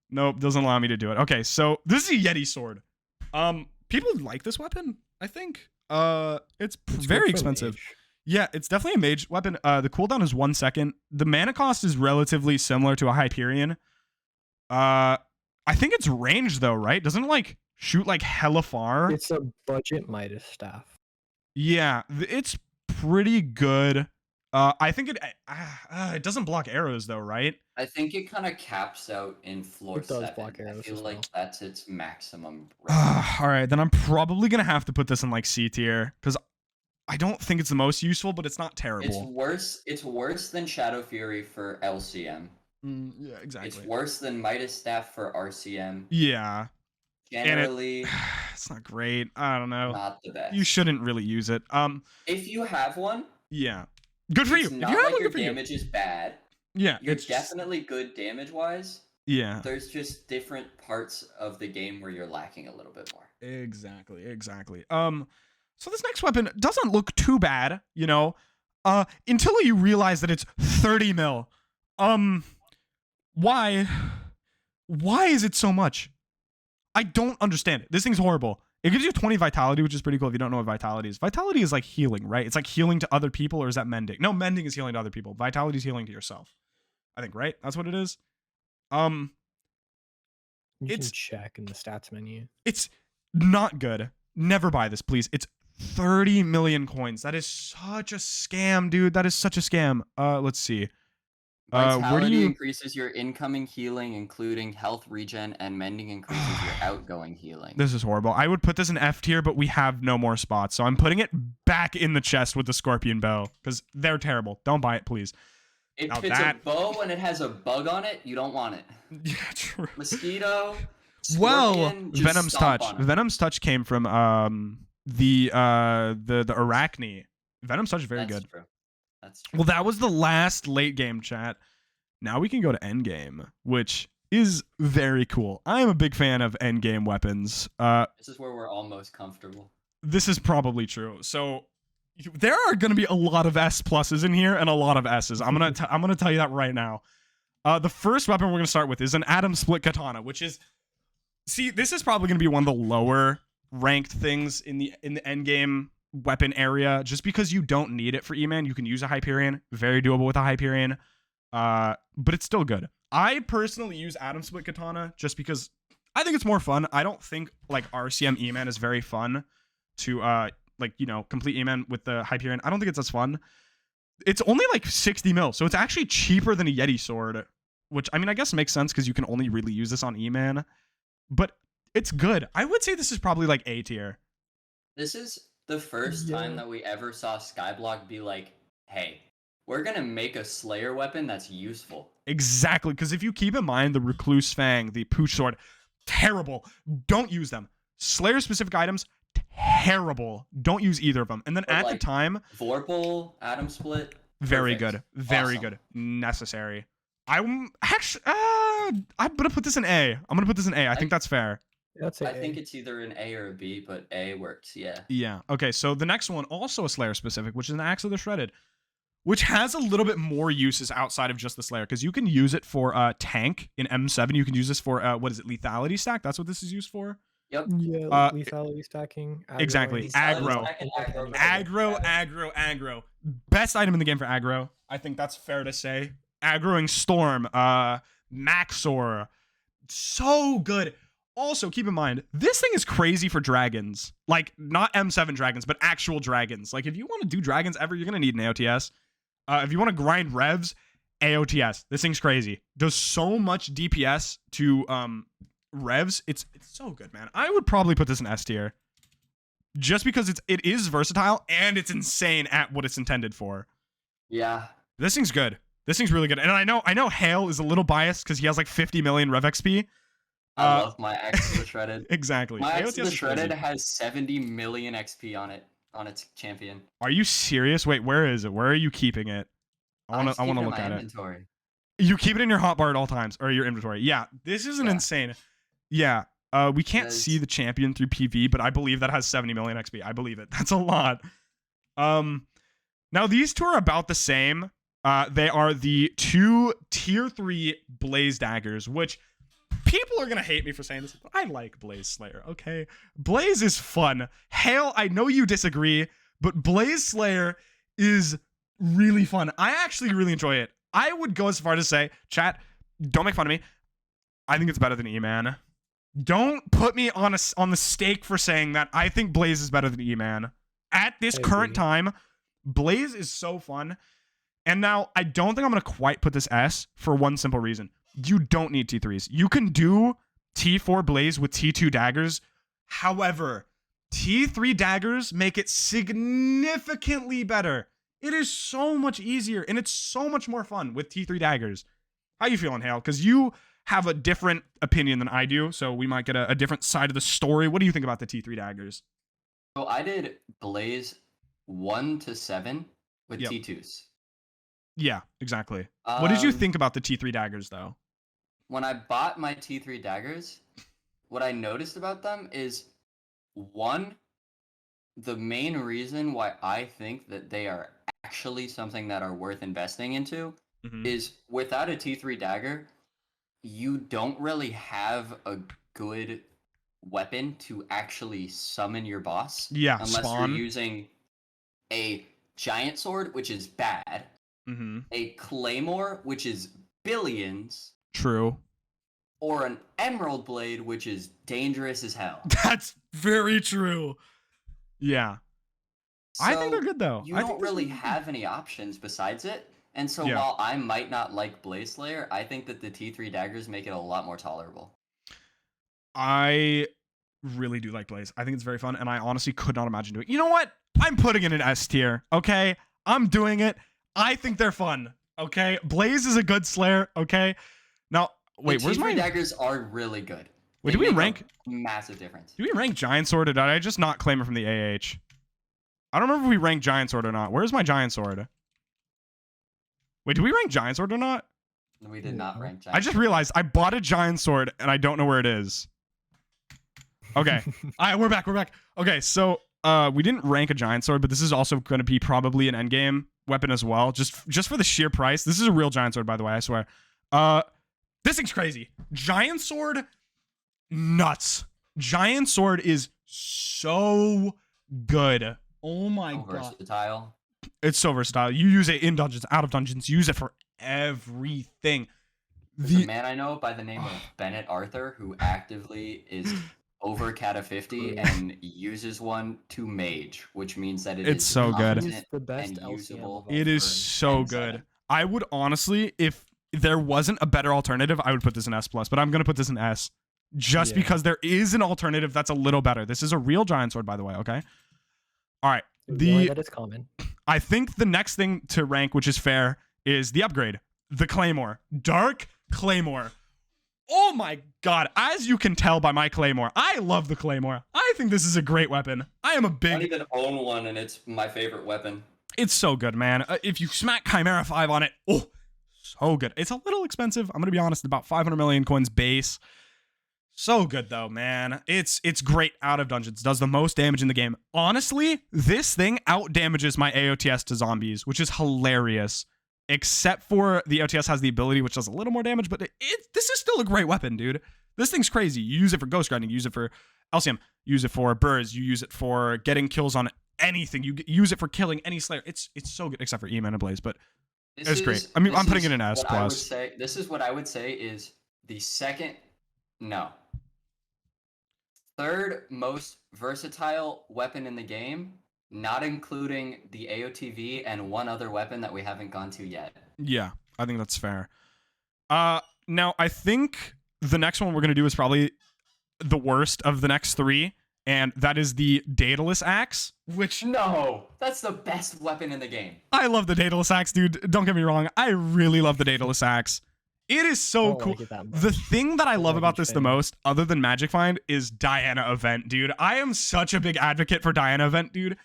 Nope, doesn't allow me to do it. Okay, so this is a Yeti sword. People like this weapon, I think. It's very expensive. Yeah, it's definitely a mage weapon. The cooldown is 1 second. The mana cost is relatively similar to a Hyperion. I think it's ranged though, right? Doesn't it like shoot like hella far? It's a budget Midas staff. Yeah, it's pretty good. I think it doesn't block arrows though, right? I think it kind of caps out in floor 7. Block arrows. I feel like that's its maximum. All right, then I'm probably gonna have to put this in like C tier because I don't think it's the most useful, but it's not terrible. It's worse than Shadow Fury for LCM. Yeah, exactly. It's worse than Midas Staff for RCM. Yeah. Generally, it's not great. I don't know. Not the best. You shouldn't really use it. If you have one, yeah, good for you. It's If not you have like one, your good for you. damage is bad. Yeah, you're definitely good damage-wise. Yeah. There's just different parts of the game where you're lacking a little bit more. Exactly. So this next weapon doesn't look too bad, you know, until you realize that it's 30 mil. Why? Why is it so much? I don't understand it. This thing's horrible. It gives you 20 vitality, which is pretty cool if you don't know what vitality is. Vitality is like healing, right? It's like healing to other people, or is that mending? No, mending is healing to other people. Vitality is healing to yourself. I think, right? That's what it is. You It's can check in the stats menu. It's not good. Never buy this, please. It's 30 million coins. That is such a scam, dude. That is such a scam. Let's see. Vitality increases your incoming healing, including health regen, and mending increases your outgoing healing. This is horrible. I would put this in F tier, but we have no more spots, so I'm putting it back in the chest with the scorpion bow because they're terrible. Don't buy it, please. If it's a bow and it has a bug on it, you don't want it. Yeah, true. Mosquito. Well, Scorpion, just Venom's stomp touch. on it. Venom's touch came from the Arachne. Venom's touch is very That's good. True. That's true. Well, that was the last late game chat. Now we can go to end game, which is very cool. I am a big fan of end game weapons. This is where we're almost comfortable. This is probably true. So there are going to be a lot of S pluses in here and a lot of S's. I'm gonna tell you that right now. The first weapon we're gonna start with is an Atom Split Katana, which is, see, this is probably gonna be one of the lower ranked things in the end game weapon area, just because you don't need it for E-Man. You can use a Hyperion, very doable with a Hyperion, but it's still good. I personally use Atom Split Katana just because I think it's more fun. I don't think like RCM E-Man is very fun to like, you know, complete E-Man with the Hyperion. I don't think it's as fun. It's only like 60 mil, so it's actually cheaper than a Yeti sword, which, I mean, I guess makes sense because you can only really use this on E-Man, but it's good. I would say this is probably like A tier. This is the first time that we ever saw Skyblock be like, hey, we're going to make a Slayer weapon that's useful. Exactly, because if you keep in mind the Recluse Fang, the Pooch Sword, terrible. Don't use them. Slayer-specific items, terrible. Don't use either of them. And then But at like, the time, Vorpal, Atom Split, very perfect. good. Very Awesome. good. Necessary. I'm actually, I'm going to put this in A. I'm going to put this in A. I think that's fair. That's I think it's either an A or a B, but A works, yeah. Yeah. Okay, so the next one, also a Slayer specific, which is an Axe of the Shredded, which has a little bit more uses outside of just the Slayer, because you can use it for tank in M7. You can use this for, what is it, lethality stack? That's what this is used for? Yeah, lethality stacking. Exactly. Aggro. Aggro. Best item in the game for aggro. I think that's fair to say. Aggroing Storm, Maxor. So good. Also, keep in mind, this thing is crazy for dragons. Like, not M7 dragons, but actual dragons. Like, if you want to do dragons ever, you're going to need an AOTS. If you want to grind revs, AOTS. This thing's crazy. Does so much DPS to revs. It's so good, man. I would probably put this in S tier. Just because it is versatile and it's insane at what it's intended for. Yeah. This thing's good. This thing's really good. And I know Hale is a little biased because he has like 50 million Rev XP. I love my Axe of the Shredded. Exactly. My Axe AOTS of the is Shredded crazy. has 70 million XP on it, on its champion. Are you serious? Wait, where is it? Where are you keeping it? I want to look at inventory. it. You keep it in your hotbar at all times, or your inventory. Yeah, this is an insane. Yeah. We can't see the champion through PV, but I believe that has 70 million XP. I believe it. That's a lot. Now these two are about the same. They are the two tier 3 Blaze daggers, which people are gonna hate me for saying this, but I like Blaze Slayer. Okay, Blaze is fun. Hale, I know you disagree, but Blaze Slayer is really fun. I actually really enjoy it. I would go as far to say, chat, don't make fun of me. I think it's better than E-Man. Don't put me on the stake for saying that. I think Blaze is better than E-Man. At this current time, Blaze is so fun. And now, I don't think I'm going to quite put this S for one simple reason. You don't need T3s. You can do T4 Blaze with T2 daggers. However, T3 daggers make it significantly better. It is so much easier, and it's so much more fun with T3 daggers. How you feeling, Hale? Because you have a different opinion than I do, so we might get a different side of the story. What do you think about the T3 daggers? So I did Blaze 1 to 7 with T2s. Yeah, exactly. What did you think about the T3 daggers, though? When I bought my T3 daggers, what I noticed about them is, one, the main reason why I think that they are actually something that are worth investing into is without a T3 dagger, you don't really have a good weapon to actually summon your boss. Yeah, unless spawn. you're using a giant sword, which is bad, a claymore, which is billions, True. or an emerald blade, which is dangerous as hell. That's very true. Yeah. So I think they're good though. You don't really have any options besides it. And so Yeah. while I might not like Blaze Slayer, I think that the T3 daggers make it a lot more tolerable. I really do like Blaze. I think it's very fun, and I honestly could not imagine doing it. You know what? I'm putting it in S tier, okay? I'm doing it. I think they're fun, okay? Blaze is a good Slayer, okay? Now, wait, where's my... daggers are really good. Wait, do we rank... Massive difference. Do we rank Giant Sword, or did I just not claim it from the AH? I don't remember if we ranked Giant Sword or not. Where's my Giant Sword? Wait, do we rank Giant Sword or not? We did not rank Giant I just realized I bought a Giant Sword, and I don't know where it is. Okay. All right, we're back. Okay, so we didn't rank a Giant Sword, but this is also going to be probably an endgame weapon as well, just for the sheer price. This is a real Giant Sword, by the way, I swear. This thing's crazy. Giant Sword, nuts. Giant Sword is so good. Oh my god. Versatile. It's so versatile. You use it in dungeons, out of dungeons. You use it for everything. There's a man I know by the name of Bennett Arthur who actively is over Cata 50 and uses one to mage, which means that it's so good. It's the best and usable. It is so good. I would honestly, if there wasn't a better alternative, I would put this in S+, but I'm going to put this in S just because there is an alternative that's a little better. This is a real Giant Sword, by the way, okay? All right. That is common. I think the next thing to rank, which is fair, is the upgrade. The Claymore. Dark Claymore. Oh my god. As you can tell by my Claymore, I love the Claymore. I think this is a great weapon. I am a big... I don't even own one, and it's my favorite weapon. It's so good, man. If you smack Chimera 5 on it, oh, so good. It's a little expensive. I'm going to be honest, about 500 million coins base. So good, though, man. It's great out of dungeons. Does the most damage in the game. Honestly, this thing out-damages my AOTS to zombies, which is hilarious. Except for the OTS has the ability, which does a little more damage, but this is still a great weapon, dude. This thing's crazy. You use it for ghost grinding. You use it for LCM. You use it for birds. You use it for getting kills on anything. You use it for killing any Slayer. It's so good, except for E-Man and Blaze, but it's great. I mean, I'm putting it in S+. This is what I would say is the third most versatile weapon in the game, not including the AOTV and one other weapon that we haven't gone to yet. Yeah, I think that's fair. Now, I think the next one we're going to do is probably the worst of the next three, and that is the Daedalus Axe, which... No, that's the best weapon in the game. I love the Daedalus Axe, dude. Don't get me wrong. I really love the Daedalus Axe. It is so cool. The thing that I love about this the most, other than Magic Find, is Diana Event, dude. I am such a big advocate for Diana Event, dude.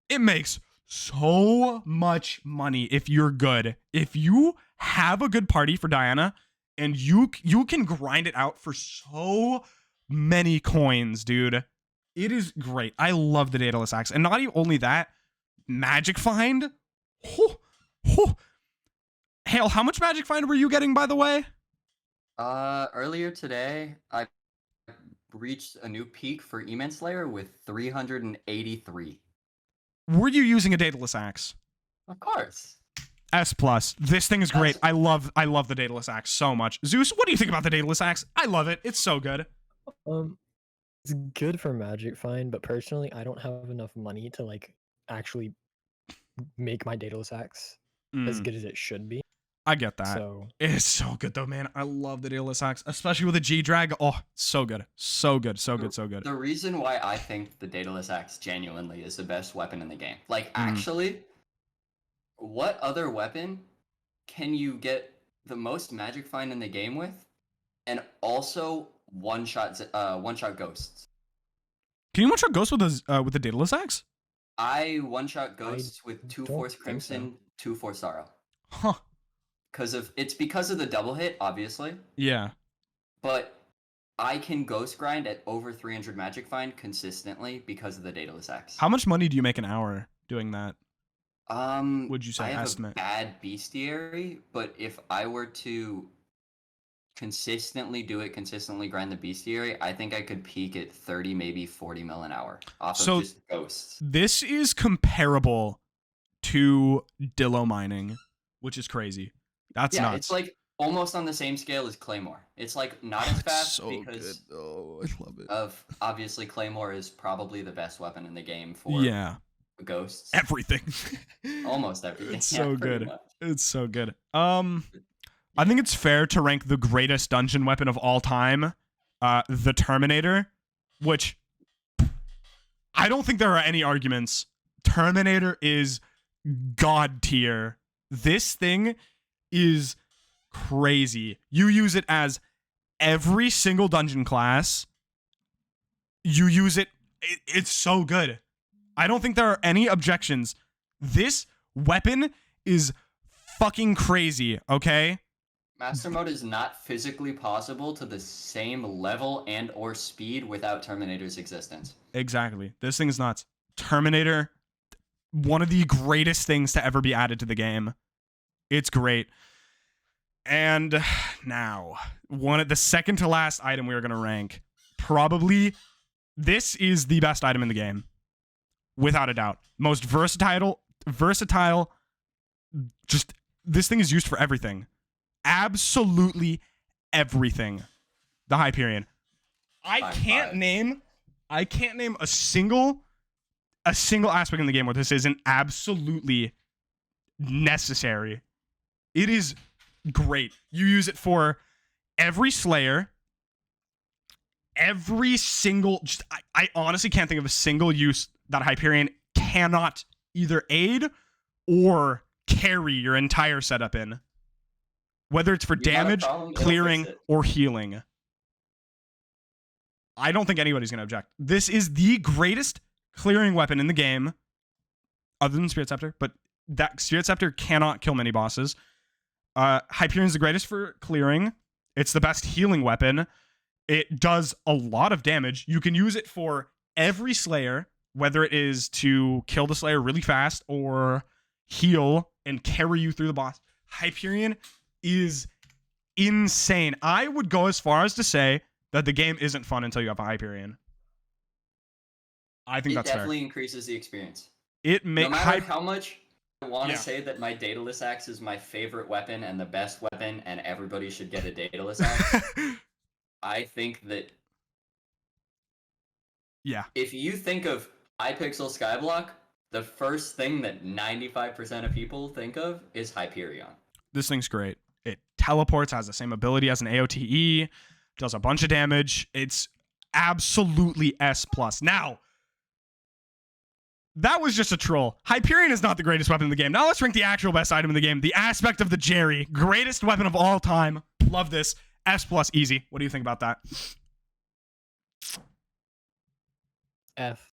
It makes so much money if you're good. If you have a good party for Diana and you can grind it out for so many coins, dude. It is great. I love the Daedalus Axe. And not only that, Magic Find. Hale, how much Magic Find were you getting, by the way? Earlier today, I reached a new peak for E-Man Slayer with 383. Were you using a Daedalus Axe? Of course. S+. This thing is great. I love the Daedalus Axe so much. Zeus, what do you think about the Daedalus Axe? I love it. It's so good. It's good for Magic Find, but personally, I don't have enough money to like actually make my Daedalus Axe as good as it should be. I get that. It's so good though, man. I love the Daedalus Axe, especially with a G-Drag. Oh, so good. So good. So good. So good. The reason why I think the Daedalus Axe genuinely is the best weapon in the game. Like, actually, what other weapon can you get the most Magic Find in the game with and also one-shot ghosts? Can you one-shot ghosts with the Daedalus Axe? I one-shot ghosts with 2 Force Crimson, 2 Force Sorrow. Huh. It's because of the double hit, obviously. Yeah. But I can ghost grind at over 300 magic find consistently because of the Daedalus X. How much money do you make an hour doing that? Would you say I have estimate? a bad bestiary, but if I were to consistently grind the bestiary, I think I could peak at 30, maybe 40 mil an hour off of just ghosts. This is comparable to Dillo mining, which is crazy. That's nuts. It's like almost on the same scale as Claymore. It's like not as fast so because good. Oh, I love it. of obviously Claymore is probably the best weapon in the game for ghosts. Everything. Almost everything. It's so good. It's so good. I think it's fair to rank the greatest dungeon weapon of all time, the Terminator, which I don't think there are any arguments. Terminator is god tier. This thing is crazy. You use it as every single dungeon class. You use it. It's so good. I don't think there are any objections. This weapon is fucking crazy, okay? Master mode is not physically possible to the same level and or speed without Terminator's existence. Exactly. This thing is nuts. Terminator, one of the greatest things to ever be added to the game. It's great. And now, the second to last item we are going to rank. Probably, this is the best item in the game. Without a doubt. Most versatile. Just, this thing is used for everything. Absolutely everything. The Hyperion. I can't name a single aspect in the game where this isn't absolutely necessary. It is great. You use it for every Slayer. Every single... I honestly can't think of a single use that Hyperion cannot either aid or carry your entire setup in. Whether it's for damage, clearing, or healing. I don't think anybody's going to object. This is the greatest clearing weapon in the game, other than Spirit Scepter, but that Spirit Scepter cannot kill many bosses. Hyperion is the greatest for clearing. It's the best healing weapon. It does a lot of damage. You can use it for every Slayer, whether it is to kill the Slayer really fast or heal and carry you through the boss. Hyperion is insane. I would go as far as to say that the game isn't fun until you have a Hyperion. I think that's fair. It definitely increases the experience. No matter how much I want to say that my Daedalus Axe is my favorite weapon and the best weapon and everybody should get a Daedalus Axe, I think that if you think of Hypixel Skyblock, the first thing that 95% of people think of is Hyperion. This thing's great. It teleports, has the same ability as an AOTE, does a bunch of damage. It's absolutely S+. Now, that was just a troll. Hyperion is not the greatest weapon in the game. Now let's rank the actual best item in the game. The aspect of the Jerry. Greatest weapon of all time. Love this. S+, easy. What do you think about that? F.